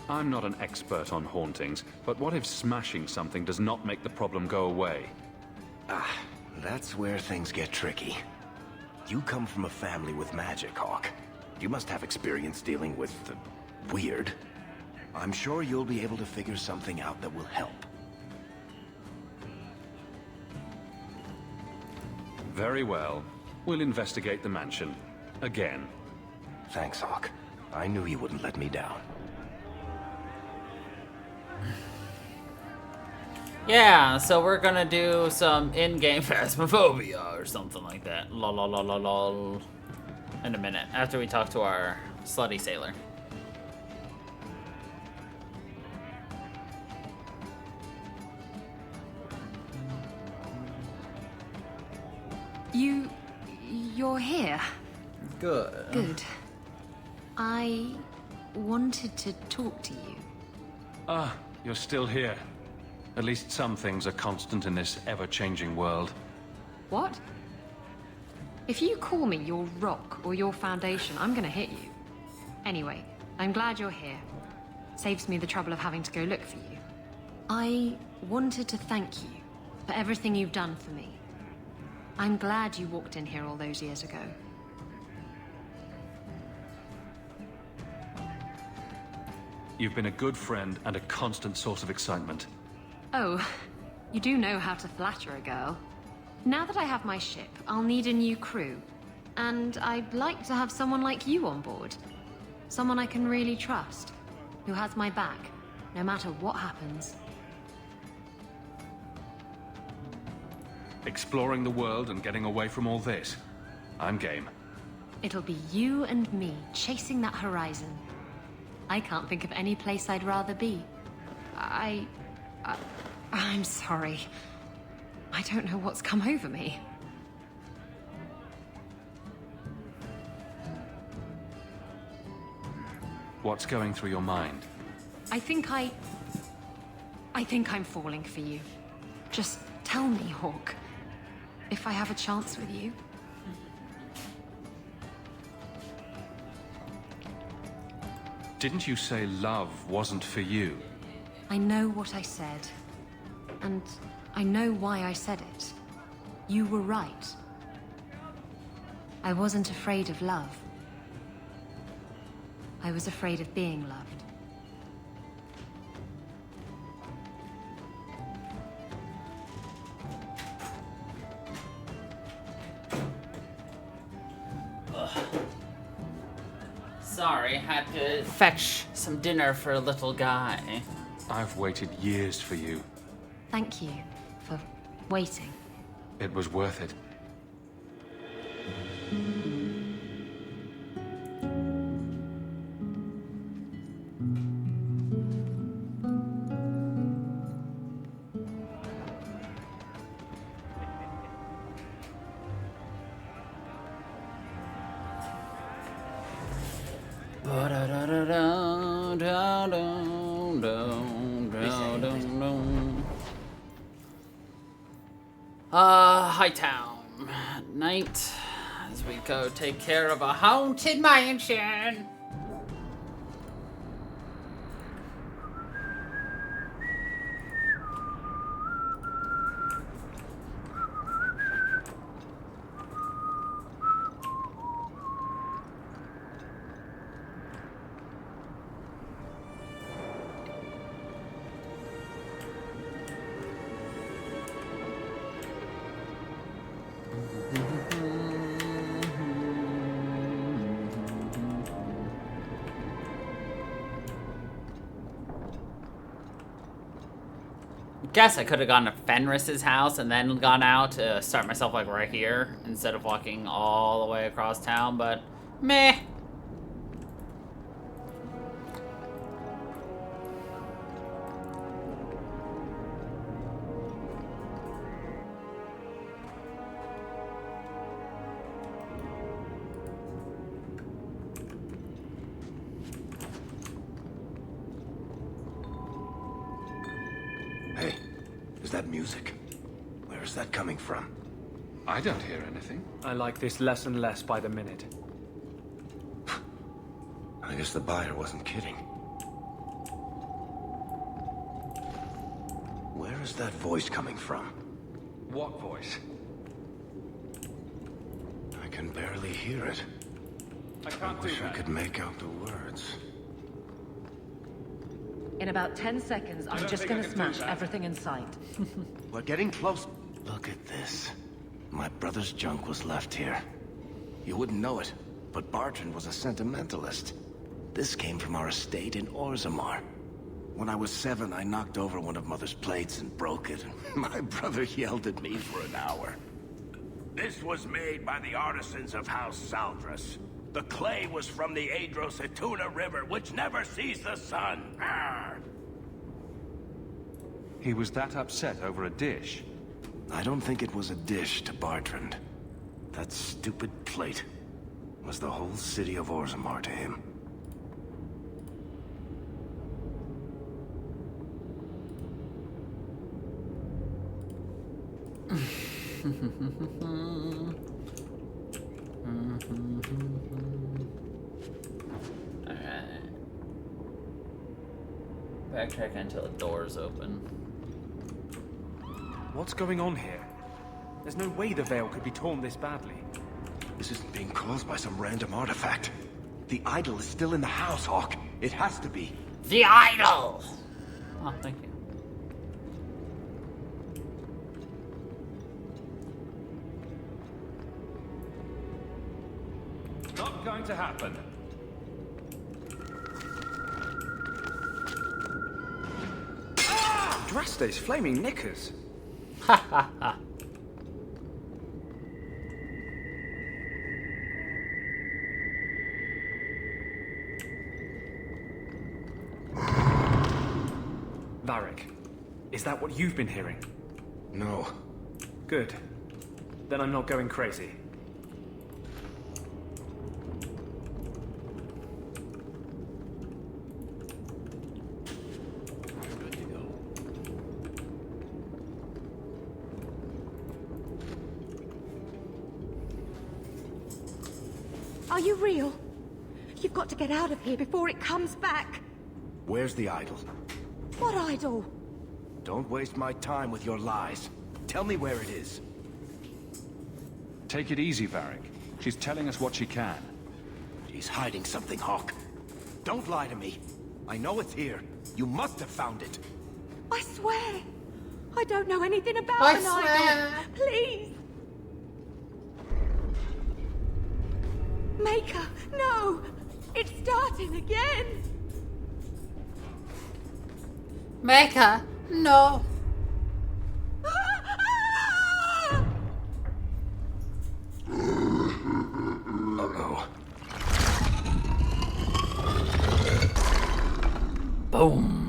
I'm not an expert on hauntings, but what if smashing something does not make the problem go away? That's where things get tricky. You come from a family with magic, Hawk. You must have experience dealing with the weird. I'm sure you'll be able to figure something out that will help. Very well. We'll investigate the mansion. Again. Thanks, Hawk. I knew you wouldn't let me down. Yeah, so we're gonna do some in-game phasmophobia or something like that. Lol, lol, lol, lol, lol. In a minute, after we talk to our slutty sailor. You're here? Good. Good. I wanted to talk to you. Ah, you're still here. At least some things are constant in this ever-changing world. What? If you call me your rock or your foundation, I'm gonna hit you. Anyway, I'm glad you're here. Saves me the trouble of having to go look for you. I wanted to thank you for everything you've done for me. I'm glad you walked in here all those years ago. You've been a good friend and a constant source of excitement. Oh, you do know how to flatter a girl. Now that I have my ship, I'll need a new crew. And I'd like to have someone like you on board. Someone I can really trust. Who has my back, no matter what happens. Exploring the world and getting away from all this. I'm game. It'll be you and me chasing that horizon. I can't think of any place I'd rather be. I'm sorry. I don't know what's come over me. What's going through your mind? I think I'm falling for you. Just tell me, Hawk, if I have a chance with you. Didn't you say love wasn't for you? I know what I said. And I know why I said it. You were right. I wasn't afraid of love. I was afraid of being loved. Sorry, had to fetch some dinner for a little guy. I've waited years for you. Thank you for waiting. It was worth it. Hightown. Night. As we go take care of a haunted mansion. Guess I could have gone to Fenris's house and then gone out to start myself like right here instead of walking all the way across town, but meh. Hey, is that music? Where is that coming from? I don't hear anything. I like this less and less by the minute. I guess the buyer wasn't kidding. Where is that voice coming from? What voice? I can barely hear it. I can't wish I could make out the words. In about 10 seconds, I'm just gonna smash everything in sight. We're getting close. Look at this. My brother's junk was left here. You wouldn't know it, but Bartrand was a sentimentalist. This came from our estate in Orzammar. When I was 7, I knocked over one of Mother's plates and broke it. My brother yelled at me for an hour. This was made by the artisans of House Saldras. The clay was from the Adrosituna River, which never sees the sun. Arr! He was that upset over a dish? I don't think it was a dish to Bartrand. That stupid plate was the whole city of Orzammar to him. Alright. Backtrack until the door's open. What's going on here? There's no way the veil could be torn this badly. This isn't being caused by some random artifact. The idol is still in the house, Hawk. It has to be. The idol! Oh, thank you. Not going to happen. Drastes, flaming knickers. Ha ha ha. Varric, is that what you've been hearing? No. Good. Then I'm not going crazy. Are you real? You've got to get out of here before it comes back. Where's the idol? What idol? Don't waste my time with your lies. Tell me where it is. Take it easy, Varric. She's telling us what she can. She's hiding something, Hawk. Don't lie to me. I know it's here. You must have found it. I swear. I don't know anything about I an swear. idol. Please. Maker, no! It's starting again! Maker, no! Uh-oh. Boom.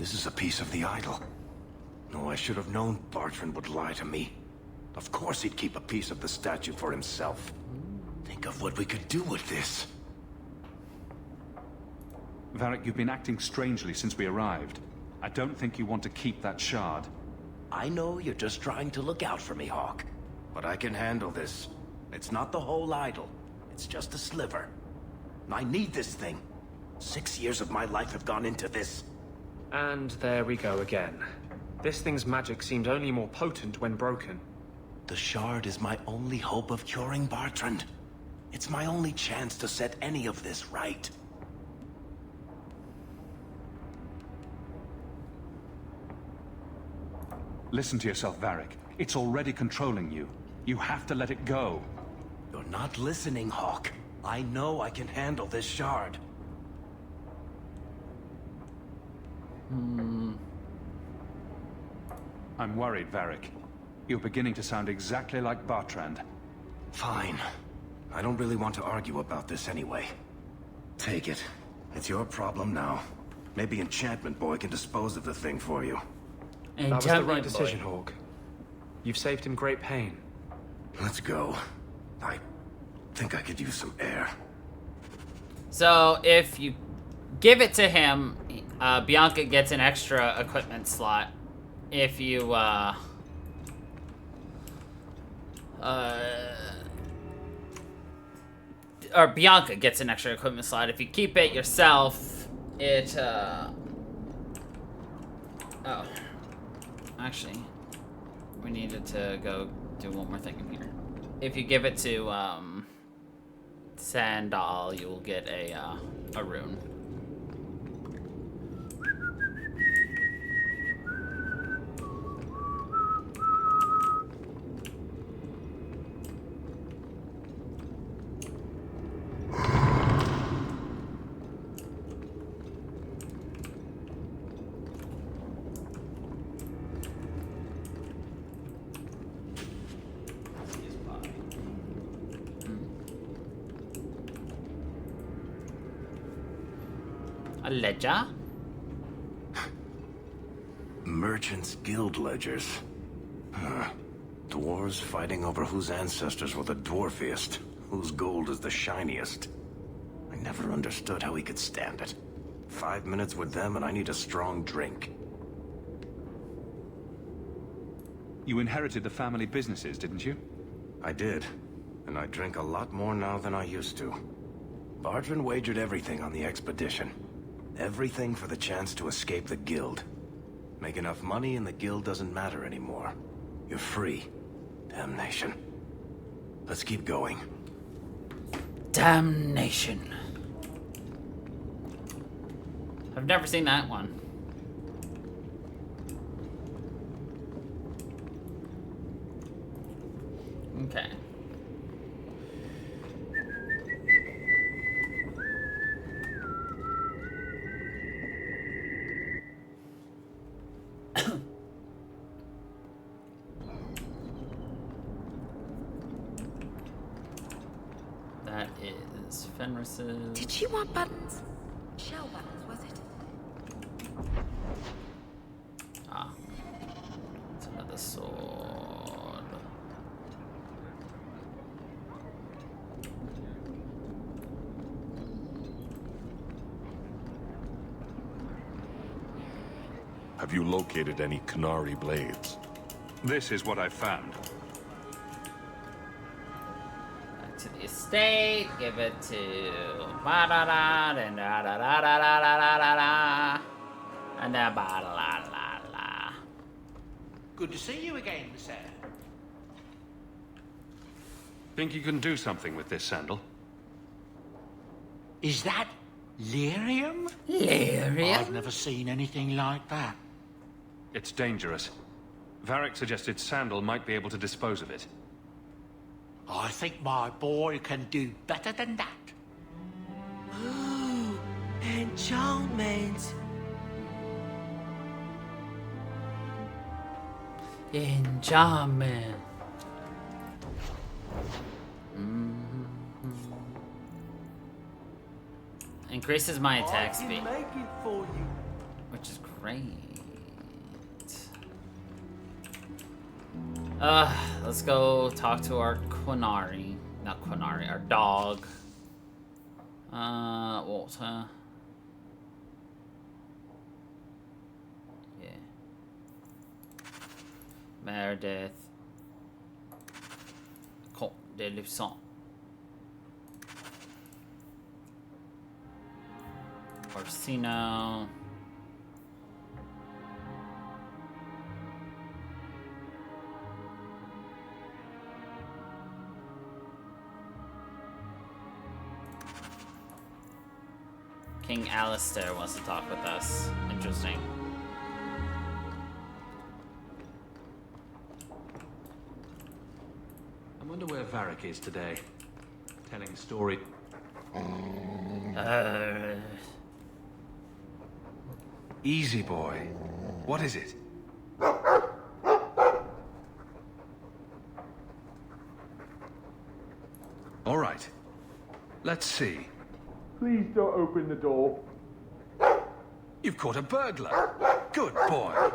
This is a piece of the idol. No, I should have known Bartrand would lie to me. Of course he'd keep a piece of the statue for himself. Think of what we could do with this. Varric, you've been acting strangely since we arrived. I don't think you want to keep that shard. I know you're just trying to look out for me, Hawk. But I can handle this. It's not the whole idol. It's just a sliver. I need this thing. 6 years of my life have gone into this. And there we go again. This thing's magic seemed only more potent when broken. The shard is my only hope of curing Bartrand. It's my only chance to set any of this right. Listen to yourself, Varric. It's already controlling you. You have to let it go. You're not listening, Hawk. I know I can handle this shard. I'm worried, Varric. You're beginning to sound exactly like Bartrand. Fine. I don't really want to argue about this anyway. Take it. It's your problem now. Maybe Enchantment Boy can dispose of the thing for you. That was the right decision, Hawk. You've saved him great pain. Let's go. I think I could use some air. So if you give it to him, Bianca gets an extra equipment slot. If you or Bianca gets an extra equipment slot. If you keep it yourself, it oh, actually, we needed to go do one more thing in here. If you give it to Sandal, you will get a rune. A ledger? Merchants' Guild ledgers. Dwarves fighting over whose ancestors were the dwarfiest, whose gold is the shiniest. I never understood how he could stand it. 5 minutes with them and I need a strong drink. You inherited the family businesses, didn't you? I did. And I drink a lot more now than I used to. Bartrand wagered everything on the expedition. Everything for the chance to escape the Guild. Make enough money and the Guild doesn't matter anymore. You're free. Damnation. Let's keep going. Damnation. I've never seen that one. Okay. That is Fenris's. Did she want buttons? Shell buttons, was it? Ah. It's another sword. Have you located any Canary blades? This is what I found. Back to the estate. Give it to ba da da and da da da da da da da da and da ba da la la la. Good to see you again, sir. Think you can do something with this sandal? Is that lyrium? Lyrium? I've never seen anything like that. It's dangerous. Varric suggested Sandal might be able to dispose of it. I think my boy can do better than that. Ooh, enchantment. Enchantment. Increases my attack speed, Make it for you. which is Great. Let's go talk to our Quinari. Not Quinari, our dog. Water. Yeah. Meredith. Comte de Luçon. Orsino. King Alistair wants to talk with us. Interesting. I wonder where Varric is today. Telling a story. Easy, boy. What is it? All right. Let's see. Please don't open the door. You've caught a burglar. Good boy.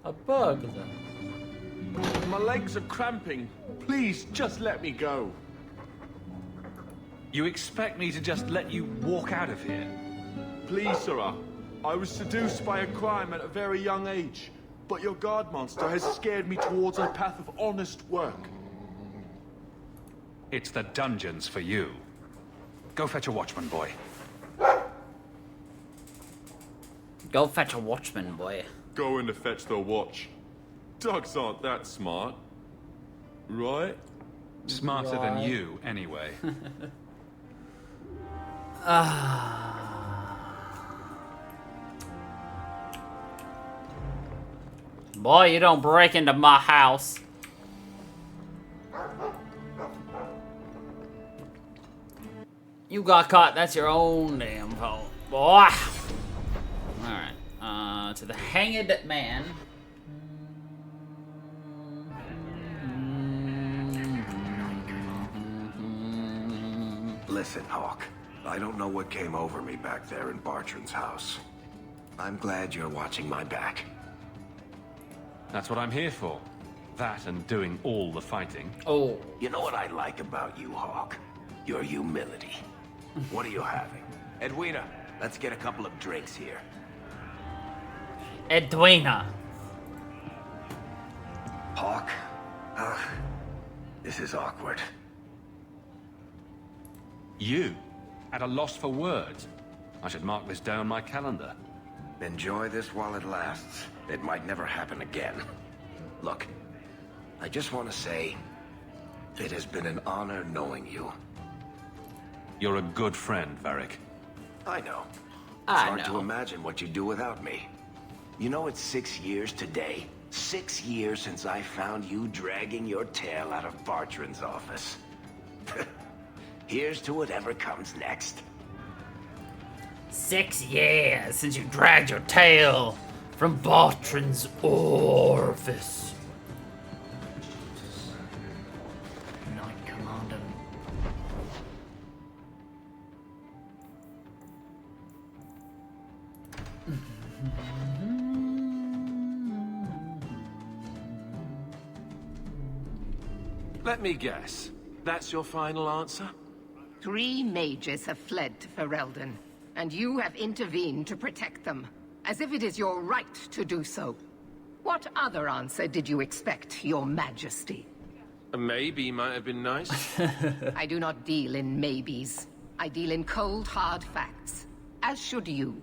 A burglar? My legs are cramping. Please, just let me go. You expect me to just let you walk out of here? Please, sirrah. I was seduced by a crime at a very young age, but your guard monster has scared me towards a path of honest work. It's the dungeons for you. Go fetch a watchman, boy. Go fetch a watchman, boy. Going to fetch the watch. Dogs aren't that smart. Right? Smarter than you, anyway. Boy, you don't break into my house. You got caught, that's your own damn fault, boy. Alright, to the hanged man. Listen, Hawk. I don't know what came over me back there in Bartran's house. I'm glad you're watching my back. That's what I'm here for. That and doing all the fighting. Oh. You know what I like about you, Hawk? Your humility. What are you having? Edwina, let's get a couple of drinks here. Edwina. Hawk? This is awkward. You? At a loss for words? I should mark this down my calendar. Enjoy this while it lasts. It might never happen again. Look, I just want to say, it has been an honor knowing you. You're a good friend, Varric. I know. It's hard to imagine what you'd do without me. You know, it's 6 years today. 6 years since I found you dragging your tail out of Bartran's office. Here's to whatever comes next. 6 years since you dragged your tail from Bartran's orifice. Knight Commander. Let me guess. That's your final answer? 3 mages have fled to Ferelden, and you have intervened to protect them, as if it is your right to do so. What other answer did you expect, your majesty? A maybe might have been nice. I do not deal in maybes. I deal in cold, hard facts. As should you.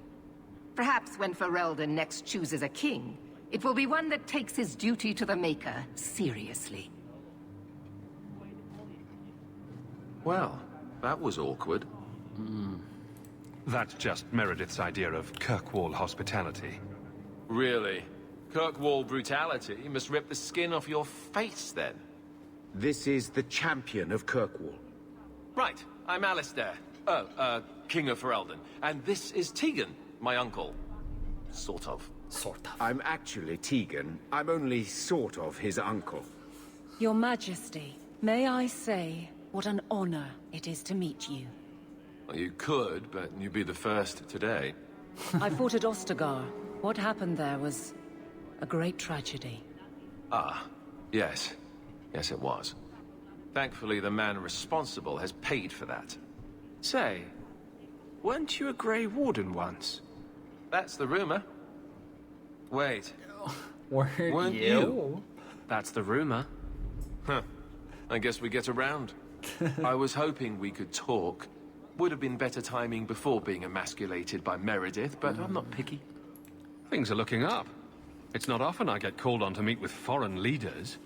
Perhaps when Ferelden next chooses a king, it will be one that takes his duty to the Maker seriously. Well, that was awkward. That's just Meredith's idea of Kirkwall hospitality. Really? Kirkwall brutality? You must rip the skin off your face, then. This is the champion of Kirkwall. Right, I'm Alistair. King of Ferelden. And this is Tegan, my uncle. Sort of. I'm actually Tegan. I'm only sort of his uncle. Your Majesty, may I say what an honor it is to meet you. Well, you could, but you'd be the first today. I fought at Ostagar. What happened there was a great tragedy. Ah, yes. Yes, it was. Thankfully, the man responsible has paid for that. Say, weren't you a Grey Warden once? That's the rumor. Wait. Weren't you? That's the rumor. Huh. I guess we get around. I was hoping we could talk. Would have been better timing before being emasculated by Meredith, but I'm not picky. Things are looking up. It's not often I get called on to meet with foreign leaders.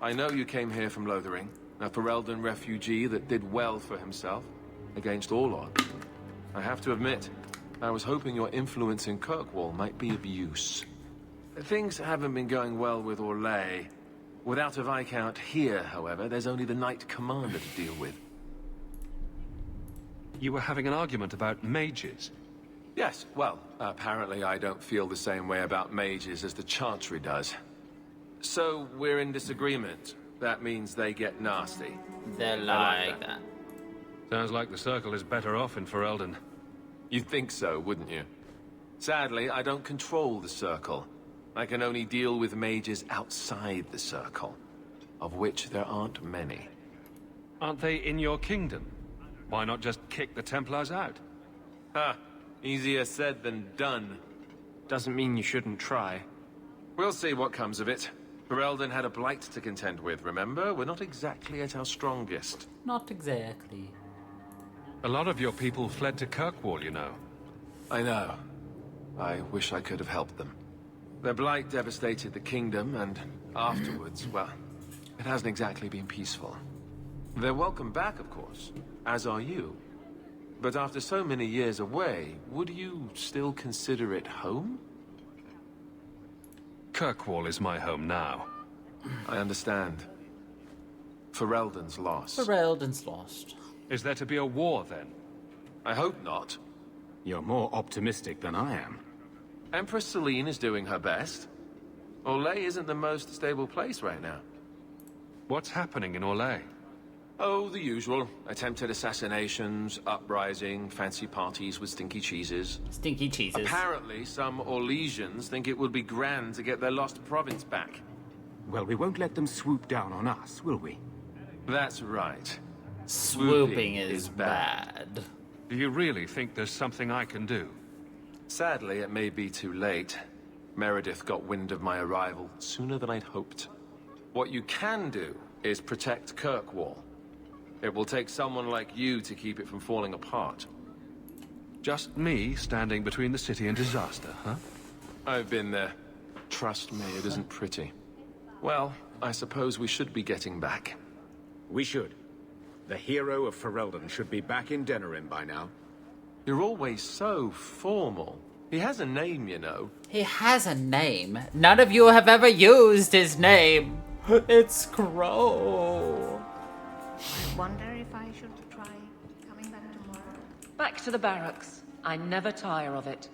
I know you came here from Lothering, a Ferelden refugee that did well for himself, against all odds. I have to admit, I was hoping your influence in Kirkwall might be of use. Things haven't been going well with Orlais. Without a Viscount here, however, there's only the Knight Commander to deal with. You were having an argument about mages? Yes, well, apparently I don't feel the same way about mages as the Chantry does. So, we're in disagreement. That means they get nasty. They're like that. Sounds like the Circle is better off in Ferelden. You'd think so, wouldn't you? Sadly, I don't control the Circle. I can only deal with mages outside the Circle, of which there aren't many. Aren't they in your kingdom? Why not just kick the Templars out? Ha! Easier said than done. Doesn't mean you shouldn't try. We'll see what comes of it. Ferelden had a blight to contend with, remember? We're not exactly at our strongest. Not exactly. A lot of your people fled to Kirkwall, you know. I know. I wish I could have helped them. Their blight devastated the kingdom, and afterwards, well, it hasn't exactly been peaceful. They're welcome back, of course, as are you. But after so many years away, would you still consider it home? Kirkwall is my home now. I understand. Ferelden's lost. Ferelden's lost. Is there to be a war, then? I hope not. You're more optimistic than I am. Empress Celine is doing her best. Orlais isn't the most stable place right now. What's happening in Orlais? Oh, the usual. Attempted assassinations, uprising, fancy parties with stinky cheeses. Stinky cheeses. Apparently, some Orlesians think it would be grand to get their lost province back. Well, we won't let them swoop down on us, will we? That's right. Swooping is bad. Do you really think there's something I can do? Sadly, it may be too late. Meredith got wind of my arrival sooner than I'd hoped. What you can do is protect Kirkwall. It will take someone like you to keep it from falling apart. Just me standing between the city and disaster, huh? I've been there. Trust me, it isn't pretty. Well, I suppose we should be getting back. We should. The hero of Ferelden should be back in Denerim by now. You're always so formal. He has a name, you know. He has a name. None of you have ever used his name. It's Crow. I wonder if I should try coming back tomorrow. Back to the barracks. I never tire of it.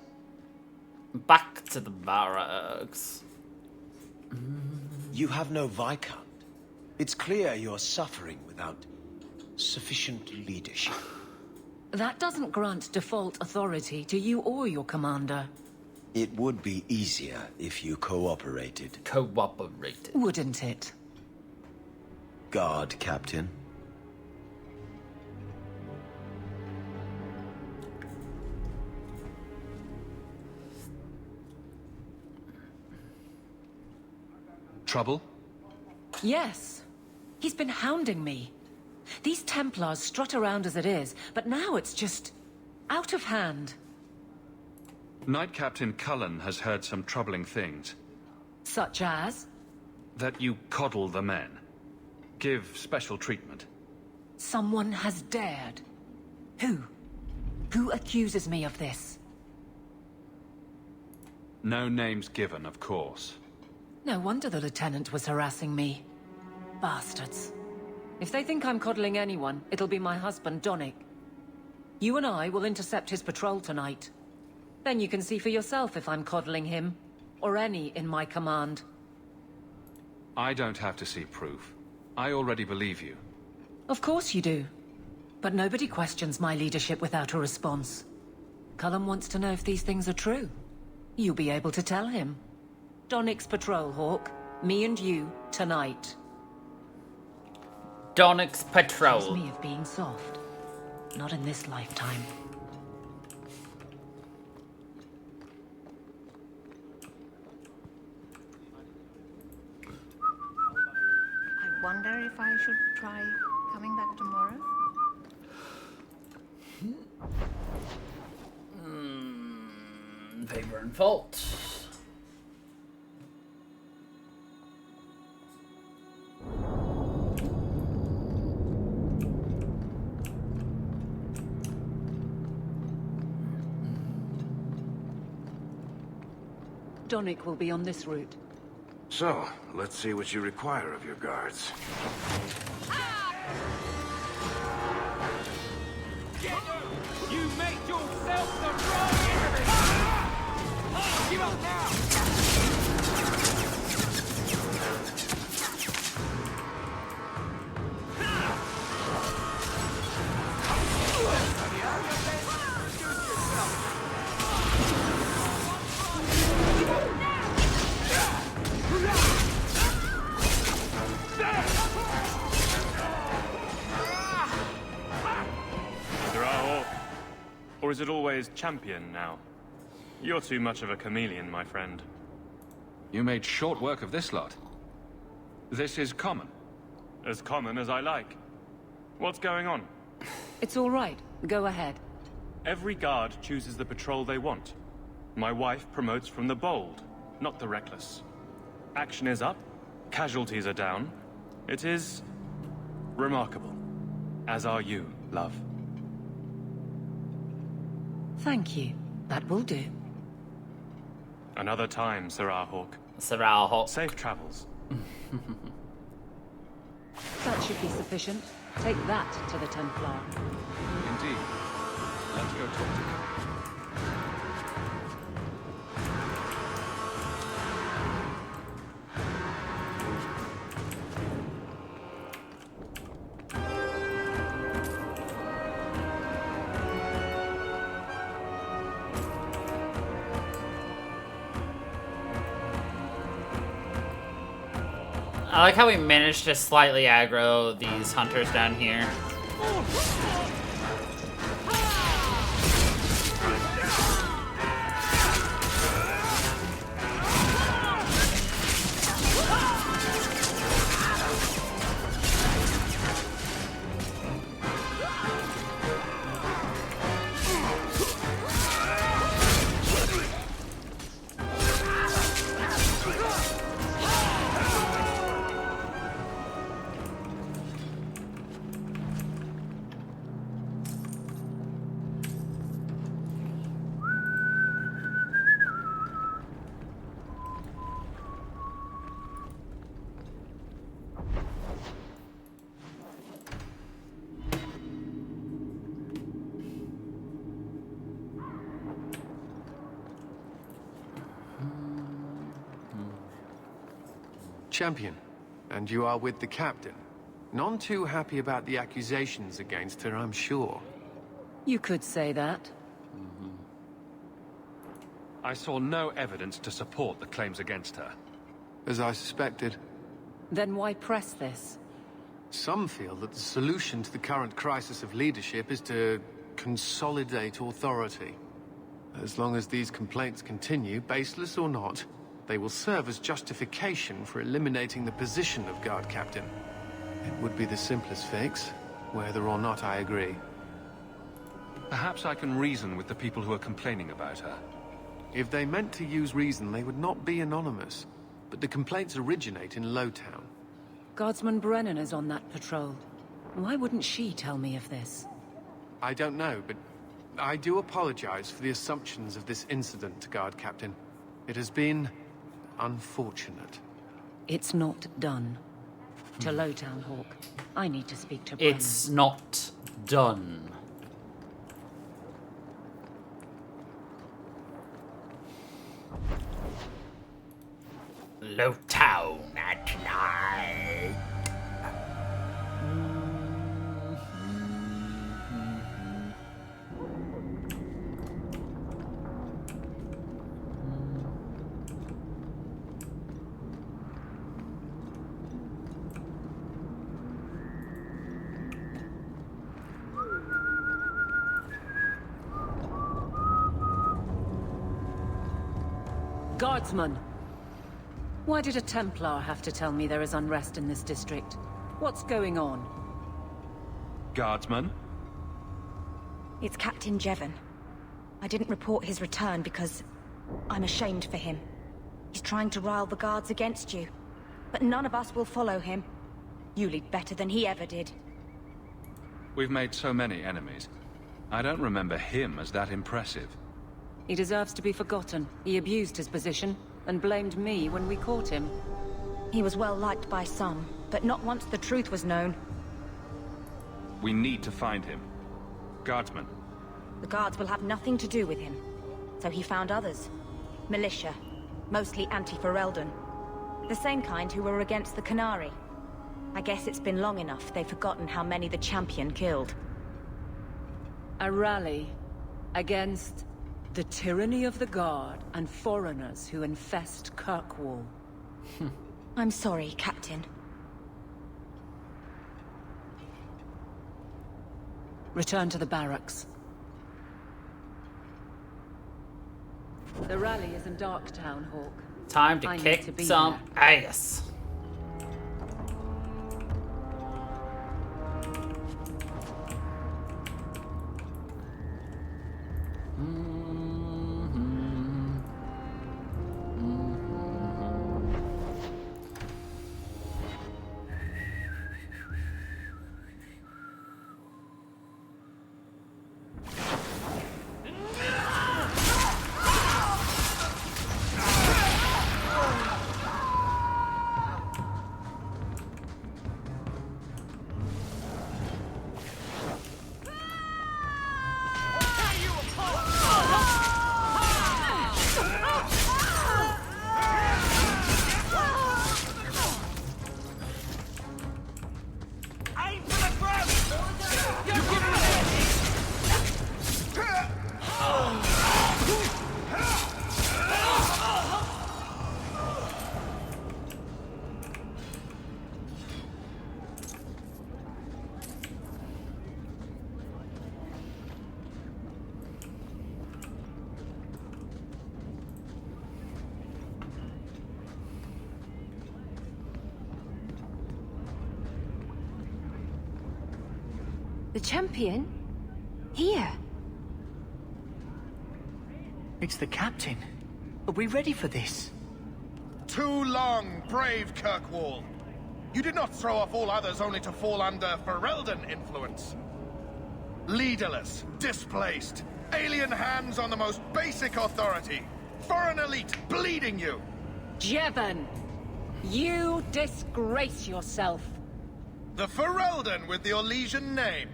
Back to the barracks. You have no Viscount. It's clear you're suffering without sufficient leadership. That doesn't grant default authority to you or your commander. It would be easier if you cooperated. Cooperated. Wouldn't it? Guard, Captain. Trouble? Yes. He's been hounding me. These Templars strut around as it is, but now it's just out of hand. Knight Captain Cullen has heard some troubling things. Such as? That you coddle the men. Give special treatment. Someone has dared. Who? Who accuses me of this? No names given, of course. No wonder the Lieutenant was harassing me. Bastards. If they think I'm coddling anyone, it'll be my husband, Donnic. You and I will intercept his patrol tonight. Then you can see for yourself if I'm coddling him, or any in my command. I don't have to see proof. I already believe you. Of course you do. But nobody questions my leadership without a response. Cullen wants to know if these things are true. You'll be able to tell him. Donnick's patrol, Hawk. Me and you, tonight. Donnick's patrol. Accuse me of being soft. Not in this lifetime. I wonder if I should try coming back tomorrow? Favor and fault. Donnick will be on this route. So, let's see what you require of your guards. You made yourself the wrong enemy! Give up now! Or is it always champion now? You're too much of a chameleon, my friend. You made short work of this lot. This is common. As common as I like. What's going on? It's all right. Go ahead. Every guard chooses the patrol they want. My wife promotes from the bold, not the reckless. Action is up, casualties are down. It is remarkable. As are you, love. Thank you. That will do. Another time, Sirrah Hawk. Sirrah Hawk. Safe travels. That should be sufficient. Take that to the Templar. Indeed. Let's go talk to him. I like how we managed to slightly aggro these hunters down here. Champion, and you are with the captain. None too happy about the accusations against her, I'm sure. You could say that. I saw no evidence to support the claims against her. As I suspected. Then why press this? Some feel that the solution to the current crisis of leadership is to consolidate authority. As long as these complaints continue, baseless or not, they will serve as justification for eliminating the position of guard captain. It would be the simplest fix, whether or not I agree. Perhaps I can reason with the people who are complaining about her. If they meant to use reason, they would not be anonymous. But the complaints originate in Lowtown. Guardsman Brennan is on that patrol. Why wouldn't she tell me of this? I don't know, but I do apologize for the assumptions of this incident, guard captain. It has been unfortunate. It's not done. To Lowtown, Hawk. I need to speak to Brennan. It's not done. Lowtown at night. Guardsman! Why did a Templar have to tell me there is unrest in this district? What's going on? Guardsman? It's Captain Jevon. I didn't report his return because I'm ashamed for him. He's trying to rile the guards against you. But none of us will follow him. You lead better than he ever did. We've made so many enemies. I don't remember him as that impressive. He deserves to be forgotten. He abused his position and blamed me when we caught him. He was well liked by some, but not once the truth was known. We need to find him. Guardsman. The guards will have nothing to do with him. So he found others. Militia. Mostly anti-Ferelden. The same kind who were against the Canary. I guess it's been long enough they've forgotten how many the Champion killed. A rally against the tyranny of the Guard and foreigners who infest Kirkwall. I'm sorry, Captain. Return to the barracks. The rally is in Darktown, Hawk. Time to kick some ass. The Champion? Here? It's the Captain. Are we ready for this? Too long, brave Kirkwall. You did not throw off all others only to fall under Ferelden influence. Leaderless, displaced, alien hands on the most basic authority, foreign elite bleeding you. Jevon, you disgrace yourself. The Ferelden with the Orlesian name.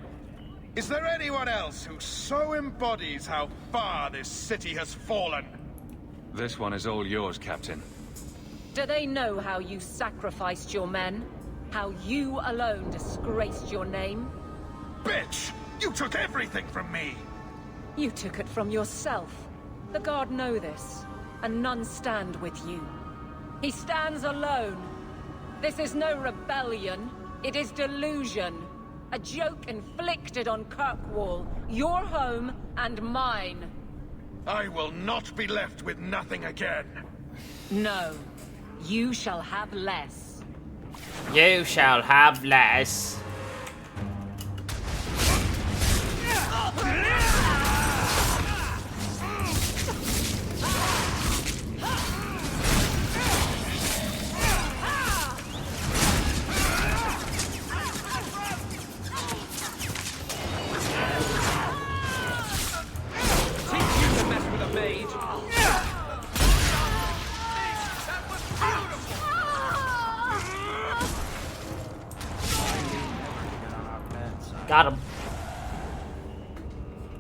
Is there anyone else who so embodies how far this city has fallen? This one is all yours, Captain. Do they know how you sacrificed your men? How you alone disgraced your name? Bitch! You took everything from me! You took it from yourself. The Guard know this, and none stand with you. He stands alone. This is no rebellion. It is delusion. A joke inflicted on Kirkwall, your home and mine. I will not be left with nothing again. No. You shall have less. You shall have less. Got him.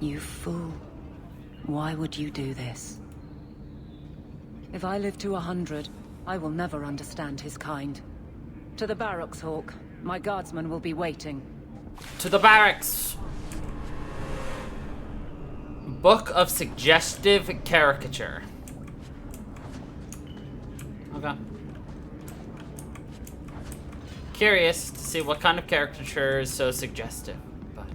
You fool. Why would you do this? If I live to 100, I will never understand his kind. To the barracks, Hawk. My guardsmen will be waiting. To the barracks. Book of Suggestive Caricature. Okay. Curious to see what kind of caricature is so suggestive, but...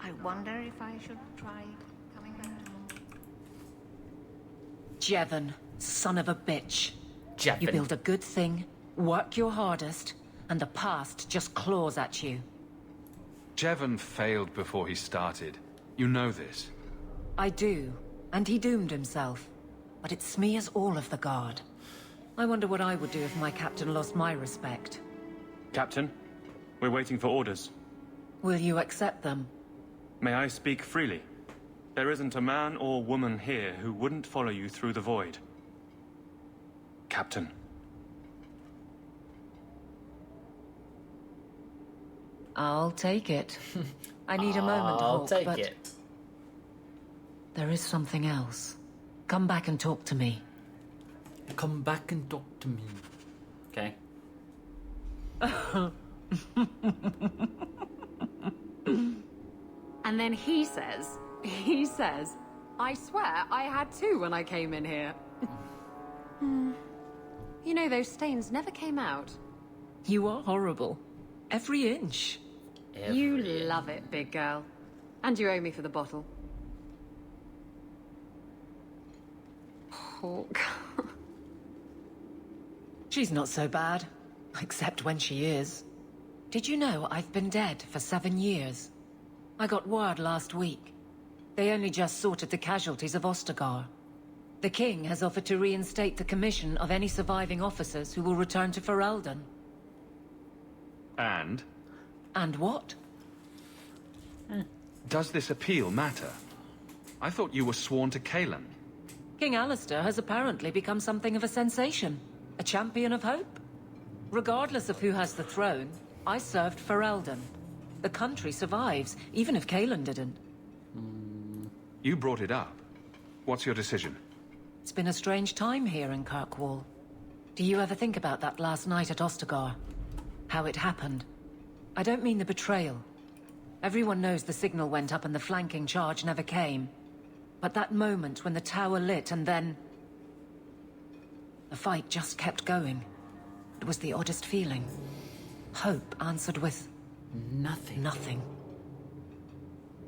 I wonder if I should try coming back home. Jevon, son of a bitch. Jevon. You build a good thing, work your hardest, and the past just claws at you. Jevon failed before he started. You know this. I do, and he doomed himself. But it smears all of the Guard. I wonder what I would do if my captain lost my respect. Captain, we're waiting for orders. Will you accept them? May I speak freely? There isn't a man or woman here who wouldn't follow you through the void. Captain. I'll take it. I need a moment, I'll Hawk, take but it. there is something else. Come back and talk to me. Come back and talk to me. Okay. And then he says, I swear I had two when I came in here. You know, those stains never came out. You are horrible. Every inch. You love it, big girl. And you owe me for the bottle. Hawk. She's not so bad. Except when she is. Did you know I've been dead for 7 years? I got word last week. They only just sorted the casualties of Ostagar. The king has offered to reinstate the commission of any surviving officers who will return to Ferelden. And? And what? Does this appeal matter? I thought you were sworn to Cailan. King Alistair has apparently become something of a sensation. A champion of hope. Regardless of who has the throne, I served Ferelden. The country survives, even if Cailan didn't. You brought it up. What's your decision? It's been a strange time here in Kirkwall. Do you ever think about that last night at Ostagar? How it happened? I don't mean the betrayal. Everyone knows the signal went up and the flanking charge never came. But that moment when the tower lit and then... the fight just kept going. It was the oddest feeling. Hope answered with... nothing. Nothing.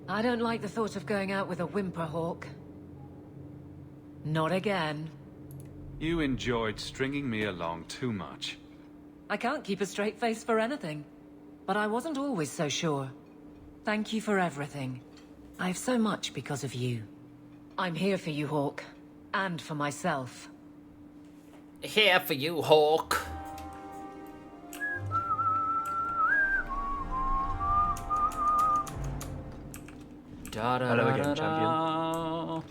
I don't like the thought of going out with a whimper, Hawk. Not again. You enjoyed stringing me along too much. I can't keep a straight face for anything. But I wasn't always so sure. Thank you for everything. I have so much because of you. I'm here for you, Hawk. And for myself. Here for you, Hawk. Hello again, champion.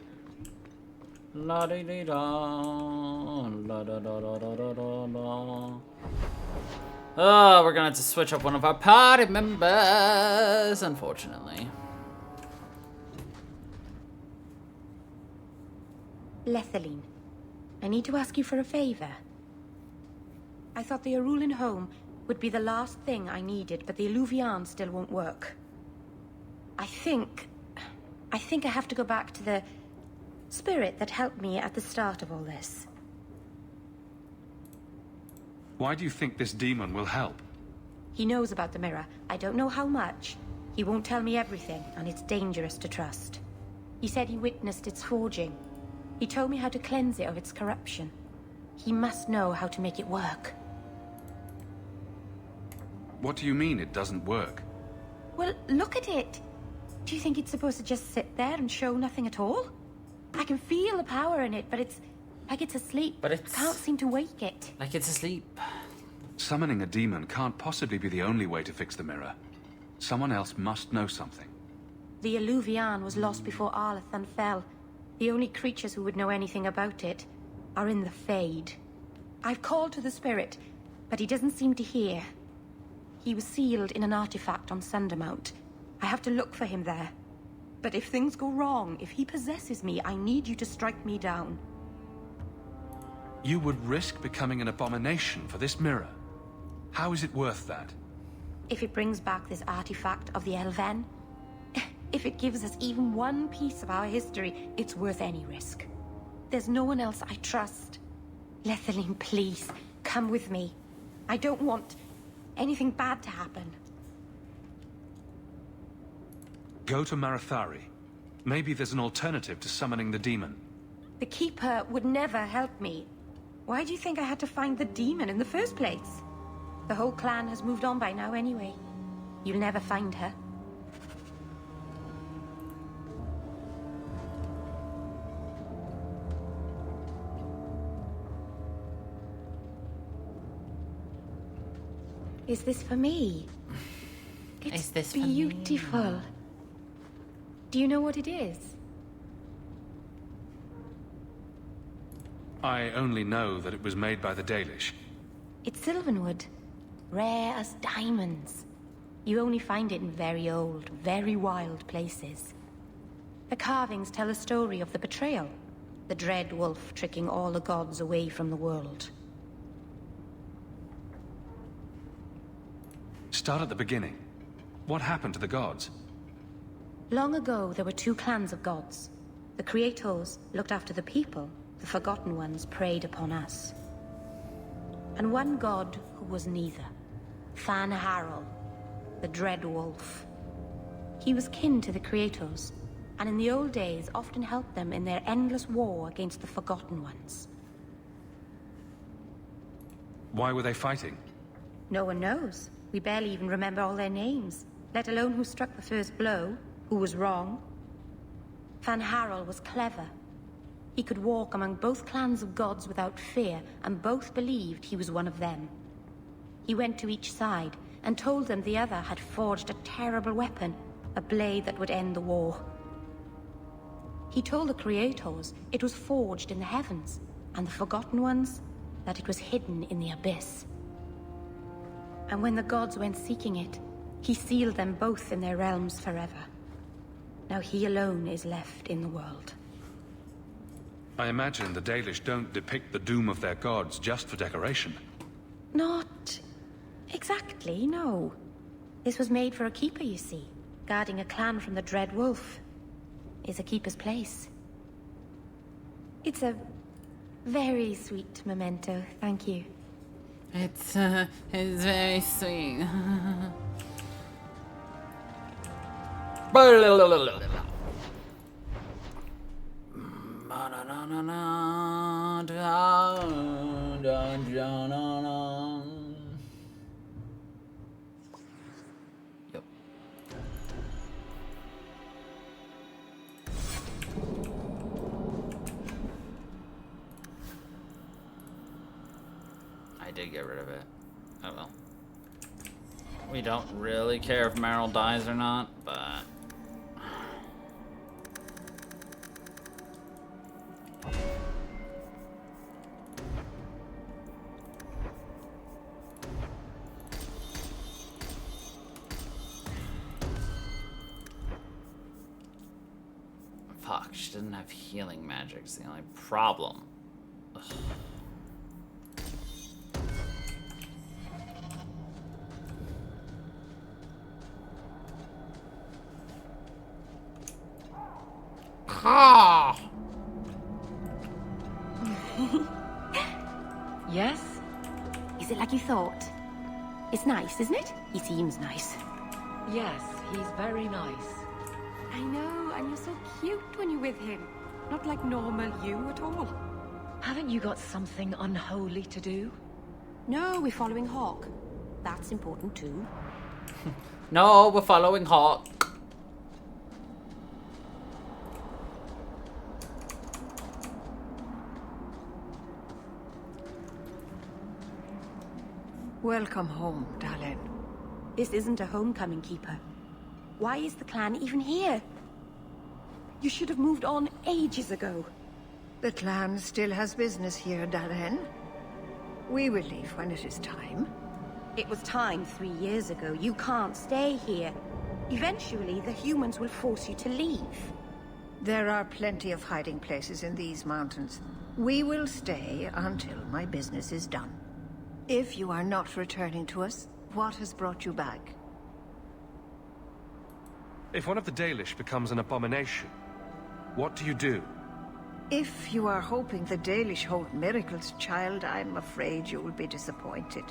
La di di da, la da da da da da da da. Oh, we're gonna have to switch up one of our party members, unfortunately. Lethaline, I need to ask you for a favor. I thought the Arulin home would be the last thing I needed, but the Illuvian still won't work. I think I have to go back to the spirit that helped me at the start of all this. Why do you think this demon will help? He knows about the mirror. I don't know how much. He won't tell me everything, and it's dangerous to trust. He said he witnessed its forging. He told me how to cleanse it of its corruption. He must know how to make it work. What do you mean it doesn't work? Well, look at it. Do you think it's supposed to just sit there and show nothing at all? I can feel the power in it, but it's like it's asleep. But it's... I can't seem to wake it. Like it's asleep. Summoning a demon can't possibly be the only way to fix the mirror. Someone else must know something. The Illuvian was lost before Arlathan fell. The only creatures who would know anything about it are in the Fade. I've called to the spirit, but he doesn't seem to hear. He was sealed in an artifact on Sundermount. I have to look for him there. But if things go wrong, if he possesses me, I need you to strike me down. You would risk becoming an abomination for this mirror. How is it worth that? If it brings back this artifact of the Elven, if it gives us even one piece of our history, it's worth any risk. There's no one else I trust. Lethaline, please, come with me. I don't want anything bad to happen. Go to Marathari. Maybe there's an alternative to summoning the demon. The Keeper would never help me. Why do you think I had to find the demon in the first place? The whole clan has moved on by now anyway. You'll never find her. Is this for me? It's Is this for me? beautiful. Do you know what it is? I only know that it was made by the Dalish. It's Sylvanwood. Rare as diamonds. You only find it in very old, very wild places. The carvings tell a story of the betrayal. The dread wolf tricking all the gods away from the world. Start at the beginning. What happened to the gods? Long ago, there were two clans of gods. The Creators looked after the people. The Forgotten Ones preyed upon us. And one god who was neither. Fan Harel, the Dread Wolf. He was kin to the Creators, and in the old days often helped them in their endless war against the Forgotten Ones. Why were they fighting? No one knows. We barely even remember all their names, let alone who struck the first blow, who was wrong. Fan Harel was clever. He could walk among both clans of gods without fear, and both believed he was one of them. He went to each side and told them the other had forged a terrible weapon, a blade that would end the war. He told the Creators it was forged in the heavens, and the Forgotten Ones that it was hidden in the abyss. And when the gods went seeking it, he sealed them both in their realms forever. Now he alone is left in the world. I imagine the Dalish don't depict the doom of their gods just for decoration. Not exactly, no. This was made for a keeper, you see. Guarding a clan from the Dread Wolf is a keeper's place. It's a very sweet memento, thank you. It's very sweet. Yep. I did get rid of it. Oh well. We don't really care if Meryl dies or not, but... Fuck, she doesn't have healing magic. It's the only problem. Ugh. Ah! Yes? Is it like you thought? It's nice, isn't it? He seems nice. Yes, he's very nice. I know, and you're so cute when you're with him. Not like normal you at all. Haven't you got something unholy to do? No, we're following Hawk. That's important too. No, we're following Hawk. Welcome home, darling. This isn't a homecoming, Keeper. Why is the clan even here? You should have moved on ages ago. The clan still has business here, darling. We will leave when it is time. It was time 3 years ago. You can't stay here. Eventually, the humans will force you to leave. There are plenty of hiding places in these mountains. We will stay until my business is done. If you are not returning to us, what has brought you back? If one of the Dalish becomes an abomination, what do you do? If you are hoping the Dalish hold miracles, child, I'm afraid you will be disappointed.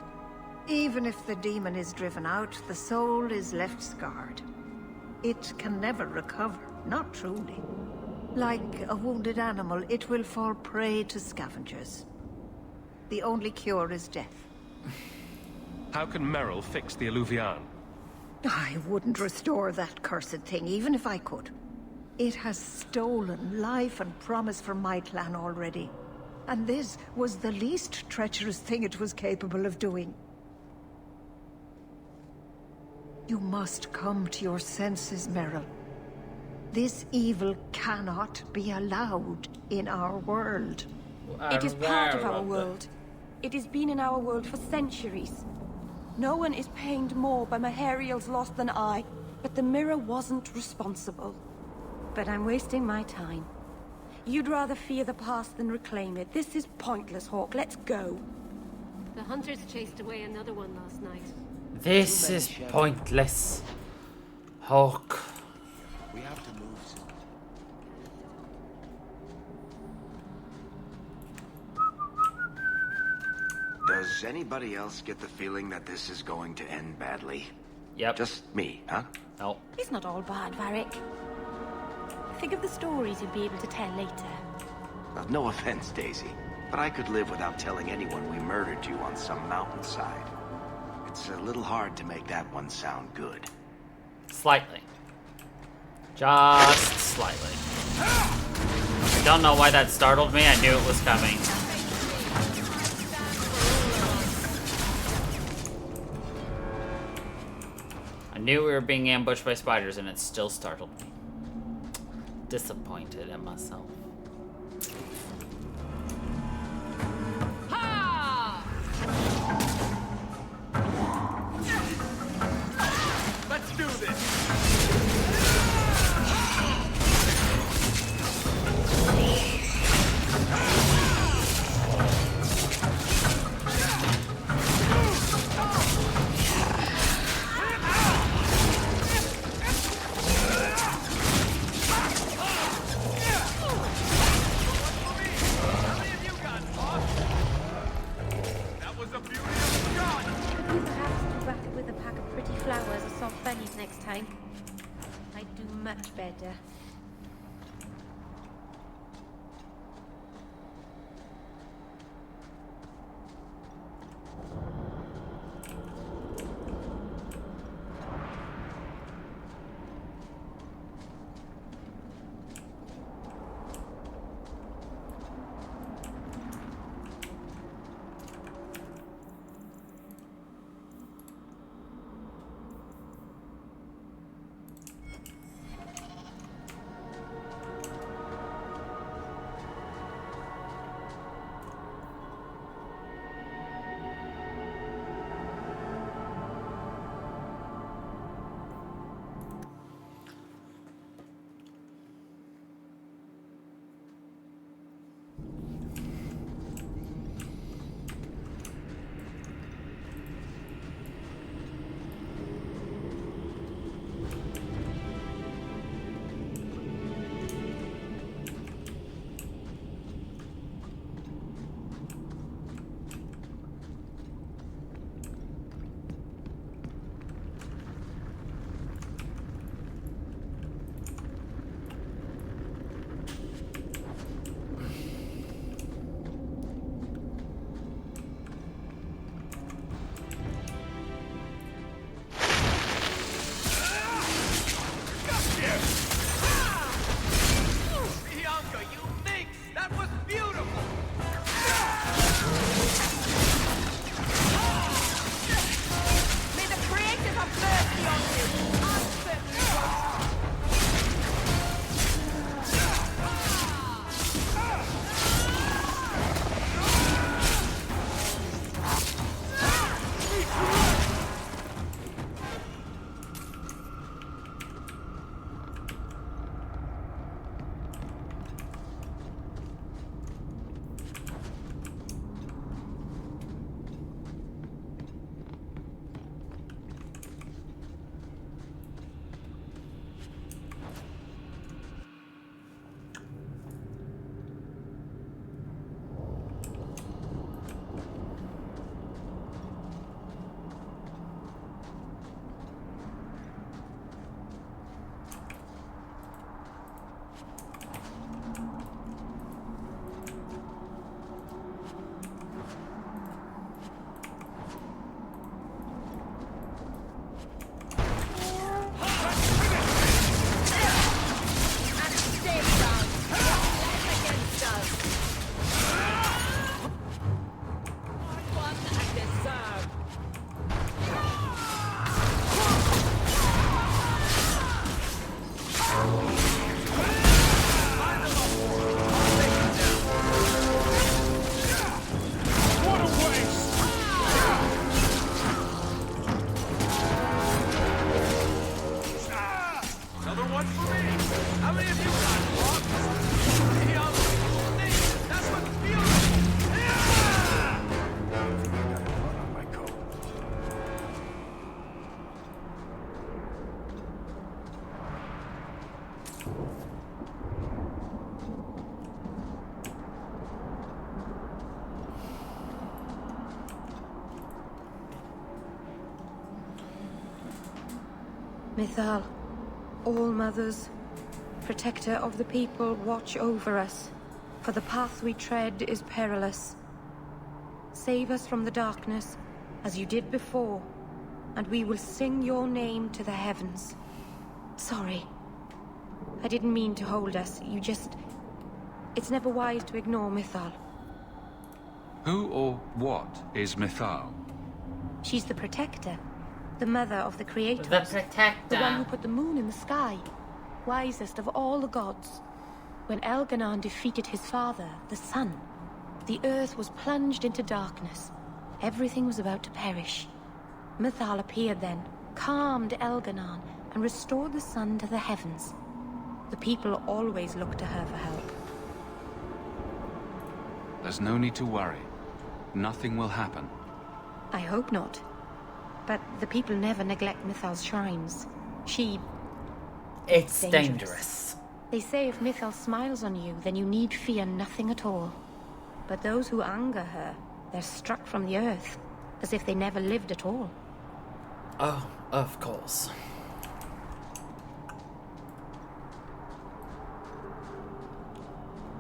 Even if the demon is driven out, the soul is left scarred. It can never recover, not truly. Like a wounded animal, it will fall prey to scavengers. The only cure is death. How can Merrill fix the Alluvian? I wouldn't restore that cursed thing, even if I could. It has stolen life and promise from my clan already. And this was the least treacherous thing it was capable of doing. You must come to your senses, Meryl. This evil cannot be allowed in our world. It is part of our world. It has been in our world for centuries. No one is pained more by Mahariel's loss than I, but the mirror wasn't responsible. But I'm wasting my time. You'd rather fear the past than reclaim it. This is pointless, Hawk. Let's go. The hunters chased away another one last night. This is pointless. Hawk. We have to move soon. Does anybody else get the feeling that this is going to end badly? Yep. Just me, huh? No. It's not all bad, Varric. Think of the stories you'll be able to tell later. No offense, Daisy, but I could live without telling anyone we murdered you on some mountainside. It's a little hard to make that one sound good. Slightly. Just slightly. I don't know why that startled me. I knew it was coming. I knew we were being ambushed by spiders and it still startled me. Disappointed in myself. Let's do this! Next time, I'd do much better. Mythal, all mothers, protector of the people, watch over us, for the path we tread is perilous. Save us from the darkness, as you did before, and we will sing your name to the heavens. Sorry. I didn't mean to hold us. It's never wise to ignore Mythal. Who or what is Mythal? She's the protector. The mother of the creators. The protector. The one who put the moon in the sky. Wisest of all the gods. When Elganon defeated his father, the sun, the earth was plunged into darkness. Everything was about to perish. Mythal appeared then, calmed Elganon, and restored the sun to the heavens. The people always look to her for help. There's no need to worry. Nothing will happen. I hope not. But the people never neglect Mythal's shrines. It's dangerous. They say if Mythal smiles on you, then you need fear nothing at all. But those who anger her, they're struck from the earth, as if they never lived at all. Oh, of course.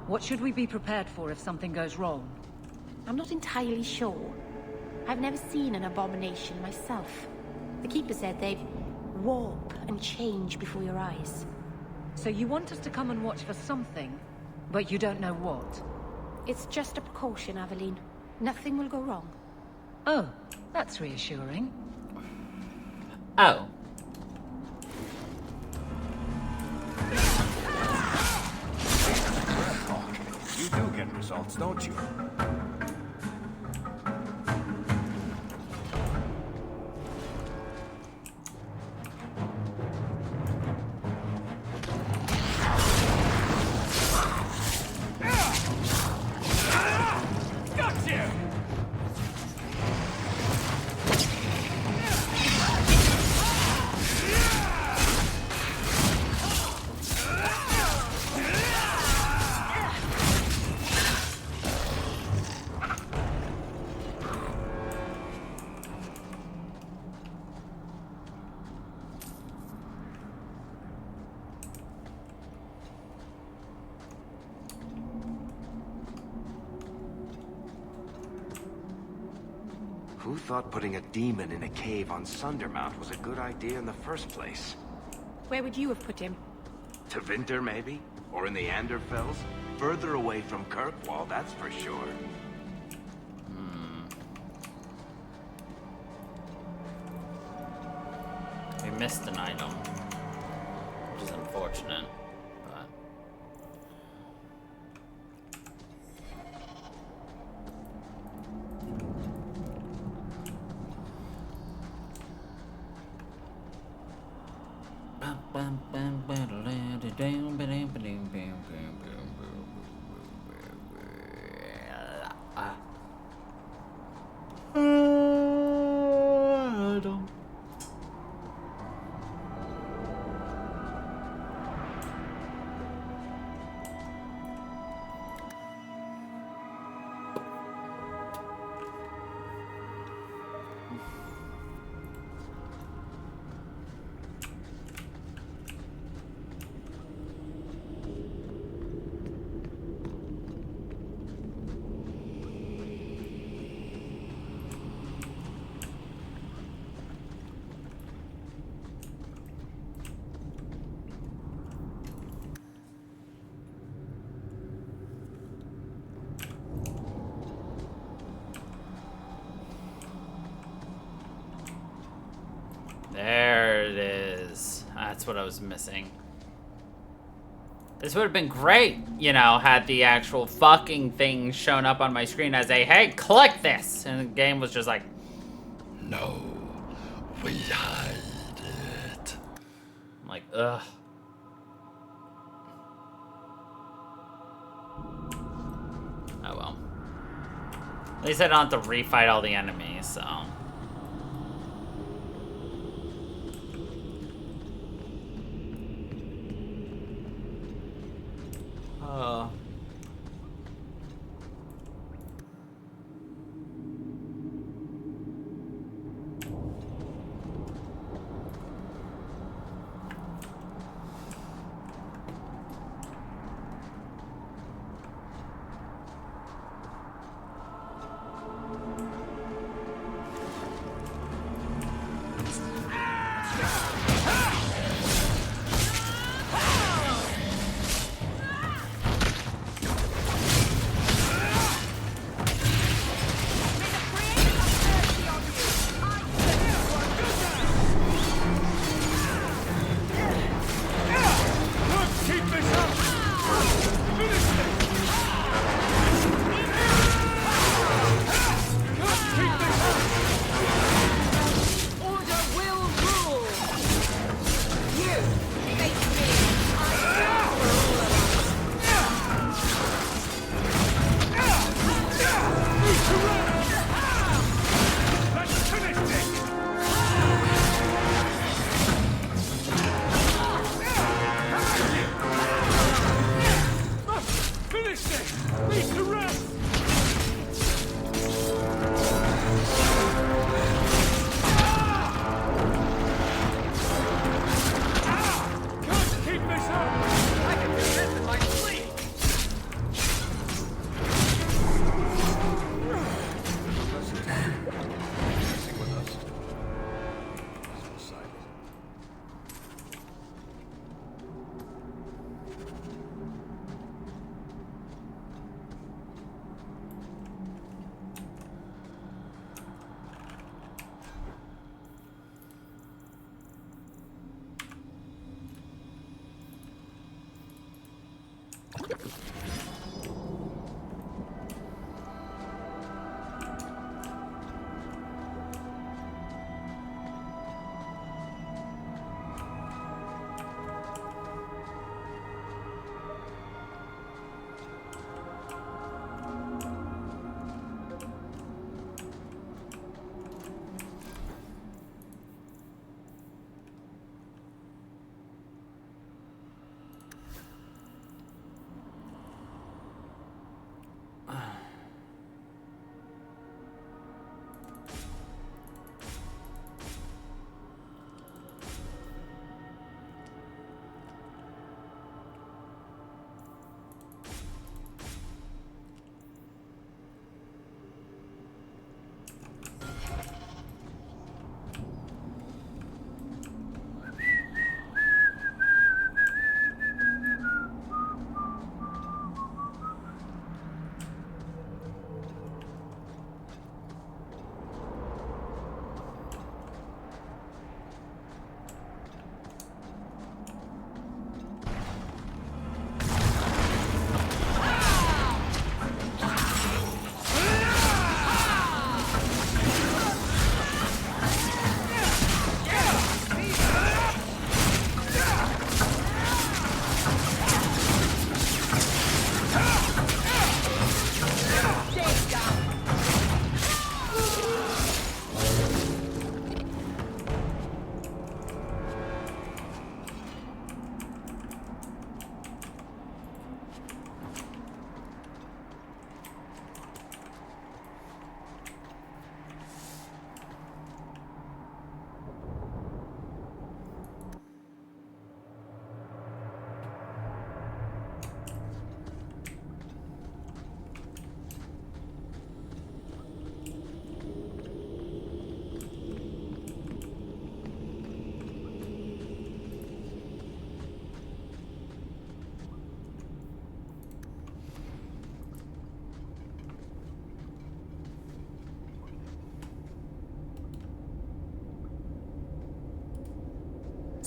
What should we be prepared for if something goes wrong? I'm not entirely sure. I've never seen an abomination myself. The Keeper said they'd warp and change before your eyes. So you want us to come and watch for something, but you don't know what? It's just a precaution, Aveline. Nothing will go wrong. Oh, that's reassuring. Oh. You do get results, don't you? Who thought putting a demon in a cave on Sundermount was a good idea in the first place? Where would you have put him? To Winter, maybe? Or in the Anderfells? Further away from Kirkwall, that's for sure. We missed an item, which is unfortunate, but... There it is. That's what I was missing. This would have been great, you know, had the actual fucking thing shown up on my screen as a, hey, click this! And the game was just like, no, we hide it. I'm like, ugh. Oh well. At least I don't have to refight all the enemies, so...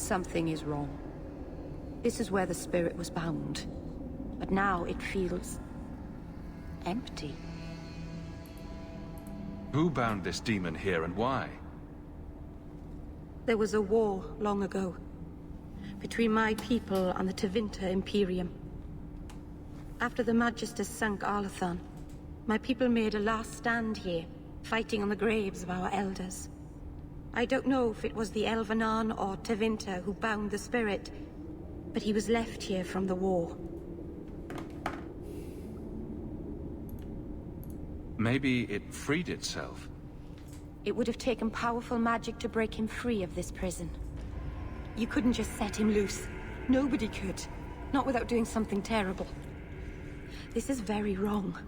Something is wrong. This is where the spirit was bound. But now it feels... empty. Who bound this demon here and why? There was a war long ago. Between my people and the Tevinter Imperium. After the Magisters sank Arlathan, my people made a last stand here, fighting on the graves of our elders. I don't know if it was the Elvenan or Tevinter who bound the spirit, but he was left here from the war. Maybe it freed itself. It would have taken powerful magic to break him free of this prison. You couldn't just set him loose. Nobody could. Not without doing something terrible. This is very wrong.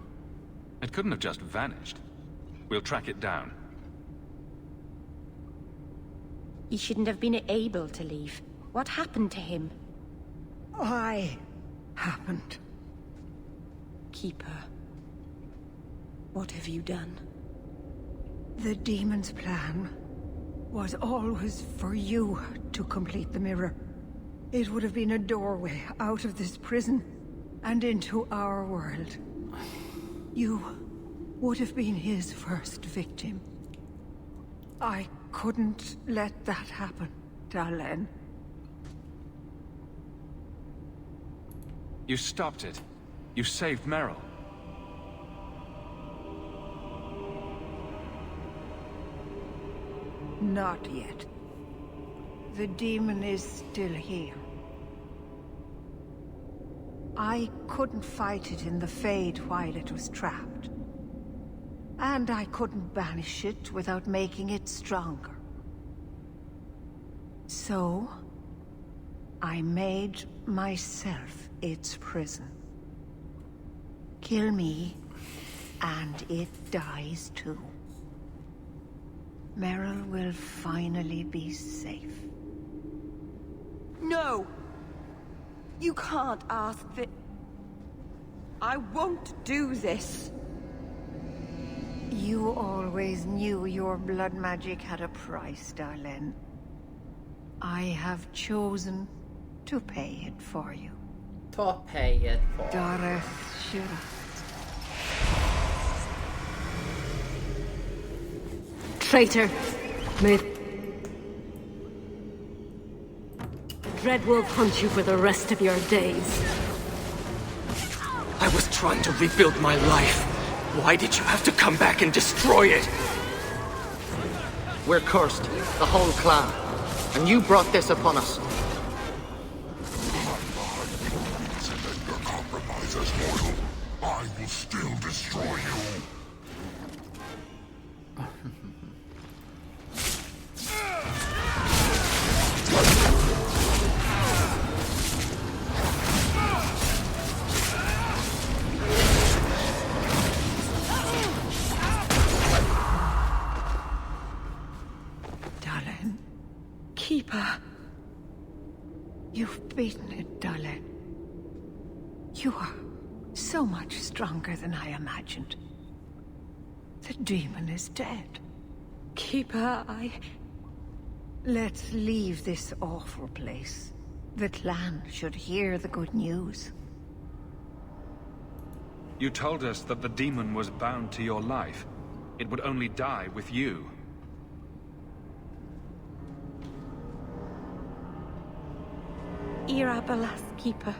It couldn't have just vanished. We'll track it down. He shouldn't have been able to leave. What happened to him? I happened. Keeper. What have you done? The demon's plan was always for you to complete the mirror. It would have been a doorway out of this prison and into our world. You would have been his first victim. I couldn't let that happen, Dalen. You stopped it. You saved Meryl. Not yet. The demon is still here. I couldn't fight it in the Fade while it was trapped. And I couldn't banish it without making it stronger. So, I made myself its prison. Kill me, and it dies too. Meryl will finally be safe. No! You can't ask that. I won't do this. You always knew your blood magic had a price, Darlene. I have chosen to pay it for you. To pay it for. Dareth Shira. Traitor! May Dreadwolf hunt you for the rest of your days. I was trying to rebuild my life. Why did you have to come back and destroy it? We're cursed, the whole clan. And you brought this upon us. Your compromise as mortal. I will still destroy you. Darlene. Keeper. You've beaten it, Darlene. You are so much stronger than I imagined. The demon is dead. Keeper, Let's leave this awful place. The clan should hear the good news. You told us that the demon was bound to your life. It would only die with you. Irabalas, Keeper.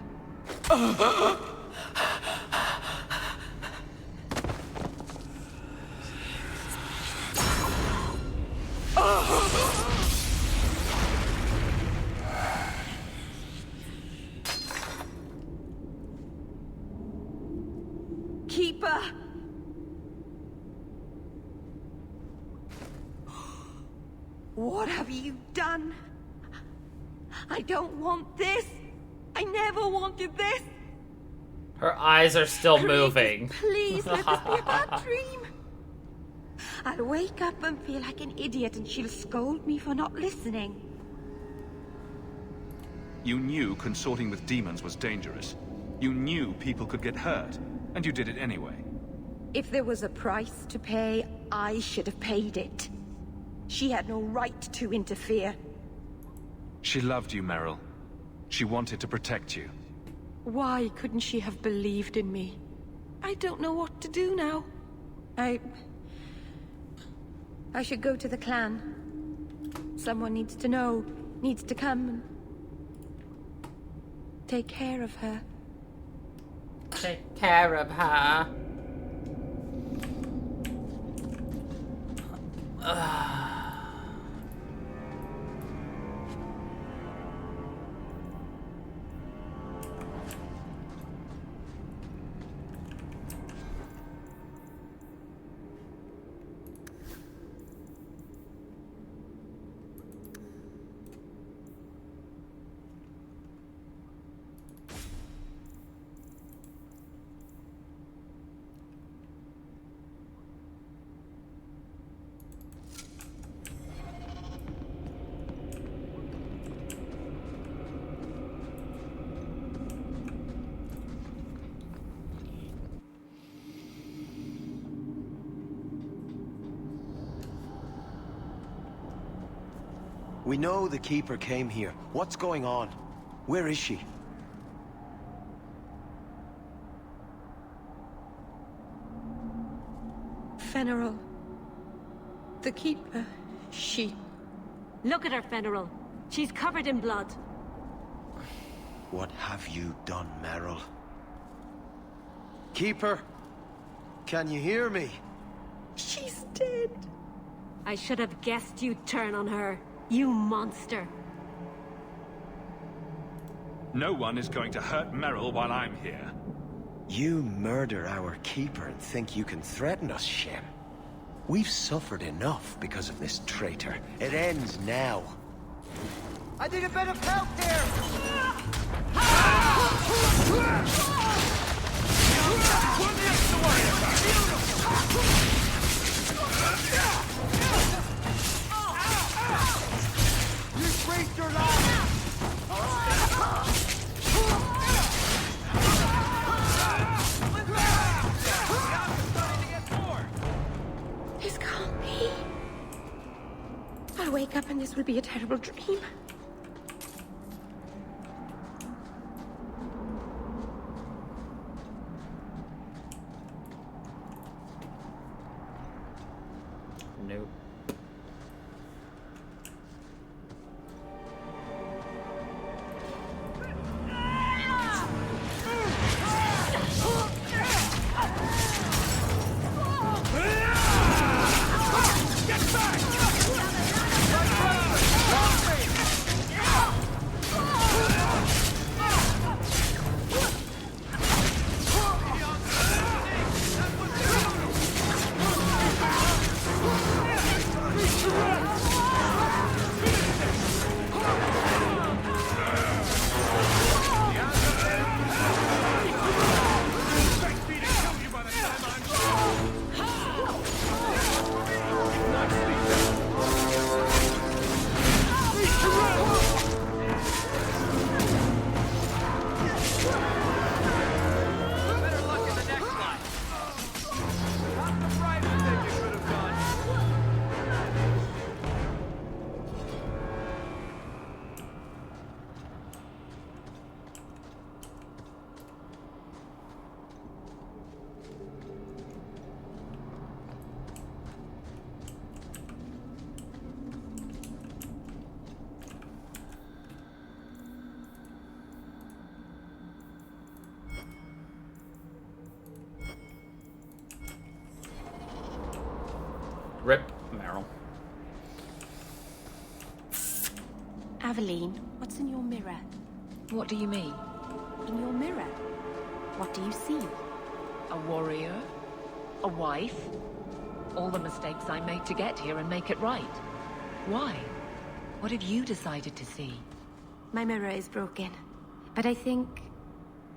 Keeper! What have you done? I don't want this. I never wanted this. Her eyes are still moving. Please, let this be a bad dream. I'll wake up and feel like an idiot and she'll scold me for not listening. You knew consorting with demons was dangerous. You knew people could get hurt, and you did it anyway. If there was a price to pay, I should have paid it. She had no right to interfere. She loved you, Meryl. She wanted to protect you. Why couldn't she have believed in me? I don't know what to do now. I should go to the clan. Someone needs to know, needs to come and take care of her. Take care of her. We know the Keeper came here. What's going on? Where is she? Fenneral. The Keeper. She... Look at her, Fenneral. She's covered in blood. What have you done, Meryl? Keeper? Can you hear me? She's dead. I should have guessed you'd turn on her. You monster. No one is going to hurt Meryl while I'm here. You murder our Keeper and think you can threaten us, Shem. We've suffered enough because of this traitor. It ends now. I need a bit of help here! You breathed your life! This can't be. I'll wake up and this will be a terrible dream. Nope. Rip Meryl. Aveline, what's in your mirror? What do you mean? In your mirror? What do you see? A warrior? A wife? All the mistakes I made to get here and make it right. Why? What have you decided to see? My mirror is broken. But I think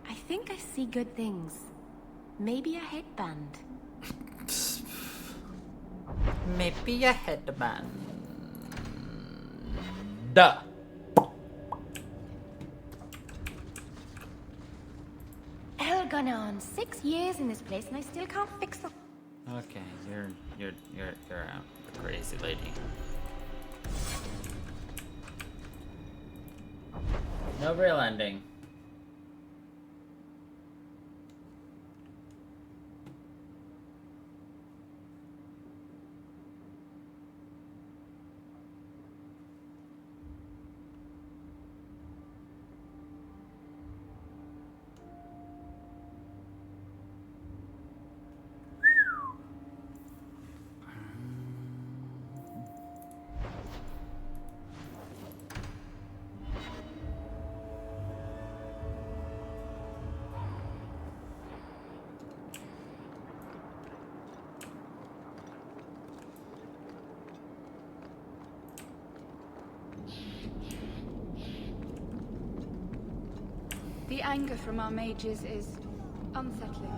I see good things. Maybe a headband. Maybe a headband. Duh. Hell gone on 6 years in this place and I still can't fix them. Okay, you're out, crazy lady. No real ending. The anger from our mages is unsettling.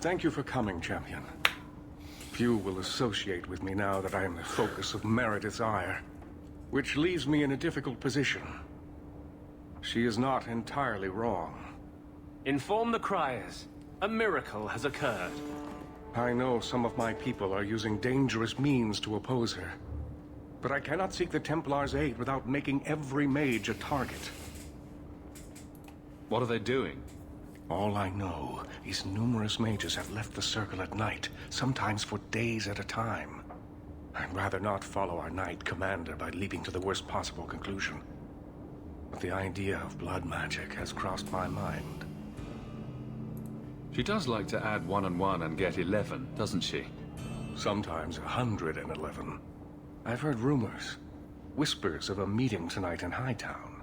Thank you for coming, champion. Few will associate with me now that I am the focus of Meredith's ire, which leaves me in a difficult position. She is not entirely wrong. Inform the criers. A miracle has occurred. I know some of my people are using dangerous means to oppose her. But I cannot seek the Templars' aid without making every mage a target. What are they doing? All I know is numerous mages have left the Circle at night, sometimes for days at a time. I'd rather not follow our Knight Commander by leaping to the worst possible conclusion. But the idea of blood magic has crossed my mind. She does like to add 1 and 1 and get 11, doesn't she? Sometimes 111. I've heard rumors. Whispers of a meeting tonight in Hightown.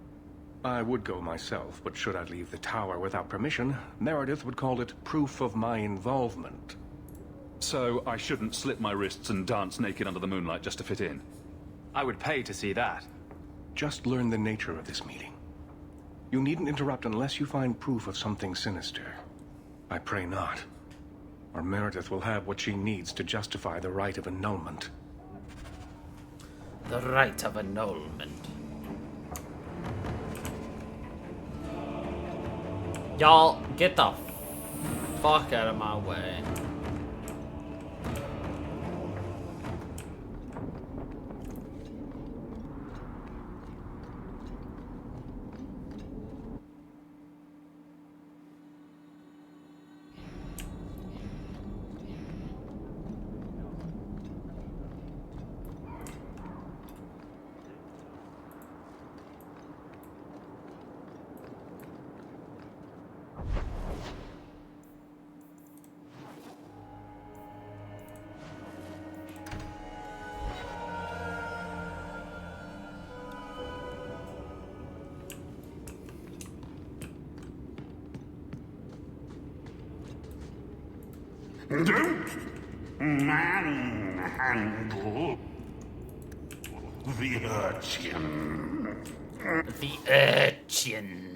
I would go myself, but should I leave the tower without permission, Meredith would call it proof of my involvement. So I shouldn't slit my wrists and dance naked under the moonlight just to fit in? I would pay to see that. Just learn the nature of this meeting. You needn't interrupt unless you find proof of something sinister. I pray not. Or Meredith will have what she needs to justify the rite of annulment. The rite of annulment. Y'all, get the fuck out of my way. Don't manhandle the urchin. The urchin.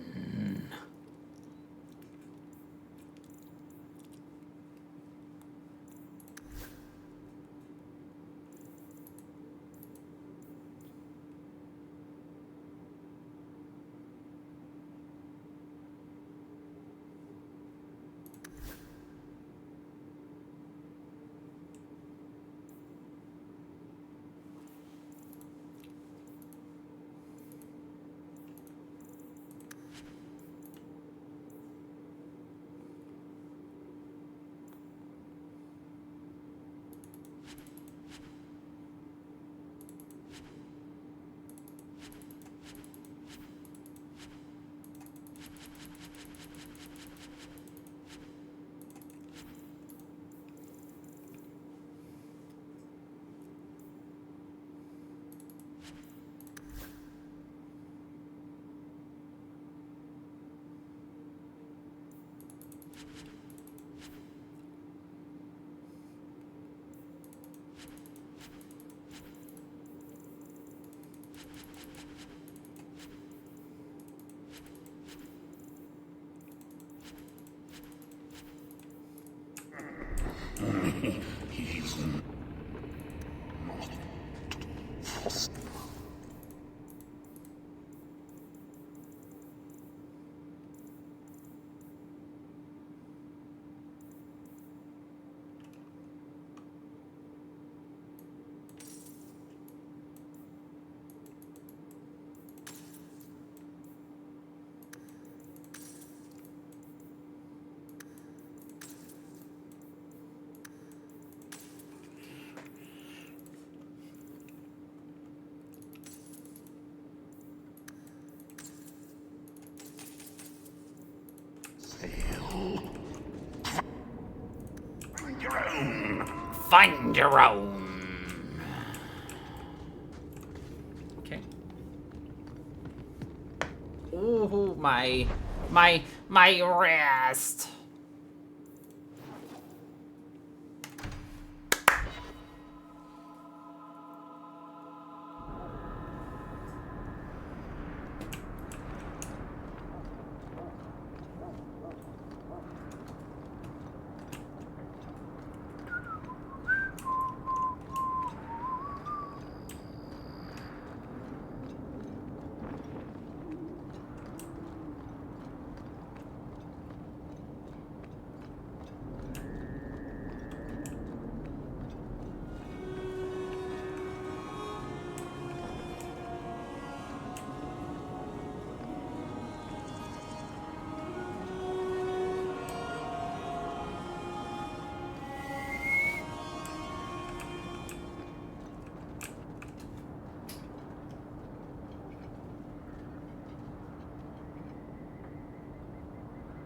He's not. Find your own. Okay. Ooh, my wrist.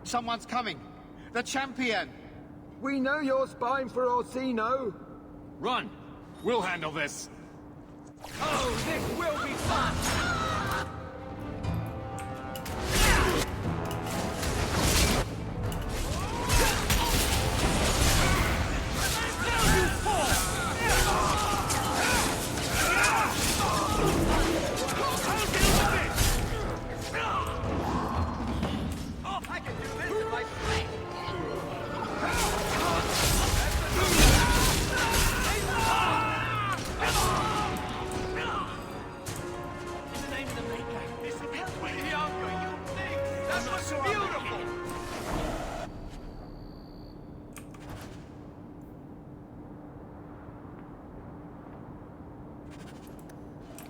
Someone's coming. The champion. We know you're spying for Orsino. Run! We'll handle this. Oh, this will be fun!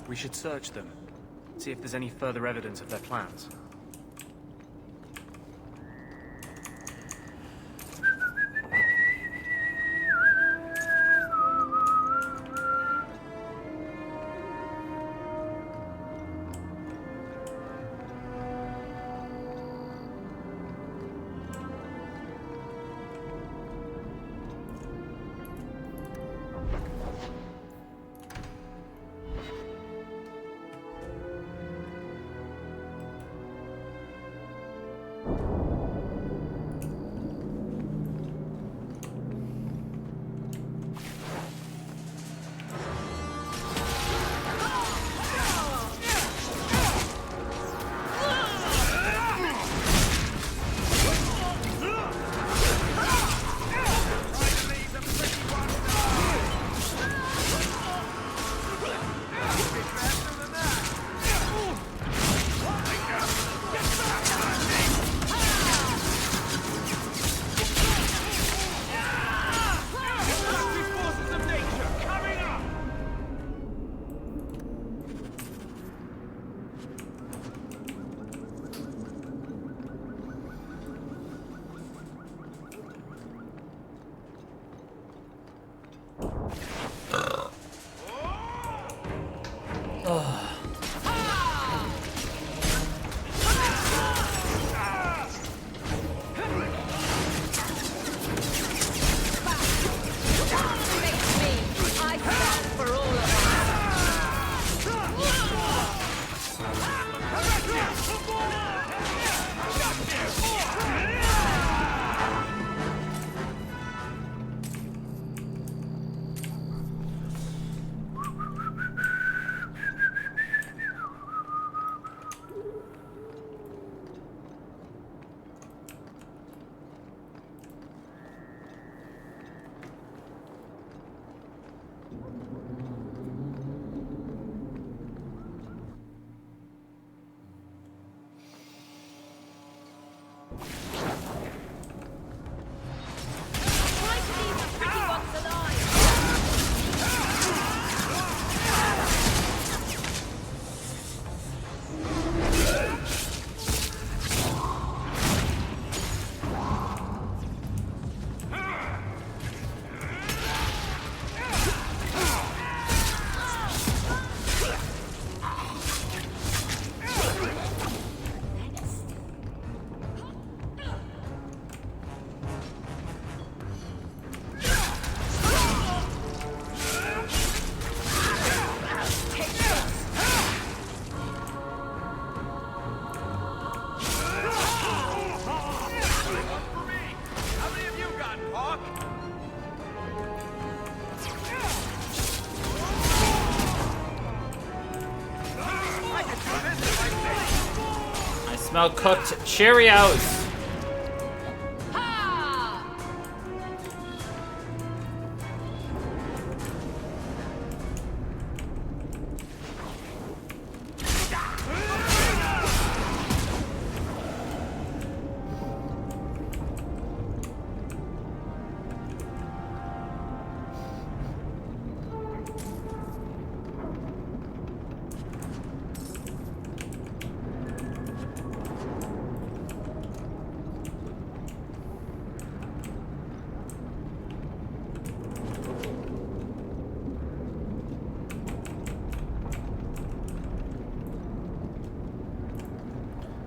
We should search them. See if there's any further evidence of their plans. Smell cooked Cheerios.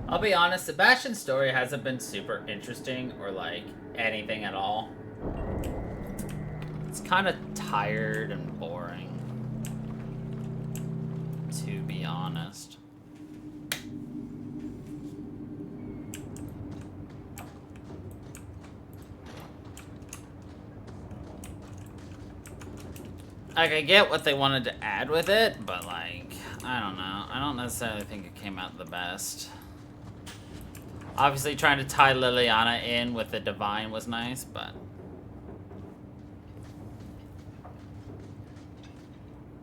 I'll be honest, Sebastian's story hasn't been super interesting or like anything at all. It's kind of tired and boring, to be honest. Like, I get what they wanted to add with it, but like, I don't know. I don't necessarily think it came out the best. Obviously, trying to tie Liliana in with the Divine was nice, but...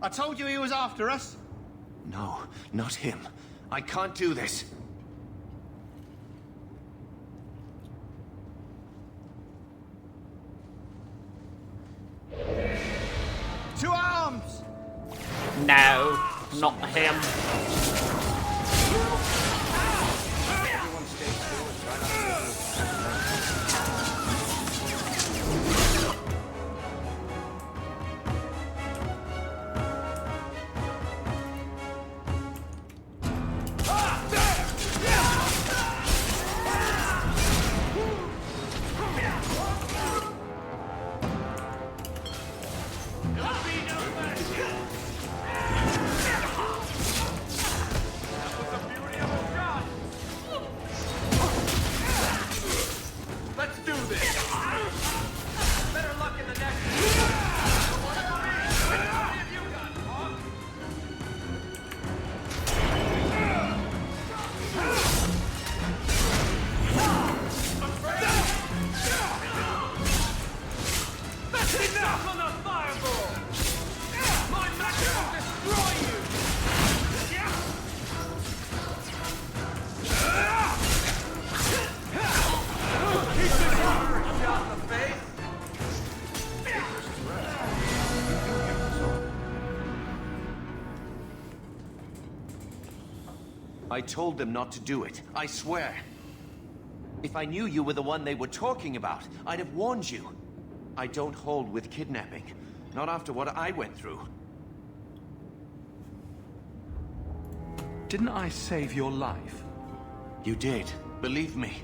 I told you he was after us. No, not him. I can't do this. To arms! No, not him. I told them not to do it, I swear. If I knew you were the one they were talking about, I'd have warned you. I don't hold with kidnapping. Not after what I went through. Didn't I save your life? You did. Believe me.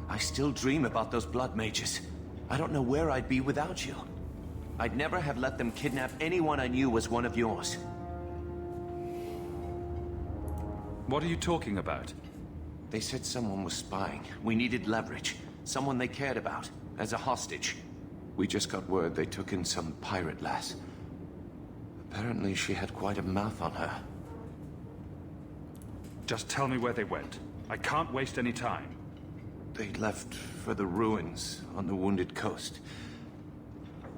I still dream about those blood mages. I don't know where I'd be without you. I'd never have let them kidnap anyone I knew was one of yours. What are you talking about? They said someone was spying. We needed leverage. Someone they cared about. As a hostage. We just got word they took in some pirate lass. Apparently she had quite a mouth on her. Just tell me where they went. I can't waste any time. They left for the ruins on the Wounded Coast.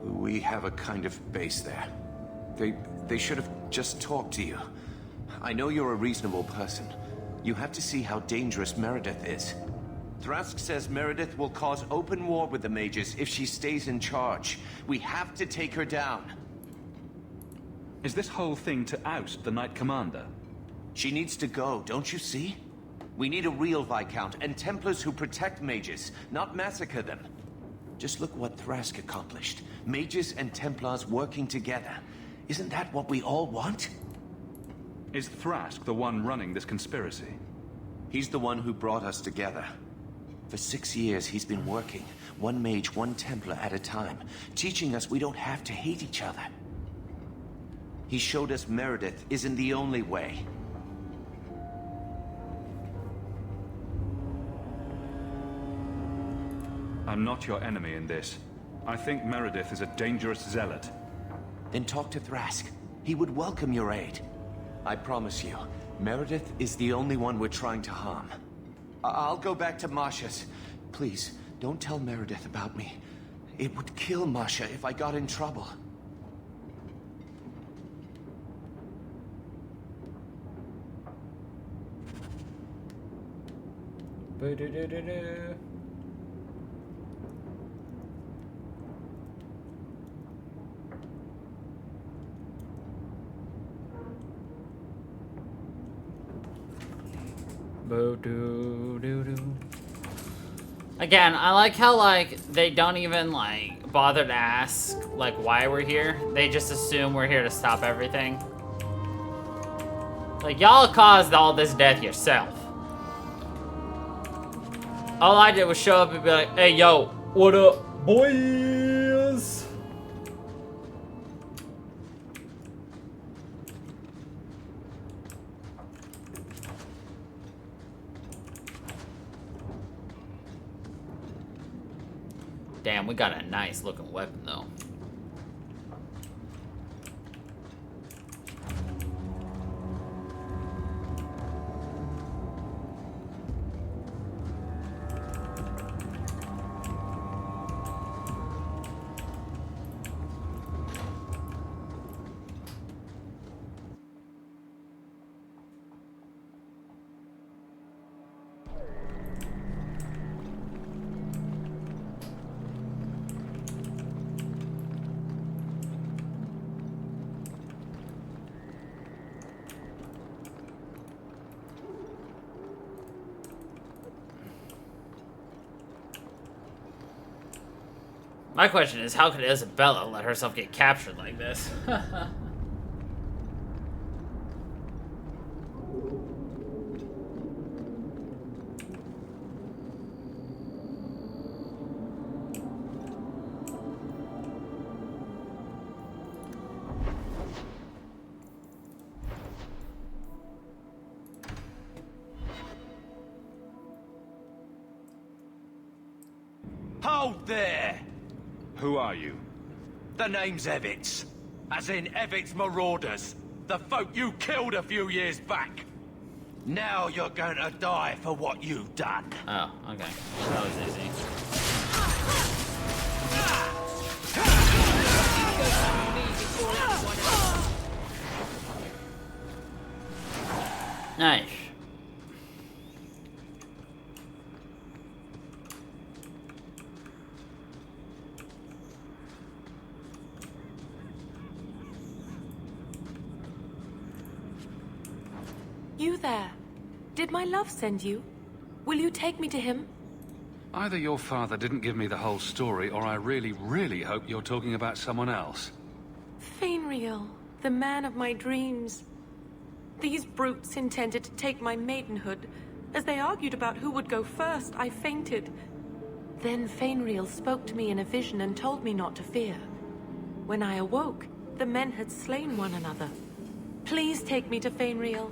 We have a kind of base there. They should have just talked to you. I know you're a reasonable person. You have to see how dangerous Meredith is. Thrask says Meredith will cause open war with the mages if she stays in charge. We have to take her down. Is this whole thing to oust the Knight Commander? She needs to go, don't you see? We need a real Viscount and Templars who protect mages, not massacre them. Just look what Thrask accomplished. Mages and Templars working together. Isn't that what we all want? Is Thrask the one running this conspiracy? He's the one who brought us together. For 6 years, he's been working, one mage, one Templar at a time, teaching us we don't have to hate each other. He showed us Meredith isn't the only way. I'm not your enemy in this. I think Meredith is a dangerous zealot. Then talk to Thrask. He would welcome your aid. I promise you, Meredith is the only one we're trying to harm. I'll go back to Masha's. Please, don't tell Meredith about me. It would kill Masha if I got in trouble. Again, I like how, like, they don't even, like, bother to ask, like, why we're here. They just assume we're here to stop everything. Like, y'all caused all this death yourself. All I did was show up and be like, hey, yo, what up, boys? Damn, we got a nice looking weapon though. My question is, how could Isabella let herself get captured like this? Hold there! Who are you? The name's Evitz. As in Evitz Marauders. The folk you killed a few years back. Now you're going to die for what you've done. Oh, okay. That was easy. Nice. You there. Did my love send you? Will you take me to him? Either your father didn't give me the whole story, or I really, really hope you're talking about someone else. Fainriel, the man of my dreams. These brutes intended to take my maidenhood. As they argued about who would go first, I fainted. Then Fainriel spoke to me in a vision and told me not to fear. When I awoke, the men had slain one another. Please take me to Fainriel.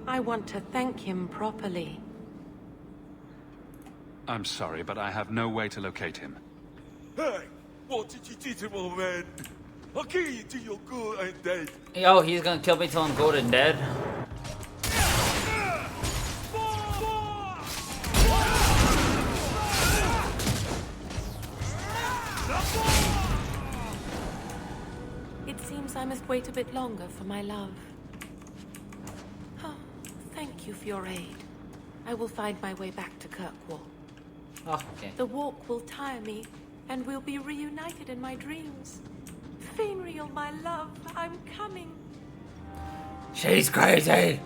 I want to thank him properly. I'm sorry, but I have no way to locate him. Hey, what did you do to my man? I'll kill you till you're good and dead. Yo, he's gonna kill me till I'm good and dead. It seems I must wait a bit longer for my love. Thank you for your aid. I will find my way back to Kirkwall. Oh, okay. The walk will tire me, and we'll be reunited in my dreams. Fainriel, my love, I'm coming. She's crazy!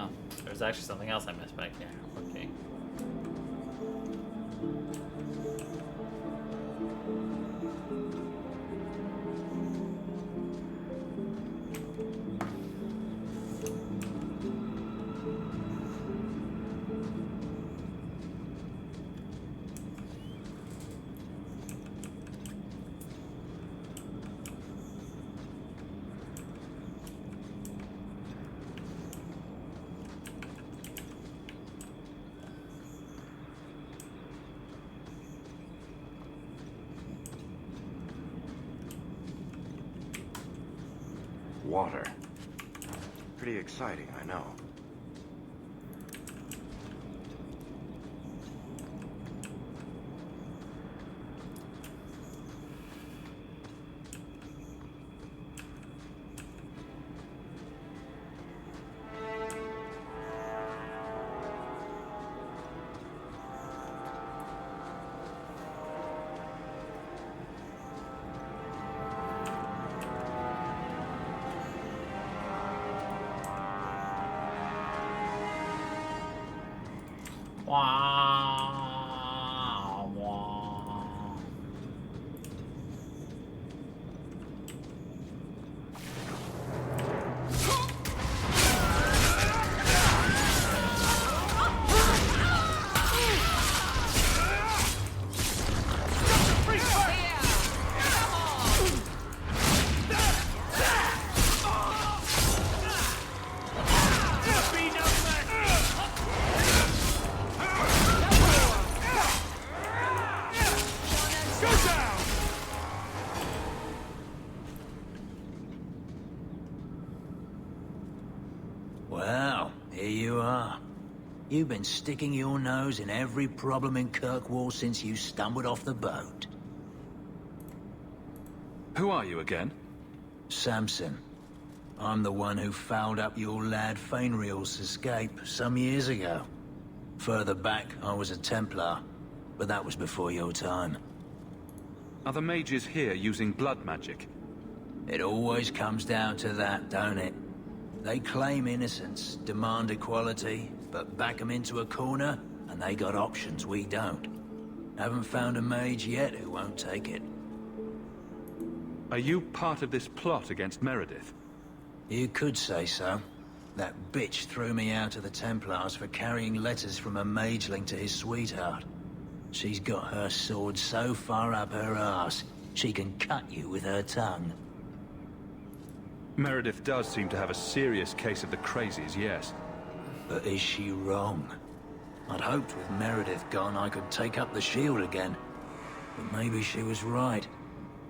Oh, there's actually something else I missed back there. Okay. Water. Pretty exciting, I know. Wow, wow. Well, here you are. You've been sticking your nose in every problem in Kirkwall since you stumbled off the boat. Who are you again? Samson. I'm the one who fouled up your lad Fainriel's escape some years ago. Further back, I was a Templar, but that was before your time. Are the mages here using blood magic? It always comes down to that, don't it? They claim innocence, demand equality, but back them into a corner, and they got options we don't. Haven't found a mage yet who won't take it. Are you part of this plot against Meredith? You could say so. That bitch threw me out of the Templars for carrying letters from a mageling to his sweetheart. She's got her sword so far up her arse, she can cut you with her tongue. Meredith does seem to have a serious case of the crazies, yes. But is she wrong? I'd hoped with Meredith gone I could take up the shield again. But maybe she was right.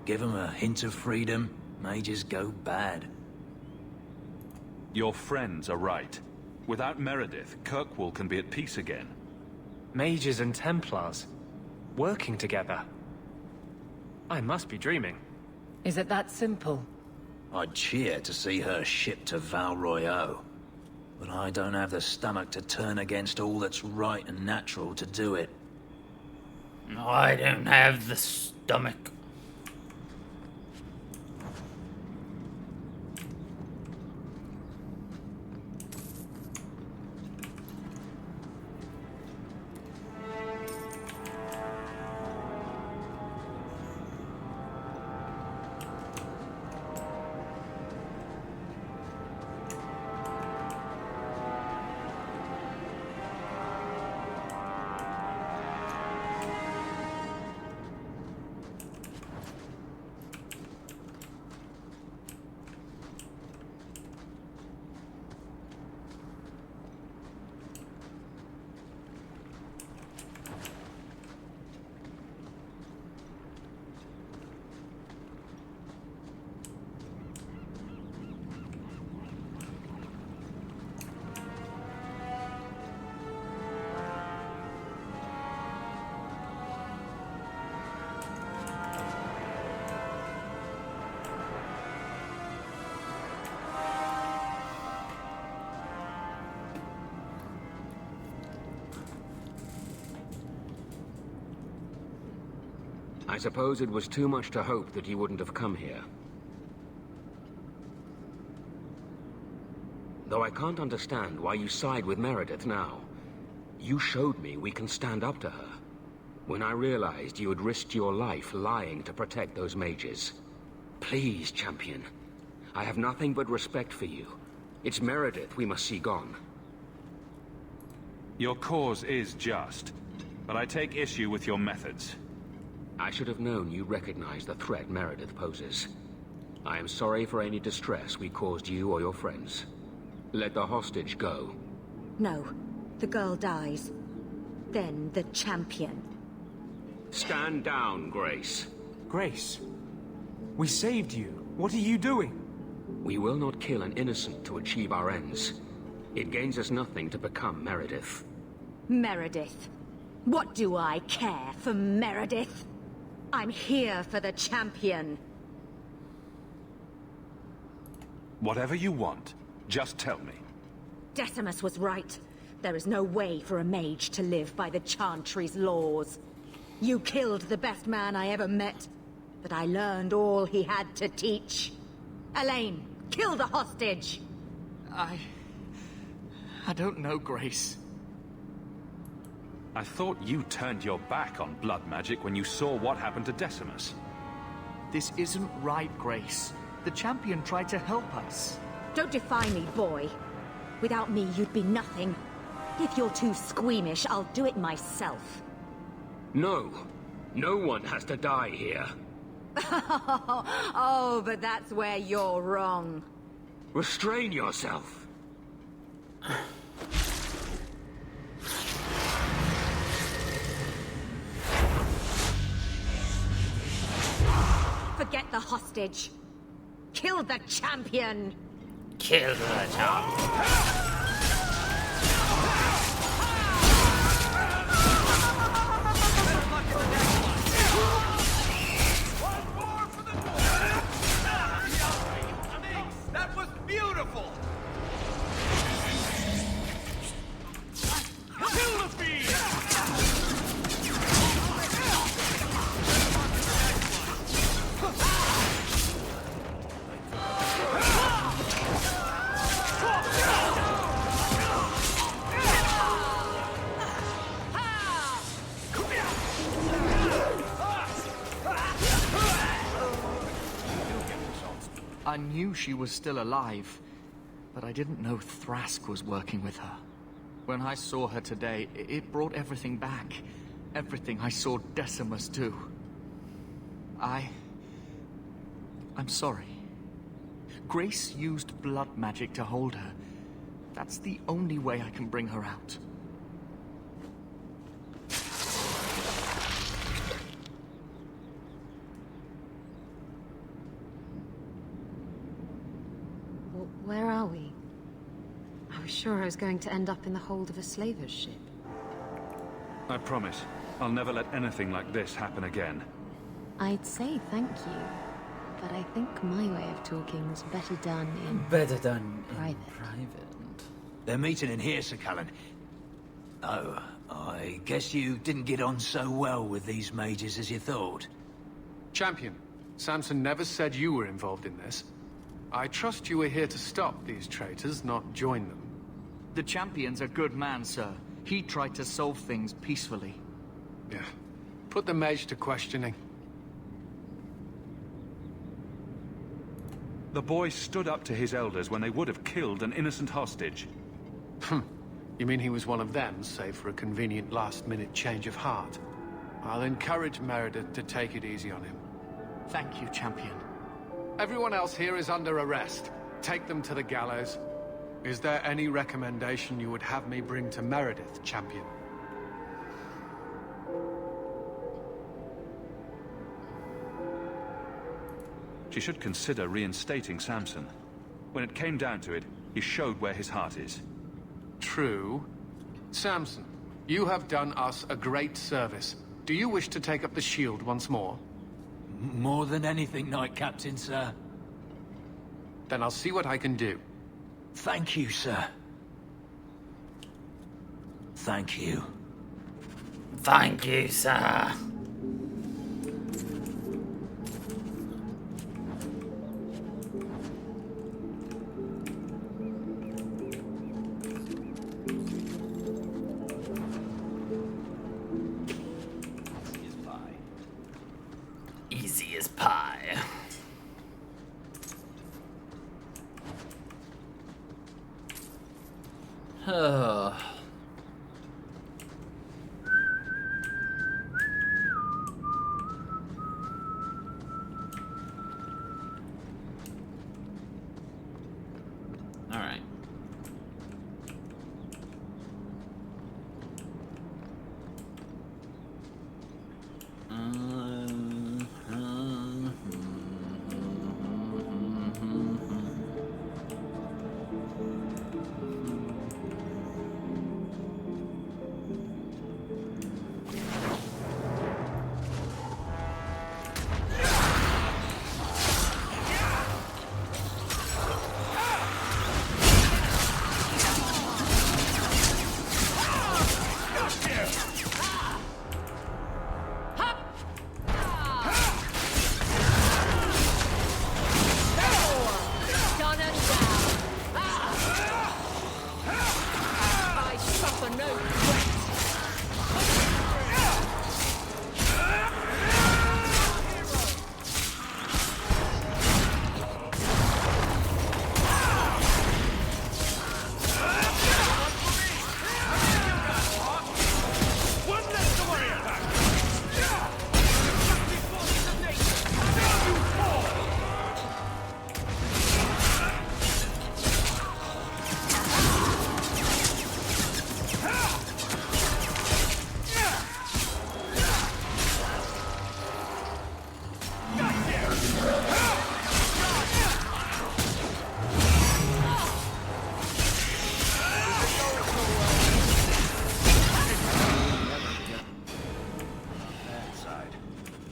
Give them a hint of freedom, mages go bad. Your friends are right. Without Meredith, Kirkwall can be at peace again. Mages and Templars. Working together. I must be dreaming. Is it that simple? I'd cheer to see her shipped to Val Royeaux. But I don't have the stomach to turn against all that's right and natural to do it. No, I don't have the stomach. I suppose it was too much to hope that you wouldn't have come here. Though I can't understand why you side with Meredith now. You showed me we can stand up to her. When I realized you had risked your life lying to protect those mages. Please, champion. I have nothing but respect for you. It's Meredith we must see gone. Your cause is just, but I take issue with your methods. I should have known you recognize the threat Meredith poses. I am sorry for any distress we caused you or your friends. Let the hostage go. No. The girl dies. Then the champion. Stand down, Grace. Grace? We saved you. What are you doing? We will not kill an innocent to achieve our ends. It gains us nothing to become Meredith. Meredith. What do I care for Meredith? I'm here for the champion. Whatever you want, just tell me. Decimus was right. There is no way for a mage to live by the Chantry's laws. You killed the best man I ever met, but I learned all he had to teach. Elaine, kill the hostage! I don't know, Grace. I thought you turned your back on blood magic when you saw what happened to Decimus. This isn't right, Grace. The champion tried to help us. Don't defy me, boy. Without me, you'd be nothing. If you're too squeamish, I'll do it myself. No. No one has to die here. Oh, but that's where you're wrong. Restrain yourself. Forget the hostage. Kill the champion. Kill the champion. That was beautiful! Kill the beast! I knew she was still alive, but I didn't know Thrask was working with her. When I saw her today, it brought everything back. Everything I saw Decimus do. I'm sorry. Grace used blood magic to hold her. That's the only way I can bring her out. Where are we? I was sure I was going to end up in the hold of a slaver's ship. I promise, I'll never let anything like this happen again. I'd say thank you, but I think my way of talking is better done in... private. They're meeting in here, Sir Cullen. Oh, I guess you didn't get on so well with these mages as you thought. Champion, Samson never said you were involved in this. I trust you were here to stop these traitors, not join them. The champion's a good man, sir. He tried to solve things peacefully. Yeah. Put the mage to questioning. The boy stood up to his elders when they would have killed an innocent hostage. You mean he was one of them, save for a convenient last-minute change of heart? I'll encourage Meredith to take it easy on him. Thank you, champion. Everyone else here is under arrest. Take them to the gallows. Is there any recommendation you would have me bring to Meredith, champion? She should consider reinstating Samson. When it came down to it, he showed where his heart is. True. Samson, you have done us a great service. Do you wish to take up the shield once more? More than anything, Knight Captain, sir. Then I'll see what I can do. Thank you, sir. Thank you. Thank you, sir. Alright.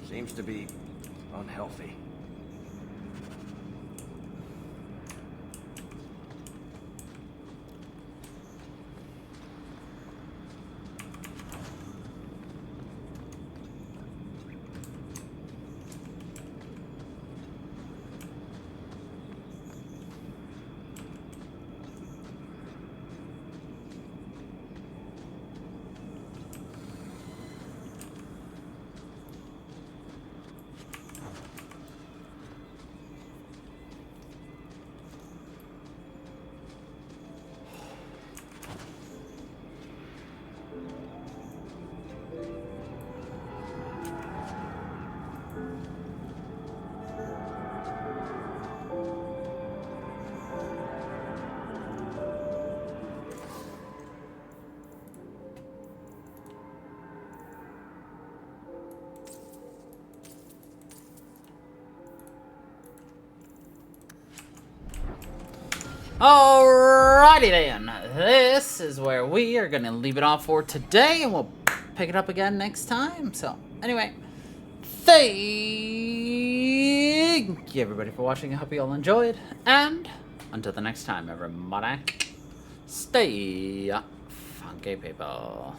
Seems to be unhealthy. Alrighty then, this is where we are gonna leave it off for today, and we'll pick it up again next time. So, anyway, thank you everybody for watching. I hope you all enjoyed, and until the next time, everybody, stay funky, people.